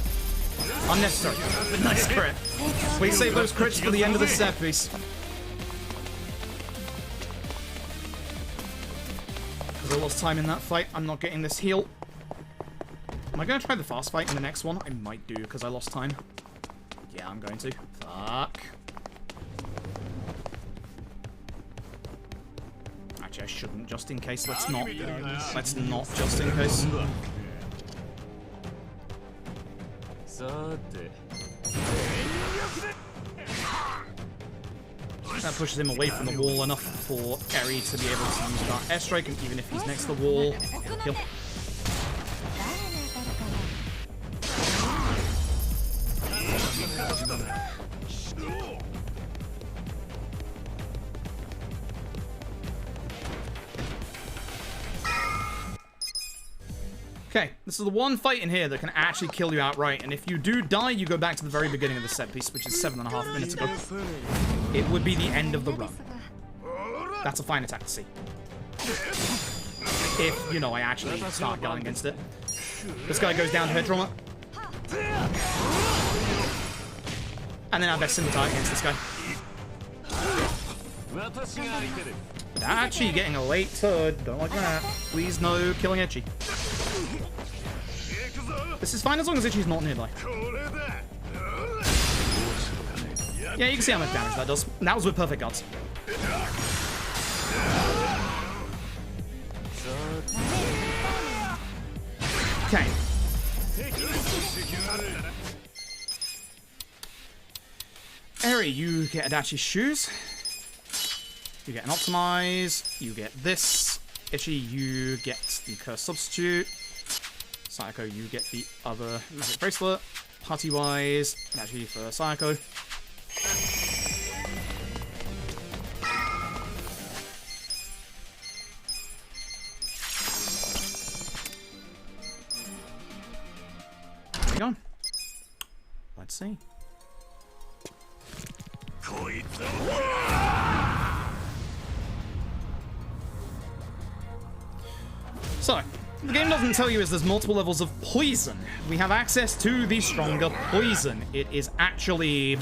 Unnecessary, but nice crit. Please save those crits for the end of the set piece. Because I lost time in that fight, I'm not getting this heal. Am I going to try the fast fight in the next one? I might do, because I lost time. Yeah, I'm going to. Fuck. Actually, I shouldn't, just in case. Let's not. Let's not, just in case. That pushes him away from the wall enough for Eri to be able to use that airstrike, and even if he's next to the wall, he'll kill. Okay, this is the one fight in here that can actually kill you outright, and if you do die, you go back to the very beginning of the set piece, which is 7.5 minutes ago. It would be the end of the run. That's a fine attack to see. If, you know, I actually start going against it. This guy goes down to head trauma. And then our best scimitar against this guy. But actually getting a late third. Don't like that. Please no killing Ichi. This is fine as long as Ichi's not nearby. Yeah, you can see how much damage that does. And that was with perfect guards. Okay. Eri, you get Adachi's shoes. You get an optimize. You get this. Ichi, you get the curse substitute. Sayako, you get the other magic bracelet. Party-wise, Adachi for Sayako. There we go. Let's see. So, the game doesn't tell you is there's multiple levels of poison. We have access to the stronger poison. It is actually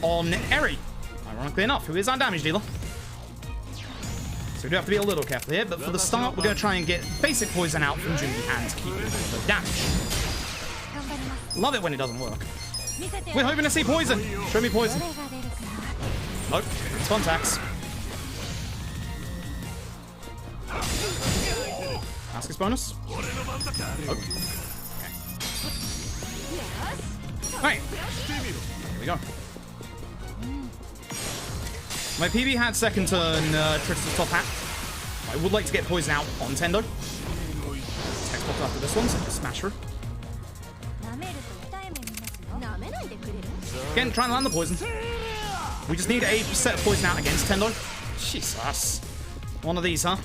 on Eri, ironically enough, who is our damage dealer. So we do have to be a little careful here, but for the start, we're going to try and get basic poison out from Jungi and keep it the damage. Love it when it doesn't work. We're hoping to see poison. Show me poison. Nope, it's fun tax. Askis bonus. Oh. Okay. Alright. Here we go. My PB had second turn Tristan's top hat. I would like to get poison out on Tendo. Text box after this one, so just smash her. Again, try and land the poison. We just need a set of poison out against Tendo. Jesus. One of these, huh?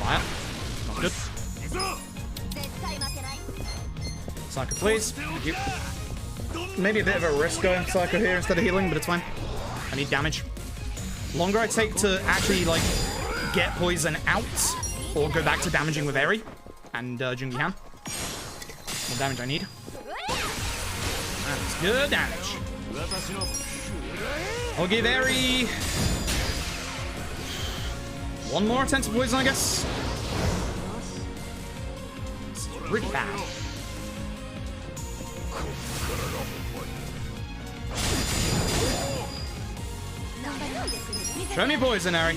Fire. Not good. Psycho, please. Thank you. Maybe a bit of a risk going for Psycho here instead of healing, but it's fine. I need damage. Longer I take to actually, like, get poison out, or go back to damaging with Eri and Jungi-han. More damage I need. That's good damage. I'll give Eri one more attempt to poison, I guess. This is really bad. Show me poison, Eri.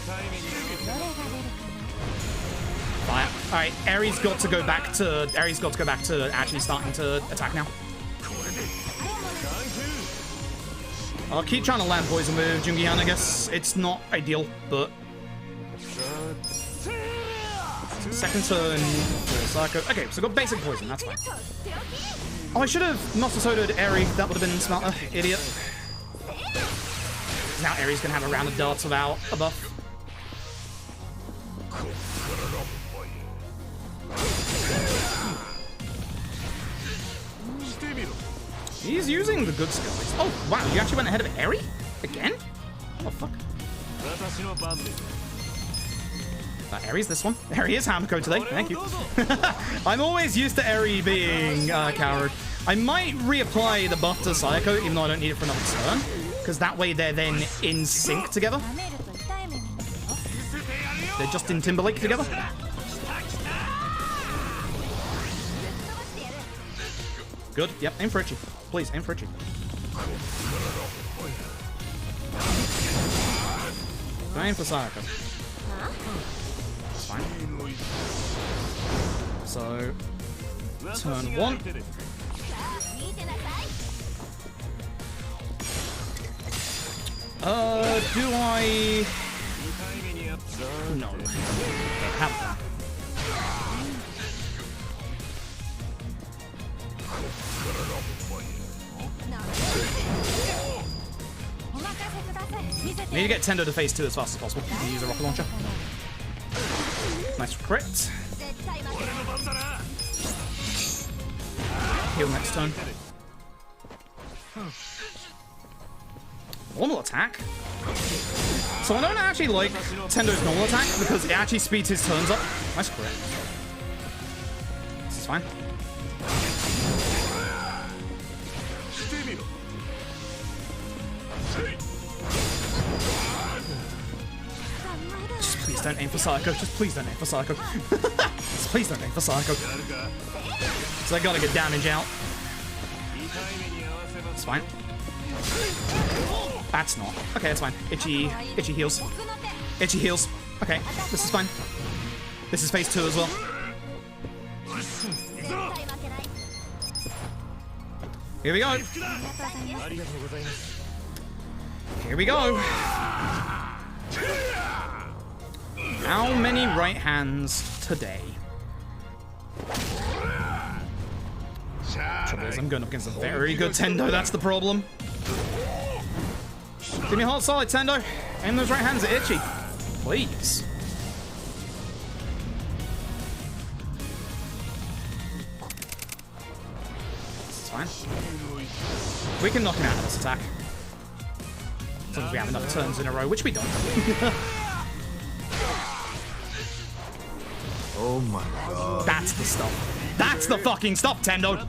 Fire. Alright, Eri's got to go back to actually starting to attack now. I'll keep trying to land poison with Jungi-han, I guess. It's not ideal, but second turn for Psycho. Okay, so got basic poison, that's fine. Oh, I should have not Soto'd Eri. That would have been smarter. Idiot. Now Eri's gonna have a round of darts without a buff. He's using the good skills. Oh, wow, you actually went ahead of Eri? Again? Oh, fuck. Eri's this one. Eri is Hamco today. Thank you. I'm always used to Eri being coward. I might reapply the buff to Psycho, even though I don't need it for another turn. Because that way they're then in sync together. They're Justin Timberlake together. Good. Yep, aim for Ichi. Please, aim for Ichi. Aim for Sayaka. That's fine. So, turn 1. Do I... No. Have that. I need to get Tendo to phase 2 as fast as possible. Use a rocket launcher. Nice crit. Heal next turn. Normal attack? So I don't actually like Tendo's normal attack because it actually speeds his turns up. Nice crit. This is fine. Just please don't aim for Psycho. Just please don't aim for Psycho. Just please don't aim for Psycho. So I gotta get damage out. It's fine. That's not. Okay, that's fine. Ichi heals. Ichi heals. Okay, this is fine. This is phase 2 as well. Here we go. Here we go. How many right hands today? Trouble is, I'm going up against a very good Tendo, that's the problem. Give me a hard solid, Tendo. Aim those right hands at Ichi. Please. It's fine. We can knock him out of this attack. As long as we have enough turns in a row, which we don't. Oh my god. That's the stuff. That's the fucking stuff, Tendo.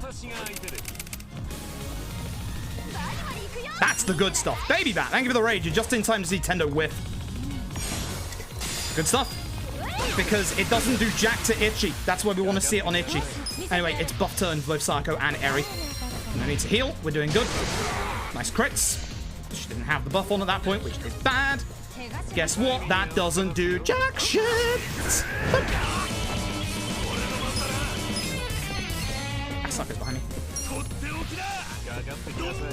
That's the good stuff. Baby bat, thank you for the rage. You're just in time to see Tendo whiff. Good stuff. Because it doesn't do jack to Ichi. That's why we want to see it on Ichi. Anyway, it's buff turn for both Psycho and Eri. No need to heal. We're doing good. Nice crits. She didn't have the buff on at that point, which is bad. Guess what? That doesn't do jack shit. Suckers behind me.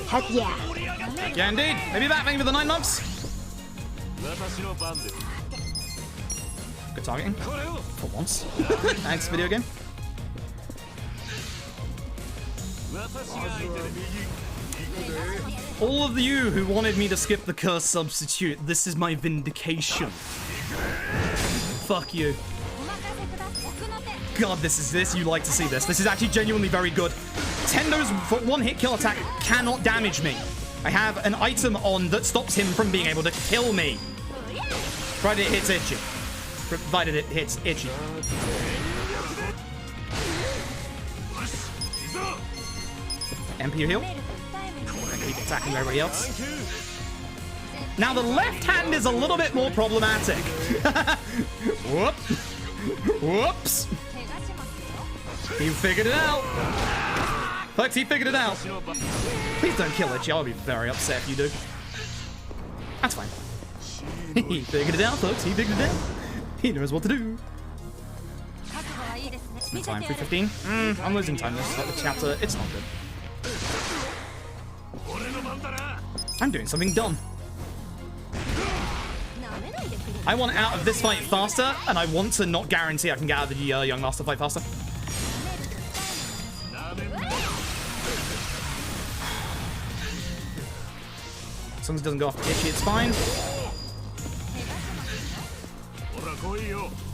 Heck yeah. Heck yeah, indeed. Maybe that, thank you for the 9 months. Good targeting. For once. Thanks, video game. All of you who wanted me to skip the curse substitute, this is my vindication. Fuck you. God, you like to see this. This is actually genuinely very good. Tendo's one-hit kill attack cannot damage me. I have an item on that stops him from being able to kill me. Provided it hits Itchy. Provided it hits Itchy. MP heal. And keep attacking everybody else. Now the left hand is a little bit more problematic. Whoop. Whoops. He figured it out. Folks, he figured it out. Please don't kill Itchy. I'll be very upset if you do. That's fine. He figured it out, folks. He figured it out. He knows what to do. Time 3:15. I'm losing time. This is like the chapter. It's not good. I'm doing something dumb. I want out of this fight faster, and I want to not guarantee I can get out of the Young Master fight faster. As long as it doesn't go off Itchy, it's fine.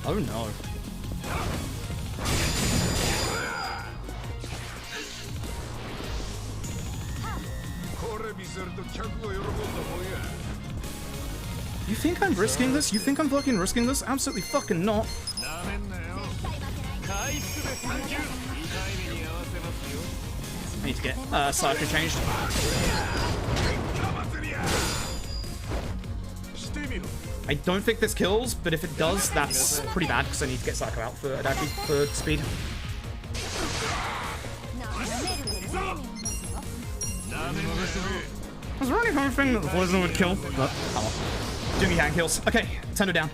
Oh no. You think I'm risking this? You think I'm fucking risking this? Absolutely fucking not. I need to get Cypher changed. I don't think this kills, but if it does, that's pretty bad because I need to get Psycho out for Adachi for speed. I was really hoping that the poison would kill, but oh. Jimmy hand kills. Okay, Tendo down.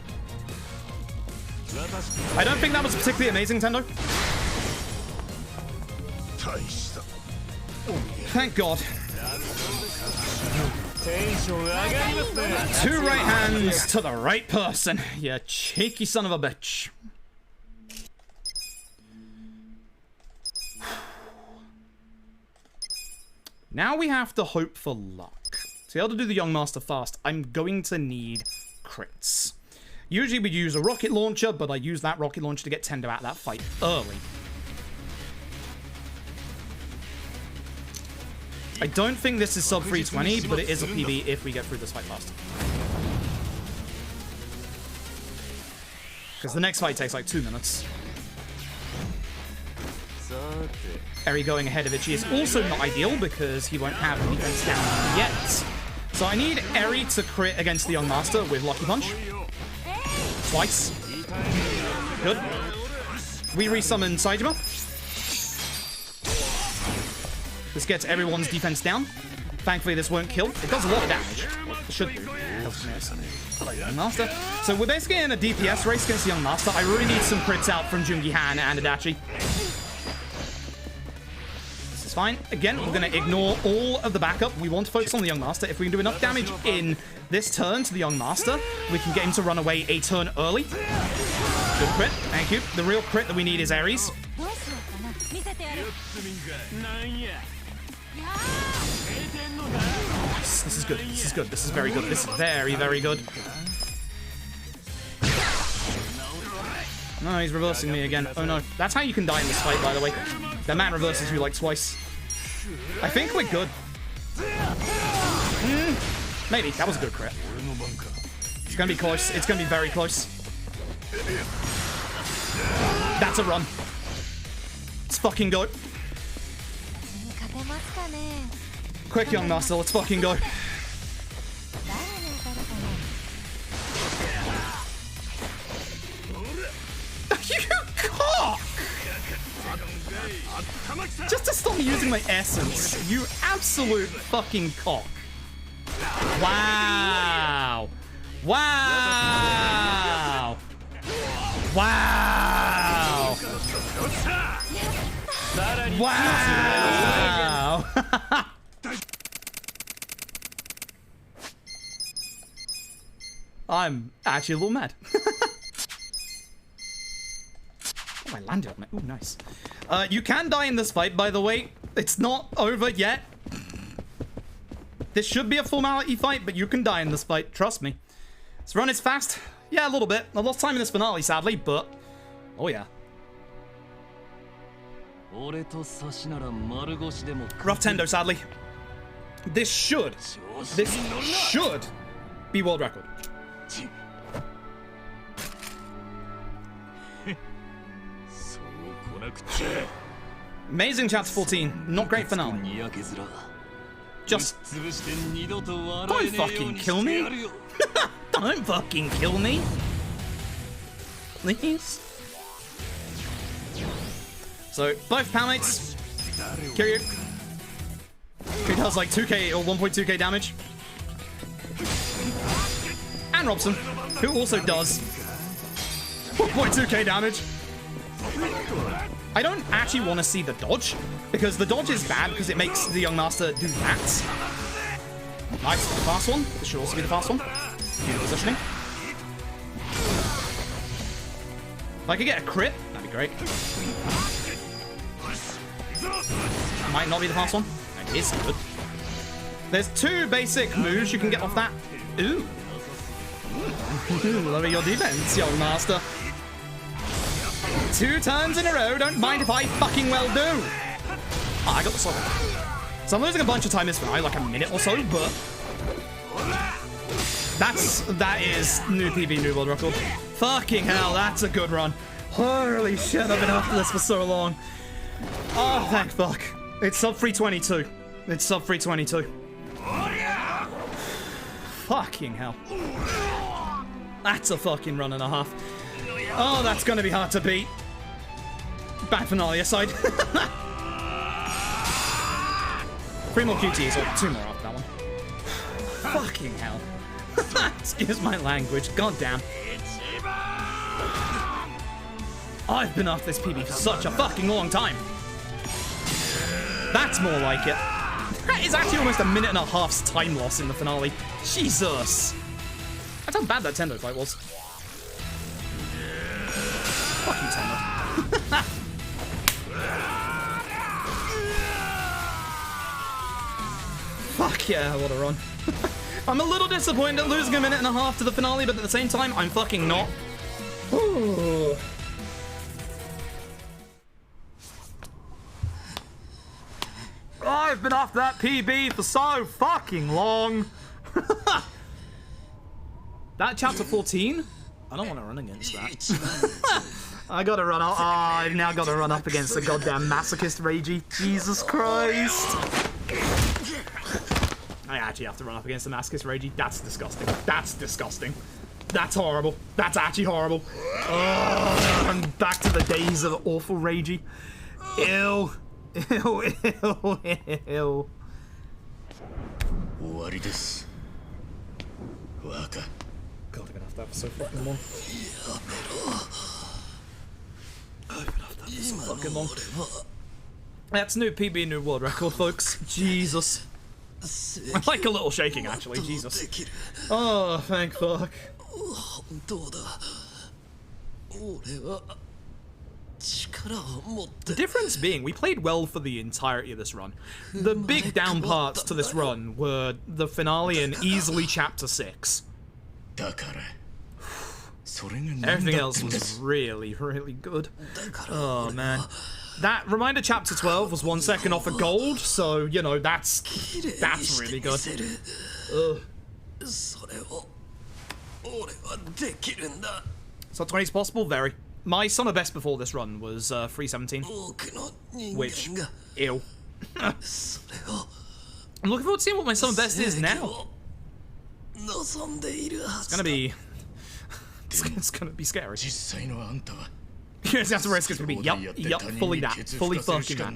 I don't think that was particularly amazing, Tendo. Thank God. 2 right hands to the right person. You cheeky son of a bitch. Now we have to hope for luck. To be able to do the Young Master fast, I'm going to need crits. Usually we use a rocket launcher, but I use that rocket launcher to get Tendo out of that fight early. I don't think this is sub 320, but it is a PB if we get through this fight fast. Because the next fight takes like 2 minutes. Eri going ahead of Itchy is also not ideal because he won't have defense down yet. So I need Eri to crit against the Young Master with Lucky Punch. Twice. Good. We resummon Saijima. This gets everyone's defense down. Thankfully, this won't kill. It does a lot of damage. It should do. Young Master. So we're basically in a DPS race against the Young Master. I really need some crits out from Jungi Han and Adachi. This is fine. Again, we're going to ignore all of the backup. We want to focus on the Young Master. If we can do enough damage in this turn to the Young Master, we can get him to run away a turn early. Good crit. Thank you. The real crit that we need is Ares. This is good. This is good. This is very good. This is very, very good. No, he's reversing me again. Oh no. That's how you can die in this fight, by the way. The man reverses you like twice. I think we're good. Maybe. That was a good crit. It's gonna be close. It's gonna be very close. That's a run. Let's fucking go. Quick, Young Master, let's fucking go. You cock! Just to stop me using my essence. You absolute fucking cock. Wow. Wow. Wow. Wow. I'm actually a little mad. Oh, I landed on it. Ooh, nice. You can die in this fight, by the way. It's not over yet. This should be a formality fight, but you can die in this fight. Trust me. This run is fast. Yeah, a little bit. I lost time in this finale, sadly, but... Oh, yeah. Rough Tendo, sadly. This should be world record. Amazing chapter 14. Not great finale. Just don't fucking kill me. Don't fucking kill me. Please. So both palmates. Kiryu. He does like 2k or 1.2k damage. And Robson, who also does 1.2k damage. I don't actually want to see the dodge, because the dodge is bad because it makes the young master do that. Nice, the fast one. This should also be the fast one. Good positioning. If I could get a crit, that'd be great. Might not be the fast one. It is good. There's 2 basic moves you can get off that. Ooh. Lower your defense, young master. 2 turns in a row, don't mind if I fucking well do. Oh, I got the soul. So I'm losing a bunch of time this finale, like a minute or so, but that is new PB, new world record. Fucking hell, that's a good run. Holy shit, I've been after this for so long. Oh, thank fuck. It's sub 322. It's sub 322. Fucking hell. That's a fucking run and a half. Oh, that's gonna be hard to beat. Bad finale aside. 3 more QTs, or 2 more after that one. Fucking hell. Excuse my language, goddamn. I've been after this PB for such a fucking long time. That's more like it. That is actually almost a minute and a half's time loss in the finale. Jesus. That's how bad that Tendo fight was. Fuck you, Tendo. Fuck yeah, what a run. I'm a little disappointed at losing a minute and a half to the finale, but at the same time, I'm fucking not. Ooh. I've been after that PB for so fucking long. That chapter 14? I don't want to run against that. I gotta run up. I've now gotta run up against the goddamn masochist Reiji. Jesus Christ. I actually have to run up against the masochist Reiji. That's disgusting. That's disgusting. That's horrible. That's actually horrible. Oh, I'm back to the days of awful Reiji. Ew. Ew, ew, ew. God, I'm gonna have to have so fucking long. I'm gonna have to have so fucking long. That's new PB, new world record, folks. Jesus. I like a little shaking, actually. Jesus. Oh, thank fuck. The difference being, we played well for the entirety of this run. The big down parts to this run were the finale and easily chapter 6. Everything else was really, really good. Oh, man. That reminder chapter 12 was 1 second off a gold, so, you know, that's really good. Ugh. So 20 is possible? Very. My summer best before this run was 317, which, ew. I'm looking forward to seeing what my summer best is now. It's gonna be... it's gonna be scary. Yes, that's the risk. It's gonna be, yup, fully that. Fully fucking that.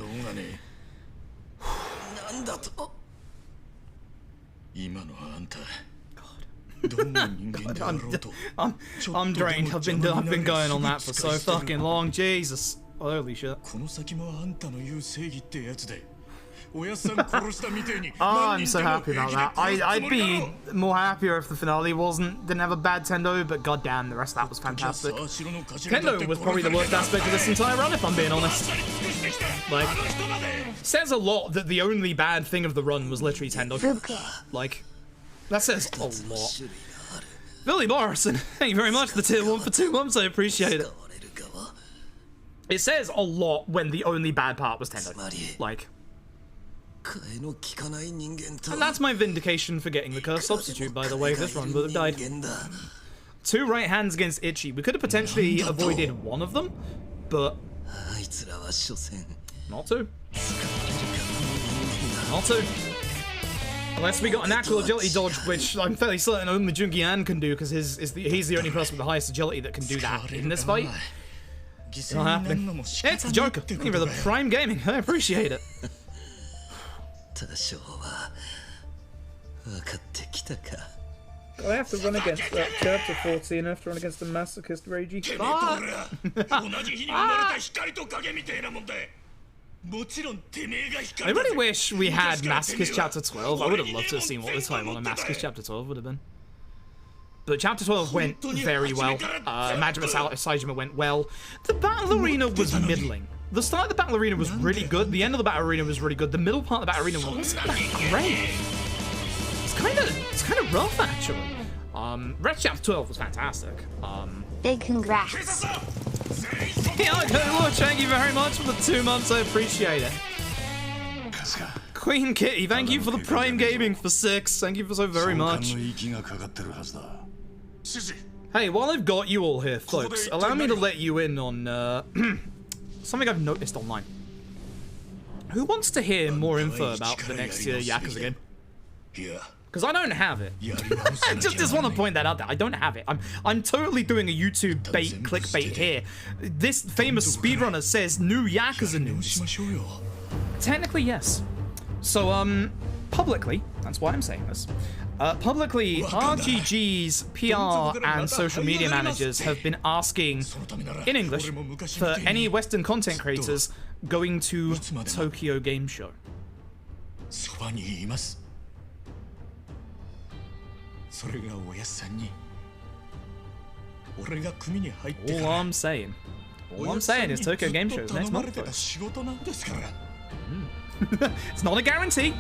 God, I'm drained. I've been going on that for so fucking long. Jesus. Holy shit. Oh, I'm so happy about that. I'd be more happier if the finale didn't have a bad Tendo, but goddamn, the rest of that was fantastic. Tendo was probably the worst aspect of this entire run, if I'm being honest. Like, says a lot that the only bad thing of the run was literally Tendo. Like, that says a lot. Billy Morrison, thank you very much for the tier 1 for 2 months, I appreciate it. It says a lot when the only bad part was Tendo. Like, and that's my vindication for getting the cursed substitute, by the way. This run would have died. 2 right hands against Ichi. We could have potentially avoided one of them, but not 2. Not 2. Unless we got an actual agility dodge, which I'm fairly certain only Jungi-an can do, because he's the only person with the highest agility that can do that in this fight. It's not happening. It's the Joker. Thank you for the Prime Gaming. I appreciate it. I have to run against that chapter 14. I have to run against the masochist Reiji. I really wish we had Masochist Chapter 12. I would have loved to have seen what the time on a Masochist Chapter 12 would have been. But Chapter 12 went very well. Majima Saijima went well. The battle arena was middling. The start of the battle arena was really good. The end of the battle arena was really good. The middle part of the battle arena wasn't that great. It's kind of rough, actually. Red Chapter 12 was fantastic. Big congrats. Yeah, thank you very much for the 2 months. I appreciate it. Queen Kitty, thank you for the Prime Gaming for 6. Thank you for so very much. Hey, while I've got you all here, folks, allow me to let you in on something I've noticed online. Who wants to hear more info about the next Yakuza game? Because I don't have it. I just want to point that out there. I don't have it. I'm totally doing a YouTube clickbait here. This famous speedrunner says new Yakuza news. Technically, yes. So, publicly, that's why I'm saying this. Publicly, RGG's PR and social media managers have been asking, in English, for any Western content creators going to Tokyo Game Show. All I'm saying is Tokyo Game Show is next month. It's not a guarantee.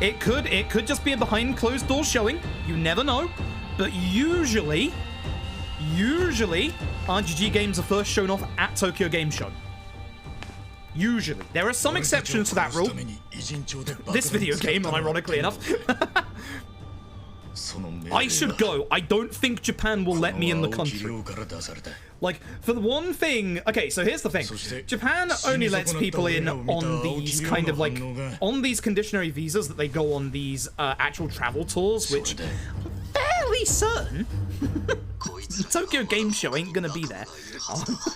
It could just be a behind closed doors showing. You never know. But usually RGG games are first shown off at Tokyo Game Show. Usually. There are some exceptions to that rule. This video game, ironically enough. I should go. I don't think Japan will let me in the country. Like, for the one thing... Okay, so here's the thing. Japan only lets people in on these kind of, like... On these conditionary visas that they go on these actual travel tours, which... I'm fairly certain... the Tokyo Game Show ain't gonna be there.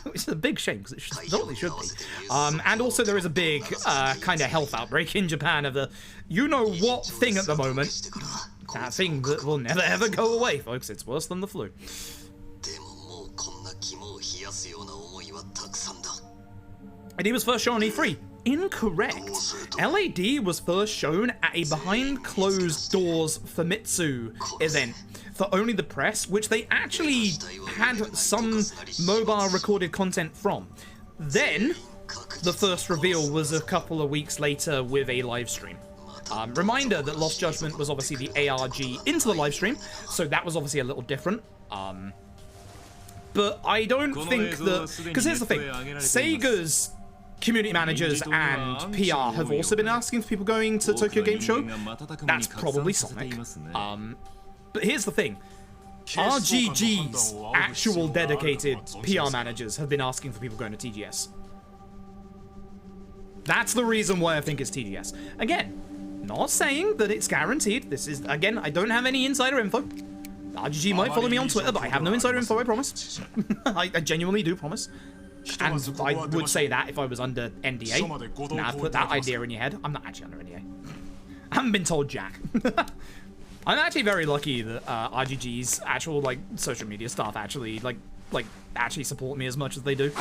Which is a big shame, because it totally should be. And also there is a big kind of health outbreak in Japan of the... You-know-what thing at the moment. That thing that will never ever go away, folks. It's worse than the flu. And he was first shown on E3. Incorrect. LAD was first shown at a behind closed doors Famitsu event for only the press, which they actually had some mobile recorded content from. Then, the first reveal was a couple of weeks later with a live stream. Reminder that Lost Judgment was obviously the ARG into the live stream, so that was obviously a little different. But I don't think that... Because here's the thing. Sega's community managers and PR have also been asking for people going to Tokyo Game Show. That's probably Sonic. But here's the thing. RGG's actual dedicated PR managers have been asking for people going to TGS. That's the reason why I think it's TGS. Again, not saying that it's guaranteed. This is, again, I don't have any insider info. RGG might follow me on Twitter, but I have no insider info, I promise. I genuinely do promise. And I would say that if I was under NDA. Nah, put that idea in your head. I'm not actually under NDA. I haven't been told jack. I'm actually very lucky that RGG's actual, like, social media staff actually, actually support me as much as they do.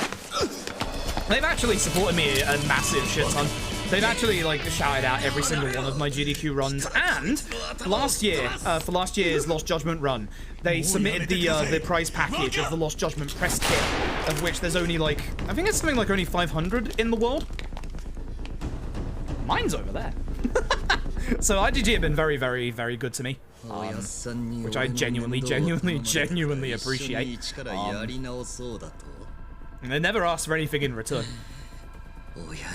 They've actually supported me a massive shit ton. They've actually, like, shouted out every single one of my GDQ runs. And last year, for last year's Lost Judgment run, they submitted the prize package of the Lost Judgment press kit, of which there's only, like, I think it's something like only 500 in the world. Mine's over there. So RGG have been very, very, very good to me. Which I genuinely appreciate. And they never ask for anything in return.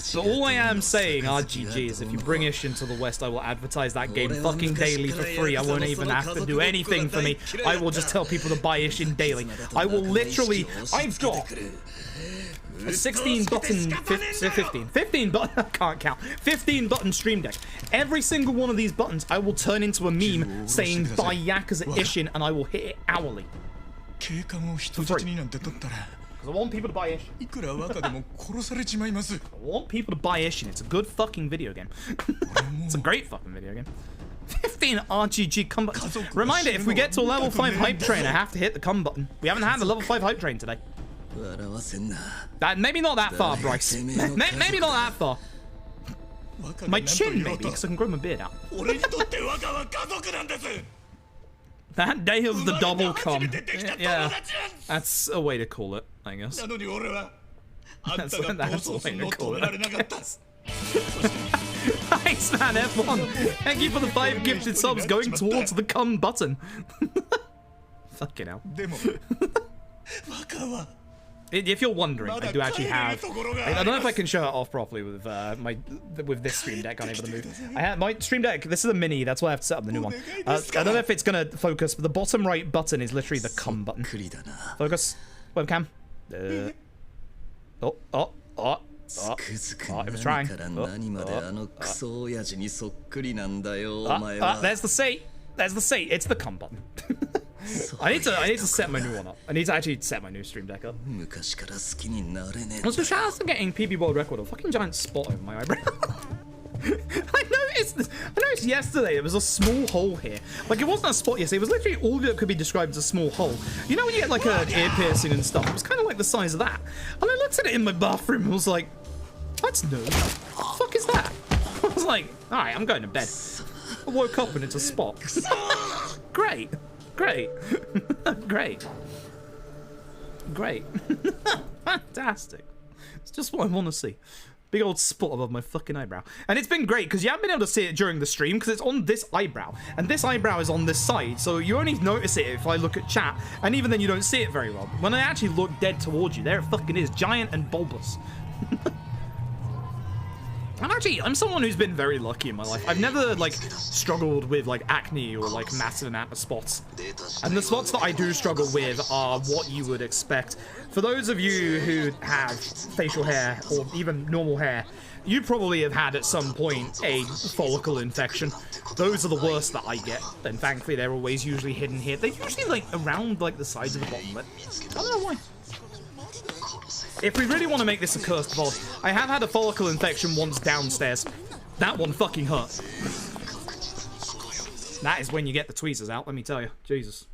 So all I am saying, RGG, is if you bring Ish into the West, I will advertise that game fucking daily for free. I won't even have to do anything for me. I will just tell people to buy Ish in daily. I will literally... I've got a 16 button... 15 button... I can't count. 15 button stream deck. Every single one of these buttons, I will turn into a meme saying buy Yakuza Ishin, and I will hit it hourly. For free. I want people to buy Ish. I want people to buy Ish, and it's a good fucking video game. It's a great fucking video game. 15 RGG come buttons. Reminder, if we get to a level 5 hype train, I have to hit the come button. We haven't had a level 5 hype train today. Maybe not that far, Bryce. Maybe not that far. My chin, maybe, because I can grow my beard out. That day of the double cum. Yeah, that's a way to call it, I guess. That's a way to call it, I guess. Thanks, man, F1. Thank you for the 5 gifted subs going towards the cum button. Fucking hell. If you're wondering, I do actually have... I don't know if I can show it off properly with with this stream deck unable to move. I have my stream deck. This is a mini. That's why I have to set up the new one. I don't know if it's gonna focus, but the bottom right button is literally the cum button. Focus. Webcam. Oh. It was trying. There's the C. There's the C. It's the cum button. I need to set my new one up. I need to actually set my new stream deck up. Also, shout out to getting PB world record. A fucking giant spot over my eyebrow. I noticed yesterday there was a small hole here. Like, it wasn't a spot yesterday. It was literally all that could be described as a small hole. You know when you get like an ear piercing and stuff? It was kind of like the size of that. And I looked at it in my bathroom and was like, that's new. What the fuck is that? I was like, all right, I'm going to bed. I woke up and it's a spot. Great. Great. Great. Great. Fantastic. It's just what I want to see. Big old spot above my fucking eyebrow. And it's been great because you haven't been able to see it during the stream because it's on this eyebrow. And this eyebrow is on this side. So you only notice it if I look at chat. And even then you don't see it very well. When I actually look dead towards you, there it fucking is. Giant and bulbous. I'm someone who's been very lucky in my life. I've never, like, struggled with, like, acne or, like, massive amount of spots. And the spots that I do struggle with are what you would expect. For those of you who have facial hair or even normal hair, you probably have had at some point a follicle infection. Those are the worst that I get. And thankfully, they're always usually hidden here. They're usually, like, around, like, the sides of the bottom lip. I don't know why. If we really want to make this a cursed VOD, I have had a follicle infection once downstairs. That one fucking hurt. That is when you get the tweezers out, let me tell you. Jesus.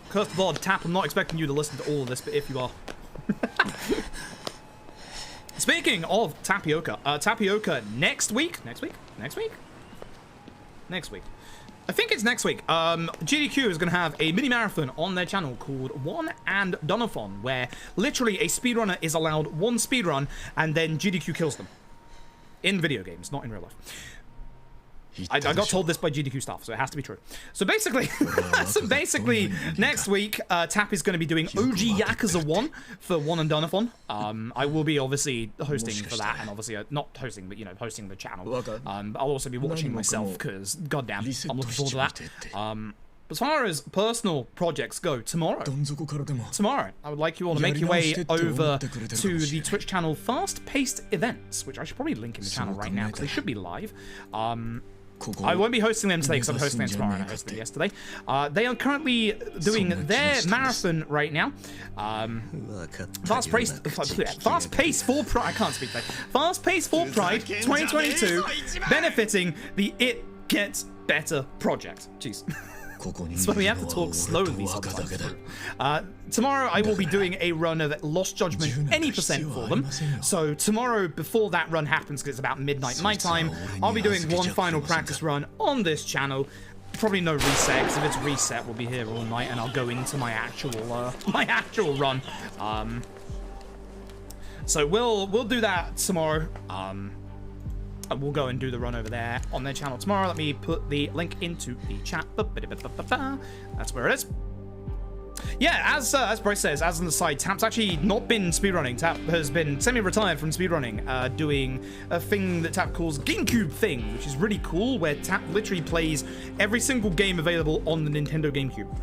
Cursed VOD, Tap, I'm not expecting you to listen to all of this, but if you are. Speaking of Tapioca, Tapioca next week? Next week? I think it's next week. GDQ is going to have a mini marathon on their channel called One and Donathon, where literally a speedrunner is allowed one speedrun and then GDQ kills them. In video games, not in real life. I got told this by GDQ staff, so it has to be true. So basically, next week, Tap is going to be doing OG Yakuza 1 for One and Donathon. I will be obviously hosting for that, and obviously not hosting, but, you know, hosting the channel. I'll also be watching myself, because, goddamn, I'm looking forward to that. As far as personal projects go, tomorrow, I would like you all to make your way over to the Twitch channel Fast-Paced Events, which I should probably link in the channel right now, because they should be live. I won't be hosting them today because I'm hosting them tomorrow and I hosted them yesterday. They are currently doing their marathon right now. Fast-Paced for Pride. I can't speak today. Fast-Paced for Pride 2022, benefiting the It Gets Better project. Jeez. That's why we have to talk slowly sometimes. Tomorrow I will be doing a run of Lost Judgment any percent for them. So tomorrow, before that run happens, because it's about midnight my time, I'll be doing one final practice run on this channel. Probably no reset, because if it's reset, we'll be here all night, and I'll go into my actual run. So we'll do that tomorrow. And we'll go and do the run over there on their channel tomorrow. Let me put the link into the chat. That's where it is. Yeah, as Bryce says, as an aside, Tap's actually not been speedrunning. Tap has been semi-retired from speedrunning, doing a thing that Tap calls GameCube thing, which is really cool, where Tap literally plays every single game available on the Nintendo GameCube.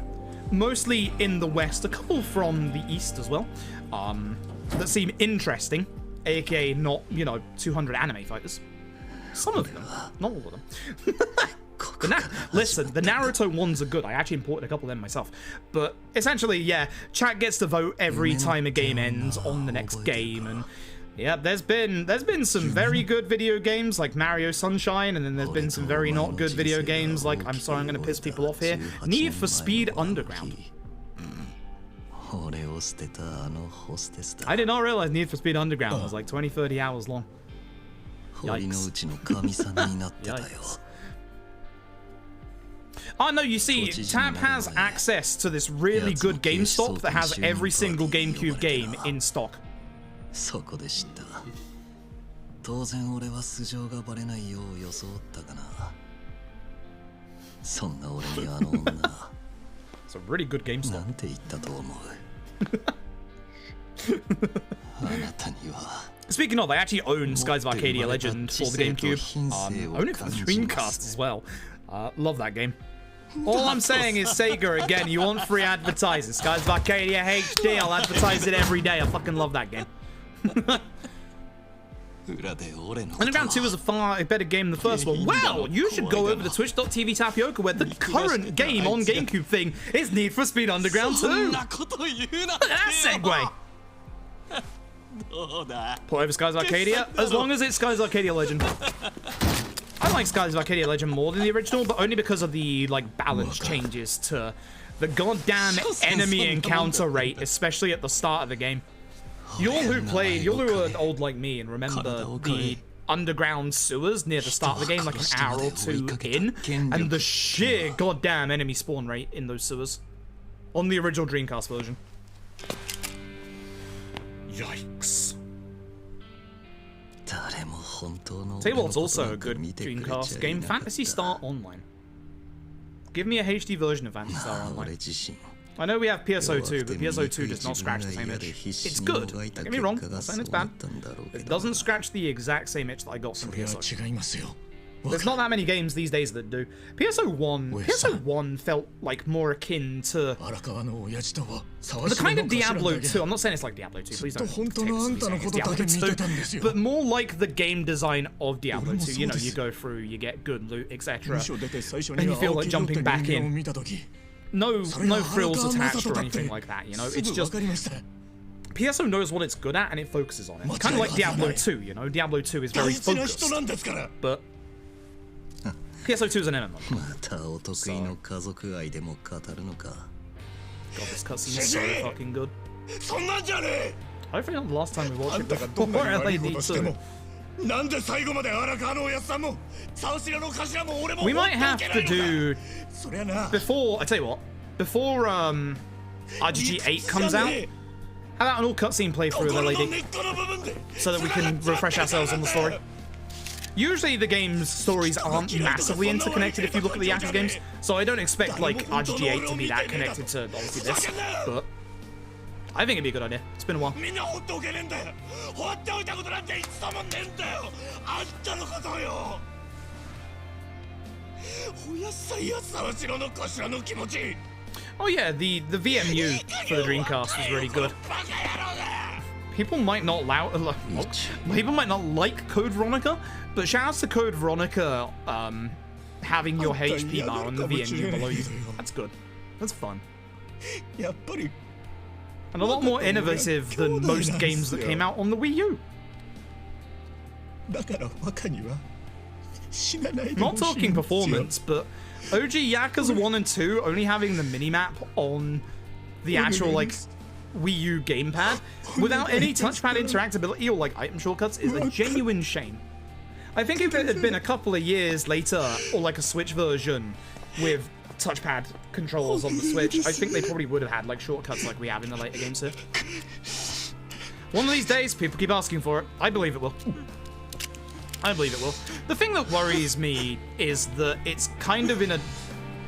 Mostly in the West, a couple from the East as well, that seem interesting, aka not, 200 anime fighters. Some of them, not all of them. Listen, the Naruto ones are good. I actually imported a couple of them myself. But essentially, yeah, chat gets to vote every time a game ends on the next game, and yeah, there's been some very good video games like Mario Sunshine, and then there's been some very not good video games like, I'm sorry, I'm gonna piss people off here, Need for Speed Underground. I did not realize Need for Speed Underground was like 20-30 hours long. Yikes. Yikes. Oh no, you see, Tap has access to this really good GameStop that has every single GameCube game in stock. It's a really good GameStop. Speaking of, I actually own Skies of Arcadia Legend for the GameCube. Own it for the Dreamcast as well. Love that game. All I'm saying is, Sega, again, you want free advertising. Skies of Arcadia HD, I'll advertise it every day. I fucking love that game. Underground 2 is a far better game than the first one. Well, you should go over to twitch.tv Tapioca, where the current game on GameCube thing is Need for Speed Underground 2. Look at that segue. Put over Skies of Arcadia, as long as it's Skies of Arcadia Legend. I like Skies of Arcadia Legend more than the original, but only because of the balance changes to the goddamn enemy encounter rate, especially at the start of the game. You'll who are old like me and remember the underground sewers near the start of the game, like an hour or two in, and the sheer goddamn enemy spawn rate in those sewers on the original Dreamcast version. Yikes. Tell you what's also a good Dreamcast game, Phantasy Star Online. Give me a HD version of Phantasy Star Online. I know we have PSO2, but PSO2 does not scratch the same itch. It's good, don't get me wrong, I'm not saying it's bad. It doesn't scratch the exact same itch that I got from PSO. There's not that many games these days that do. PSO1 felt like more akin to the kind of Diablo 2. I'm not saying it's like Diablo 2, please don't text me saying it's Diablo 2, but more like the game design of Diablo 2. You know, you go through, you get good loot, etc. And you feel like jumping back in. No frills attached or anything like that, you know? It's just... PSO knows what it's good at and it focuses on it. Kind of like Diablo 2, you know? Diablo 2 is very focused, but... PSO2 is an MMO. So. God, this cutscene is so fucking good. Hopefully not the last time we watched it before LAD2. We might have to do... Before, I tell you what, before RGG 8 comes out, how about an all cutscene playthrough of LAD? So that we can refresh ourselves on the story. Usually the game's stories aren't massively interconnected if you look at the Yakuza games, so I don't expect like RGG 8 to be that connected to obviously this, but I think it'd be a good idea. It's been a while. Oh yeah, the VMU for the Dreamcast was really good. People might not like Code Veronica, but shoutouts to Code Veronica having your HP bar on the VMU below you. That's good. That's fun. And a lot more innovative than most games that came out on the Wii U. Not talking performance, but OG Yakuza 1 and 2 only having the minimap on the actual like Wii U gamepad without any touchpad interactability or like item shortcuts is a genuine shame. I think if it had been a couple of years later or like a Switch version with touchpad controls on the Switch, I think they probably would have had like shortcuts like we have in the later games here. One of these days, people keep asking for it. I believe it will. I believe it will. The thing that worries me is that it's kind of in a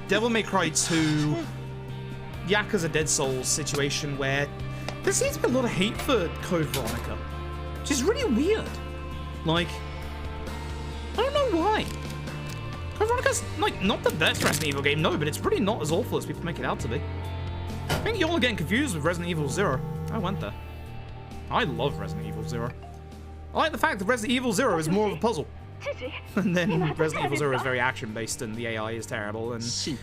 Devil May Cry 2 Yakuza Dead Souls situation where there seems to be a lot of hate for Code Veronica, which is really weird. Like, I don't know why. Code Veronica's, like, not the best Resident Evil game, no, but it's really not as awful as people make it out to be. I think y'all are getting confused with Resident Evil 0. I went there. I love Resident Evil 0. I like the fact that Resident Evil 0 is more of a puzzle. And then Resident Evil 0 is very action-based and the AI is terrible and you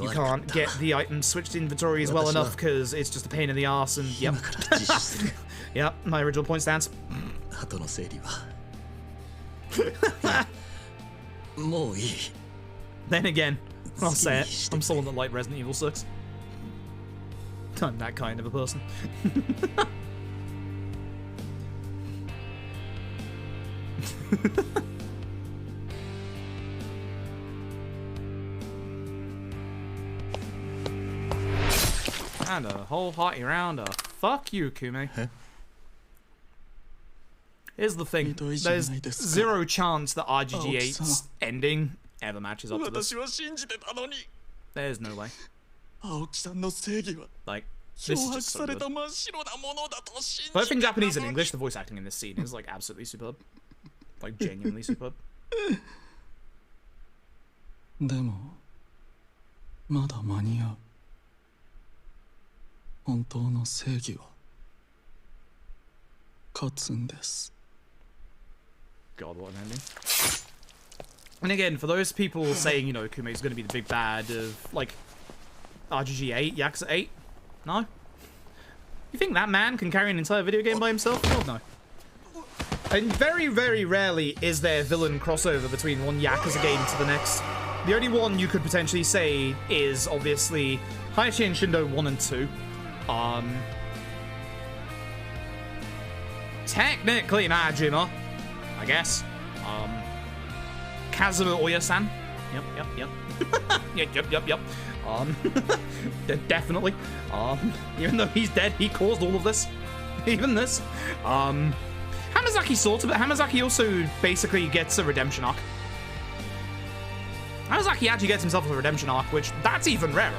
can't get the items switched to inventories well enough because it's just a pain in the arse and yep. Yep, my original point stands. Then again, I'll say it, I'm someone that liked Resident Evil 6. I'm that kind of a person. And a wholehearted round of fuck you, Kume. Huh? Here's the thing, there's zero chance that RGG8's ending ever matches up to this. There's no way. Like, this is just so good. Both in Japanese and English, the voice acting in this scene is like absolutely superb. Like, genuinely superb. でもまだ間に合う本当の正義は勝つんです God, what an ending. And again, for those people saying, you know, Kume's going to be the big bad of, like, RGG 8, Yakuza 8, no? You think that man can carry an entire video game by himself? God, no. And very, very rarely is there villain crossover between one Yakuza game to the next. The only one you could potentially say is, obviously, Hayashi and Shindo 1 and 2. Technically Majima, I guess. Kazuma Oya-san. Yep. Definitely. Even though he's dead, he caused all of this. Even this. Hamazaki sort of, but Hamazaki also basically gets a redemption arc. Hamazaki actually gets himself a redemption arc, which, that's even rarer.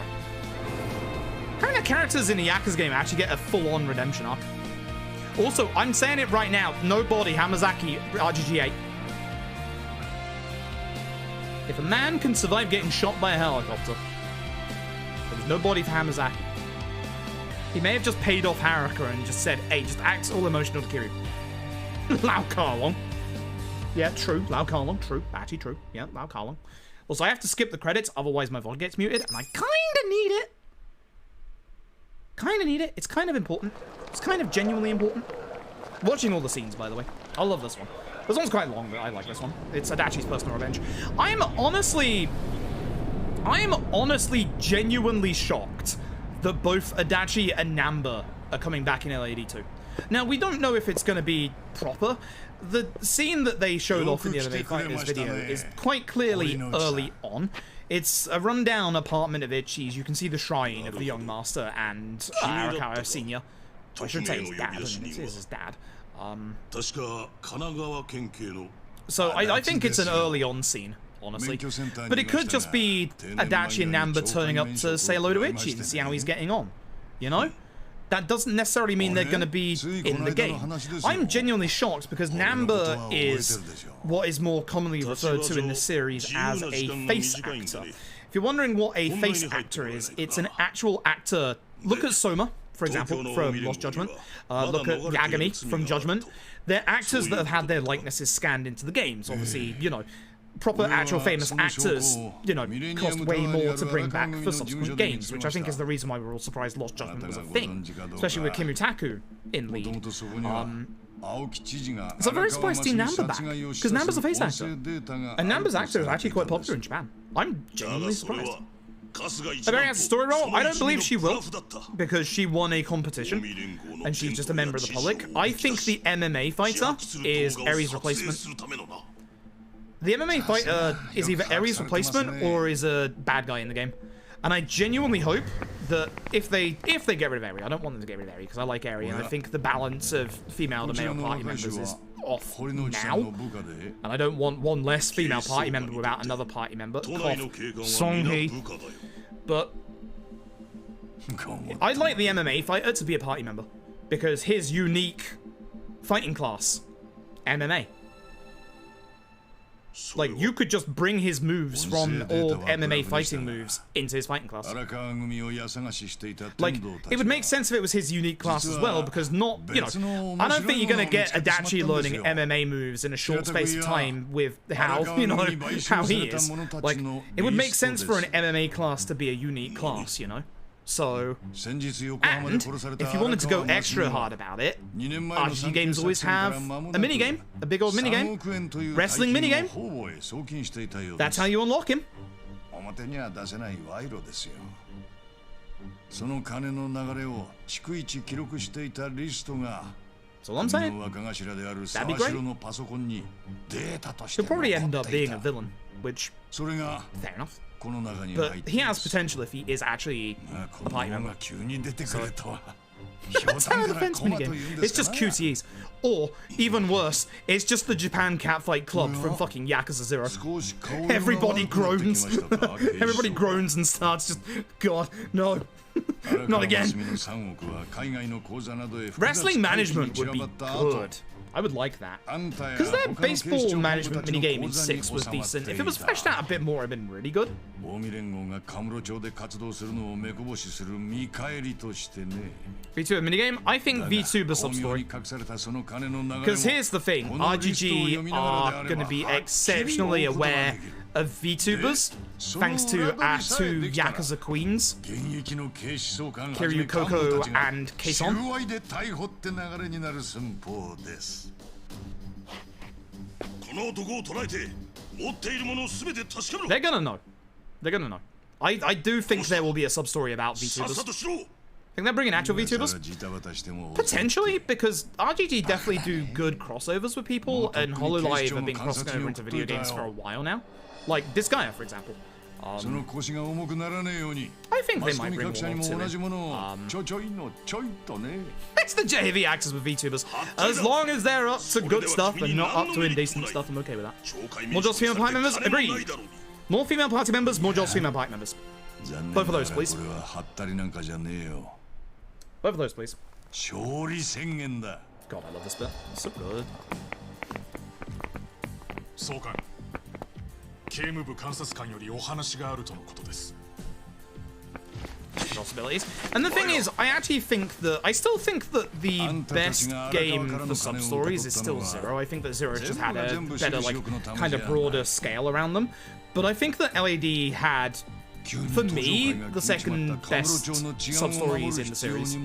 How many characters in a Yakuza game actually get a full-on redemption arc? Also, I'm saying it right now, no body, Hamazaki, RGG8. If a man can survive getting shot by a helicopter, there's no body for Hamazaki. He may have just paid off Haruka and just said, hey, just act all emotional to Kiryu. Lao Karlong. Yeah, true. Lao Karlong, true. Actually true. Yeah, Lao Karlong. Also, I have to skip the credits, otherwise my VOD gets muted, and I kinda need it. Kinda need it. It's kind of important. It's kind of genuinely important. Watching all the scenes, by the way. I love this one. This one's quite long, but I like this one. It's Adachi's personal revenge. I am honestly genuinely shocked that both Adachi and Namba are coming back in LAD 2. Now, we don't know if it's going to be proper. The scene that they showed off in the MMA Fighters video is quite clearly early on. It's a rundown apartment of Ichi's. You can see the shrine of the young master and Arakawa Sr. I should say his dad, and it is his dad. So I think it's an early on scene, honestly. But it could just be Adachi and Namba turning up to say hello to Ichi and see how he's getting on. You know? That doesn't necessarily mean they're going to be in the game. I'm genuinely shocked because Namba is what is more commonly referred to in this series as a face actor. If you're wondering what a face actor is, it's an actual actor. Look at Soma, for example, from Lost Judgment. Look at Yagami from Judgment. They're actors that have had their likenesses scanned into the games. Obviously, you know, proper actual famous actors, you know, cost way more to bring back for subsequent games, which I think is the reason why we're all surprised Lost Judgment was a thing, especially with Kimutaku in lead. So I'm very surprised to see Namba back, because Namba's a face actor, and Namba's actor is actually quite popular in Japan. I'm genuinely surprised. About as a story role, I don't believe she will, because she won a competition, and she's just a member of the public. I think the MMA fighter is Eri's replacement. The MMA fighter is either Eri's replacement or is a bad guy in the game. And I genuinely hope that if they get rid of Eri, I don't want them to get rid of Eri because I like Eri and I think the balance of female to male party members is off now. And I don't want one less female party member without another party member. Songhee. But I'd like the MMA fighter to be a party member because his unique fighting class, MMA. Like, you could just bring his moves from all MMA fighting moves into his fighting class. Like, it would make sense if it was his unique class as well, because not, you know, I don't think you're going to get Adachi learning MMA moves in a short space of time with how, you know, how he is. Like, it would make sense for an MMA class to be a unique class, you know? So, and if you wanted to go extra hard about it, RPG games always have a minigame, a big old minigame, wrestling minigame. That's how you unlock him. That's all I'm saying. That'd be great. He'll probably end up being a villain, which, fair enough. But he has potential if he is actually a party member. So, tower defense minigame. It's just QTEs. Or, even worse, it's just the Japan Catfight Club from fucking Yakuza 0. Everybody groans. Everybody groans and starts just, God, no. Not again. Wrestling management would be good. I would like that. Because their baseball management minigame in 6 was decent. If it was fleshed out a bit more, it would have been really good. VTuber minigame? I think VTuber sub-story. Because here's the thing. RGG are going to be exceptionally aware of VTubers, thanks to our 2 Yakuza queens, Kiryu Koko and Kason. They're gonna know. They're gonna know. I do think there will be a sub-story about VTubers. Think they're bringing actual VTubers? Potentially, because RGG definitely do good crossovers with people, and HoloLive have been crossing over into video games for a while now. Like Disgaea, for example. I think they might bring one or two in. It's the JV axis with VTubers. As long as they're up to good stuff and not up to indecent stuff, I'm okay with that. More jobs female party members? Agreed. More female party members, more jobs female party members. Both of those, please. Both of those, please. God, I love this bit. It's so good. Possibilities. And the thing is, I still think that the best game for sub-stories is still 0. I think that 0's just had a better, like, kind of broader scale around them. But I think that LAD had, for me, the second best sub-stories in the series.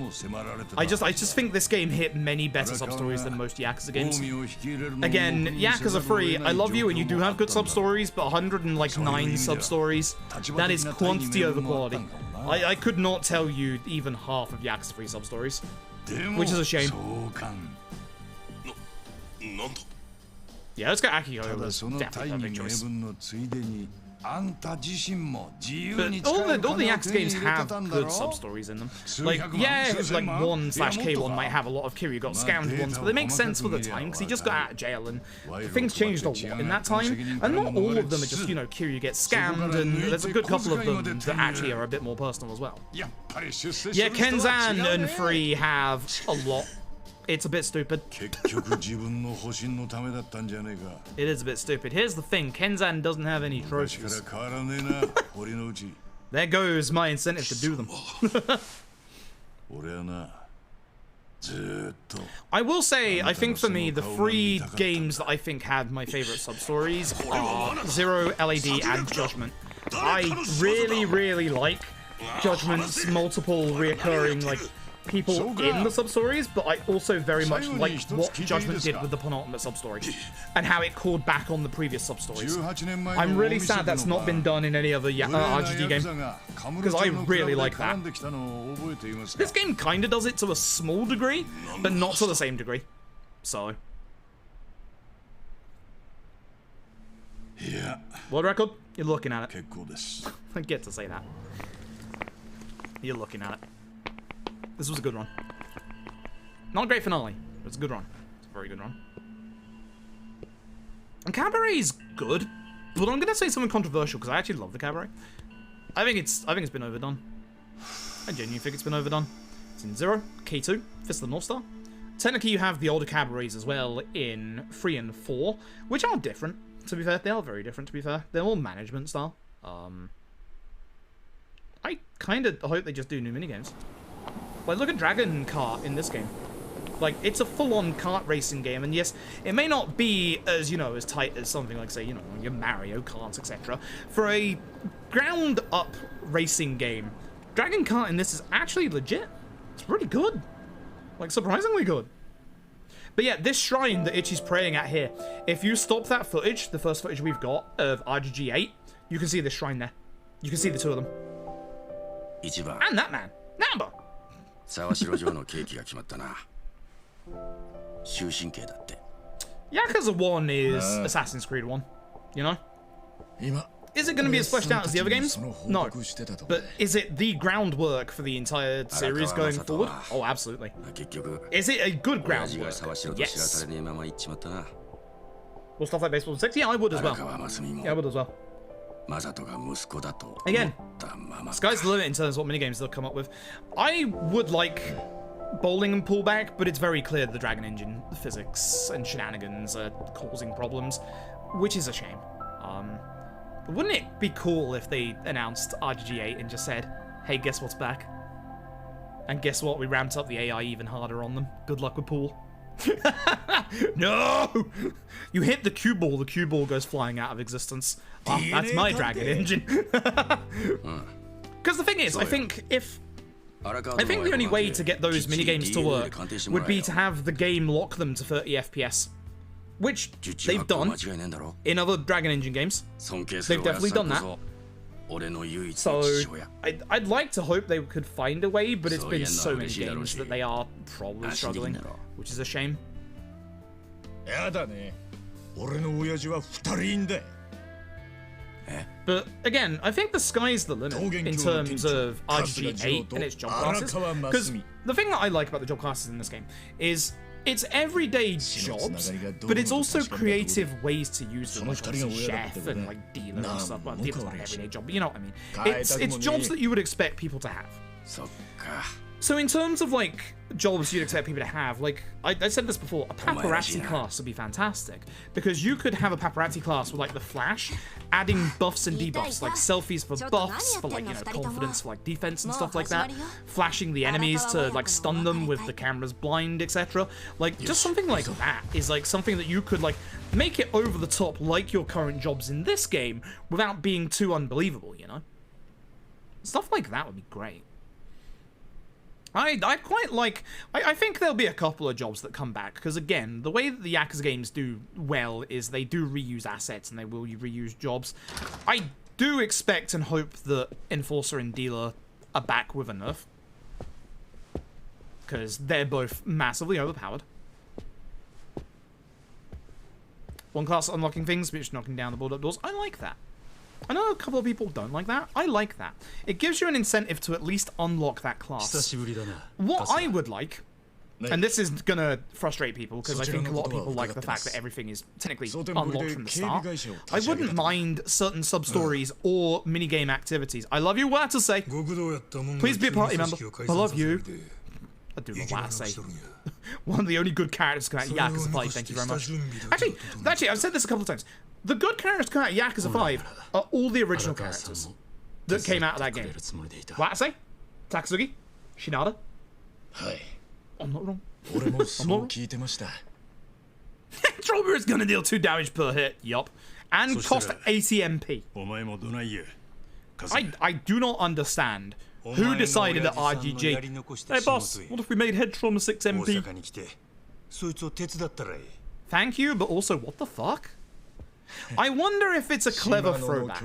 I just think this game hit many better sub-stories than most Yakuza games. Again, Yakuza 3, I love you and you do have good sub-stories, but 109 sub-stories, that is quantity over quality. I could not tell you even half of Yakuza 3 sub-stories, which is a shame. Yeah, let's go Akio. That's definitely a big choice. But all the Yakuza games have good sub-stories in them. Like, yeah, like 1/K1 might have a lot of Kiryu got scammed ones, but they make sense for the time, because he just got out of jail, and things changed a lot in that time. And not all of them are just, you know, Kiryu gets scammed, and there's a good couple of them that actually are a bit more personal as well. Yeah, Kenzan and Free have a lot. It's a bit stupid. It is a bit stupid. Here's the thing, Kenzan doesn't have any trophies. There goes my incentive to do them. I will say, I think for me, the 3 games that I think had my favorite sub-stories are 0, LAD, and Judgment. I really, really like Judgment's multiple reoccurring, like, people in the sub-stories, but I also very much liked what Judgment did with the penultimate sub-story and how it called back on the previous sub-stories. I'm really sad that's not been done in any other RGG game, because I really like that. This game kind of does it to a small degree, but not to the same degree. So. World record? You're looking at it. I get to say that. You're looking at it. This was a good run. Not a great finale, but it's a good run. It's a very good run. And Cabaret is good, but I'm gonna say something controversial because I actually love the Cabaret. I think it's been overdone. I genuinely think it's been overdone. It's in 0, K2, Fist of the North Star. Technically, you have the older cabarets as well in 3 and 4, which are different, to be fair. They are very different, to be fair. They're all management style. I kind of hope they just do new minigames. Like, look at Dragon Kart in this game. Like, it's a full-on kart racing game, and yes, it may not be as, you know, as tight as something like, say, you know, your Mario Kart, etc. For a ground-up racing game, Dragon Kart in this is actually legit. It's pretty good. Like, surprisingly good. But yeah, this shrine that Ichi's praying at here, if you stop that footage, the first footage we've got of RGG8, you can see this shrine there. You can see the two of them. And that man, Namba! Yakuza 1 is Assassin's Creed 1, you know? Is it going to be as fleshed out as the other games? No. But is it the groundwork for the entire series going forward? Oh, absolutely. Is it a good groundwork? Yes. Will stuff like Baseball 6? Yeah, I would as well. Yeah, I would as well. Again, sky's the limit in terms of what minigames they'll come up with. I would like bowling and pullback, but it's very clear the Dragon Engine, the physics and shenanigans are causing problems, which is a shame. Wouldn't it be cool if they announced RGG8 and just said, hey, guess what's back? And guess what? We ramped up the AI even harder on them. Good luck with pool. No! You hit the cue ball goes flying out of existence. Oh, that's my Dragon Engine. Because the thing is, I think the only way to get those minigames to work would be to have the game lock them to 30 FPS. Which they've done in other Dragon Engine games. They've definitely done that. So, I'd like to hope they could find a way, but it's been so many games that they are probably struggling, which is a shame. But again, I think the sky's the limit in terms of RGG8 and its job classes. Because the thing that I like about the job classes in this game is it's everyday jobs, but it's also creative ways to use them, like chef and like dealer and stuff. Well, dealer's not an everyday job, but you know what I mean. It's jobs that you would expect people to have. So in terms of like jobs you'd expect people to have, like I said this before, a paparazzi class would be fantastic because you could have a paparazzi class with like the Flash, adding buffs and debuffs, like selfies for buffs, for like, you know, confidence, for like defense and stuff like that, flashing the enemies to like stun them with the camera's blind, etc. Like just something like that is like something that you could like make it over the top like your current jobs in this game without being too unbelievable, you know? Stuff like that would be great. I quite like... I think there'll be a couple of jobs that come back, because again, the way that the Yakuza games do well is they do reuse assets and they will reuse jobs. I do expect and hope that Enforcer and Dealer are back with a nerf, because they're both massively overpowered. One class unlocking things, but just knocking down the board-up doors. I like that. I know a couple of people don't like that. I like that. It gives you an incentive to at least unlock that class. What I would like, and this is going to frustrate people because I think a lot of people like the fact that everything is technically unlocked from the start. I wouldn't mind certain sub-stories or minigame activities. I love you, what to say. Please be a party member. I love you. I do love what to say. One of the only good characters come out of Yakuza 5, thank you very much. Actually, I've said this a couple of times. The good characters come out of Yakuza 5 are all the original characters that came out of that game. What I say? Takasugi? Shinada? I'm not wrong. I'm not wrong. Trober is gonna deal 2 damage per hit, yup. And cost 80 MP. I do not understand who decided at RGG, hey boss, what if we made Head Trauma 6 MP? Thank you, but also what the fuck? I wonder if it's a clever throwback.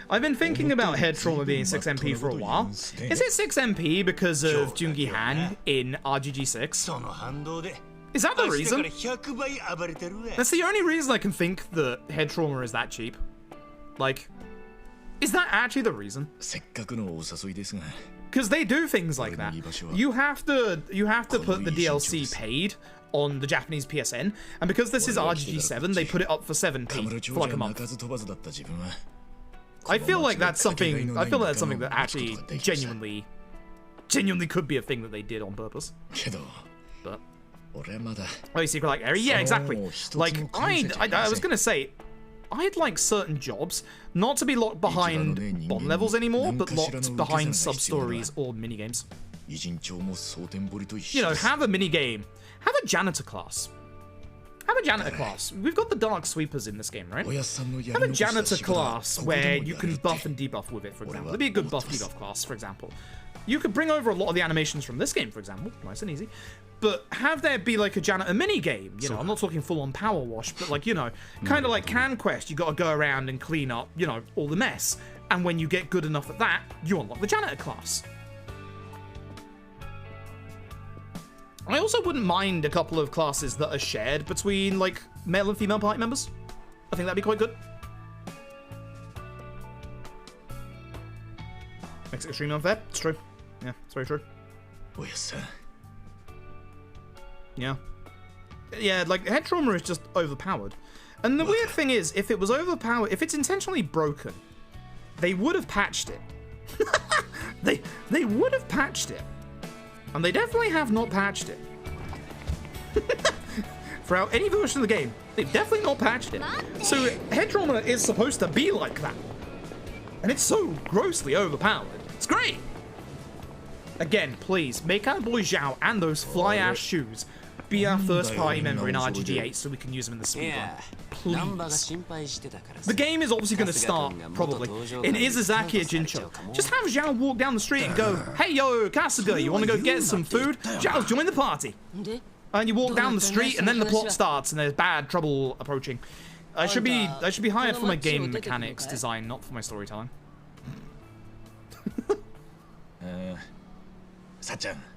I've been thinking about Head Trauma being 6 MP for a while. Is it 6 MP because of Jungi Han in RGG 6? Is that the reason? That's the only reason I can think that Head Trauma is that cheap. Like, is that actually the reason? Because they do things like that. You have to put the DLC paid on the Japanese PSN, and because this is RGG 7, they put it up for 7p for like a month. I feel like that's something that actually genuinely genuinely could be a thing that they did on purpose. But oh, secret like area? Yeah, exactly. Like I was gonna say, I'd like certain jobs not to be locked behind bond levels anymore, but locked behind sub-stories or minigames. You know, have a minigame. Have a janitor class. Have a janitor class. We've got the Dark Sweepers in this game, right? Have a janitor class where you can buff and debuff with it, for example. It'd be a good buff debuff class, for example. You could bring over a lot of the animations from this game, for example. Nice and easy. But have there be like a janitor minigame. You know, I'm not talking full-on power wash, but like, you know, kind of like Can Quest. You got to go around and clean up, you know, all the mess. And when you get good enough at that, you unlock the janitor class. I also wouldn't mind a couple of classes that are shared between, like, male and female party members. I think that'd be quite good. Makes it extremely unfair. It's true. Yeah, it's very true. Yeah. Yeah, like, head trauma is just overpowered. And the weird thing is, if it was overpowered, if it's intentionally broken, they would have patched it. They would have patched it. And they definitely have not patched it. Throughout any version of the game, they've definitely not patched it. So head trauma is supposed to be like that. And it's so grossly overpowered. It's great. Again, please, make our boy Zhao and those fly-ass shoes be our first party member in RGG8 so we can use them in the speedrun. Please. The game is obviously going to start, probably, in Izazaki or Jincho. Just have Zhao walk down the street and go, hey yo, Kasuga, you want to go get some food? Zhao's join the party. And you walk down the street and then the plot starts and there's bad trouble approaching. I should be hired for my game mechanics design, not for my storytelling.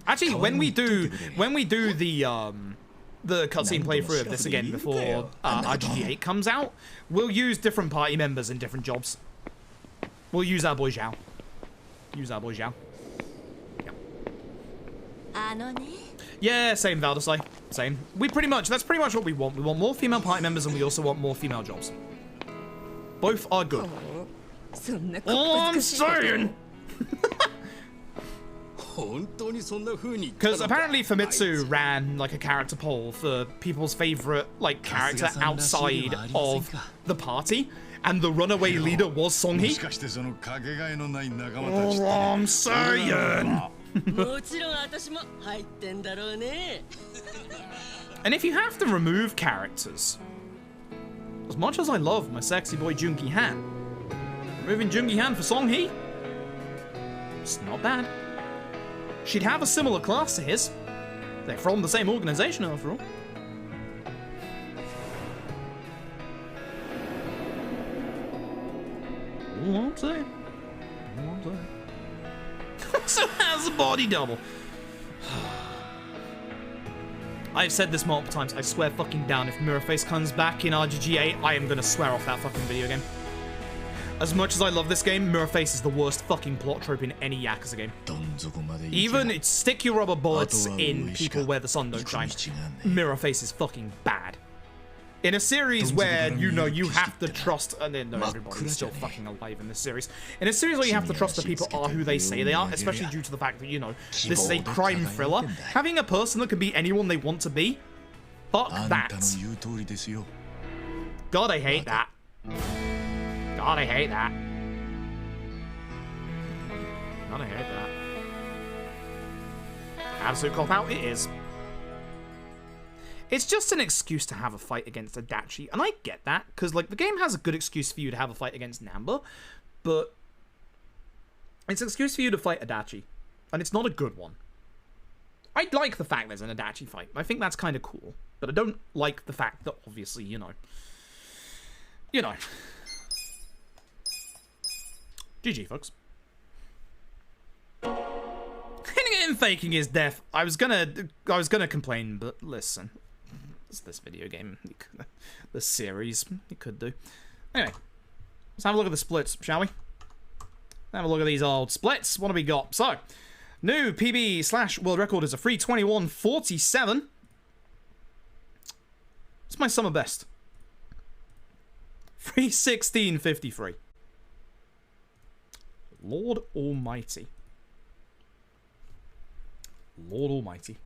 Actually, when we do the cutscene playthrough of this again before RGG8 comes out, we'll use different party members in different jobs. We'll use our boy Zhao. Yeah, same, Valdesai. Same. That's pretty much what we want. We want more female party members and we also want more female jobs. Both are good. All I'm saying! Because apparently Famitsu ran like a character poll for people's favorite like character outside of the party, and the runaway leader was Songhee. All I'm saying. And if you have to remove characters, as much as I love my sexy boy Jungi Han, removing Jungi Han for Songhee, it's not bad. She'd have a similar class to his. They're from the same organization, after all. All I'm saying. So how's the body double? I've said this multiple times. I swear fucking down, if Mirrorface comes back in RGG8, I am gonna swear off that fucking video game. As much as I love this game, Mirrorface is the worst fucking plot trope in any Yakuza game. Even it's stick your rubber bullets in people where the sun don't shine. Mirrorface is fucking bad. In a series where, you know, you have to trust, and then no, everybody's still fucking alive in this series. In a series where you have to trust that people are who they say they are, especially due to the fact that, you know, this is a crime thriller. Having a person that can be anyone they want to be, fuck that. God, I hate that. God, I hate that. God, I hate that. Absolute cop-out, it is. It's just an excuse to have a fight against Adachi, and I get that, because, like, the game has a good excuse for you to have a fight against Namba, but it's an excuse for you to fight Adachi, and it's not a good one. I like the fact there's an Adachi fight. I think that's kind of cool, but I don't like the fact that, obviously, you know. GG, folks. Hitting it and faking his death. I was gonna complain, but listen, it's this video game, this series, you could do. Anyway, let's have a look at the splits, shall we? Have a look at these old splits. What do we got? So, new PB/world record is a 3:21:47. It's my summer best. 3:16:53. Lord Almighty. Lord Almighty.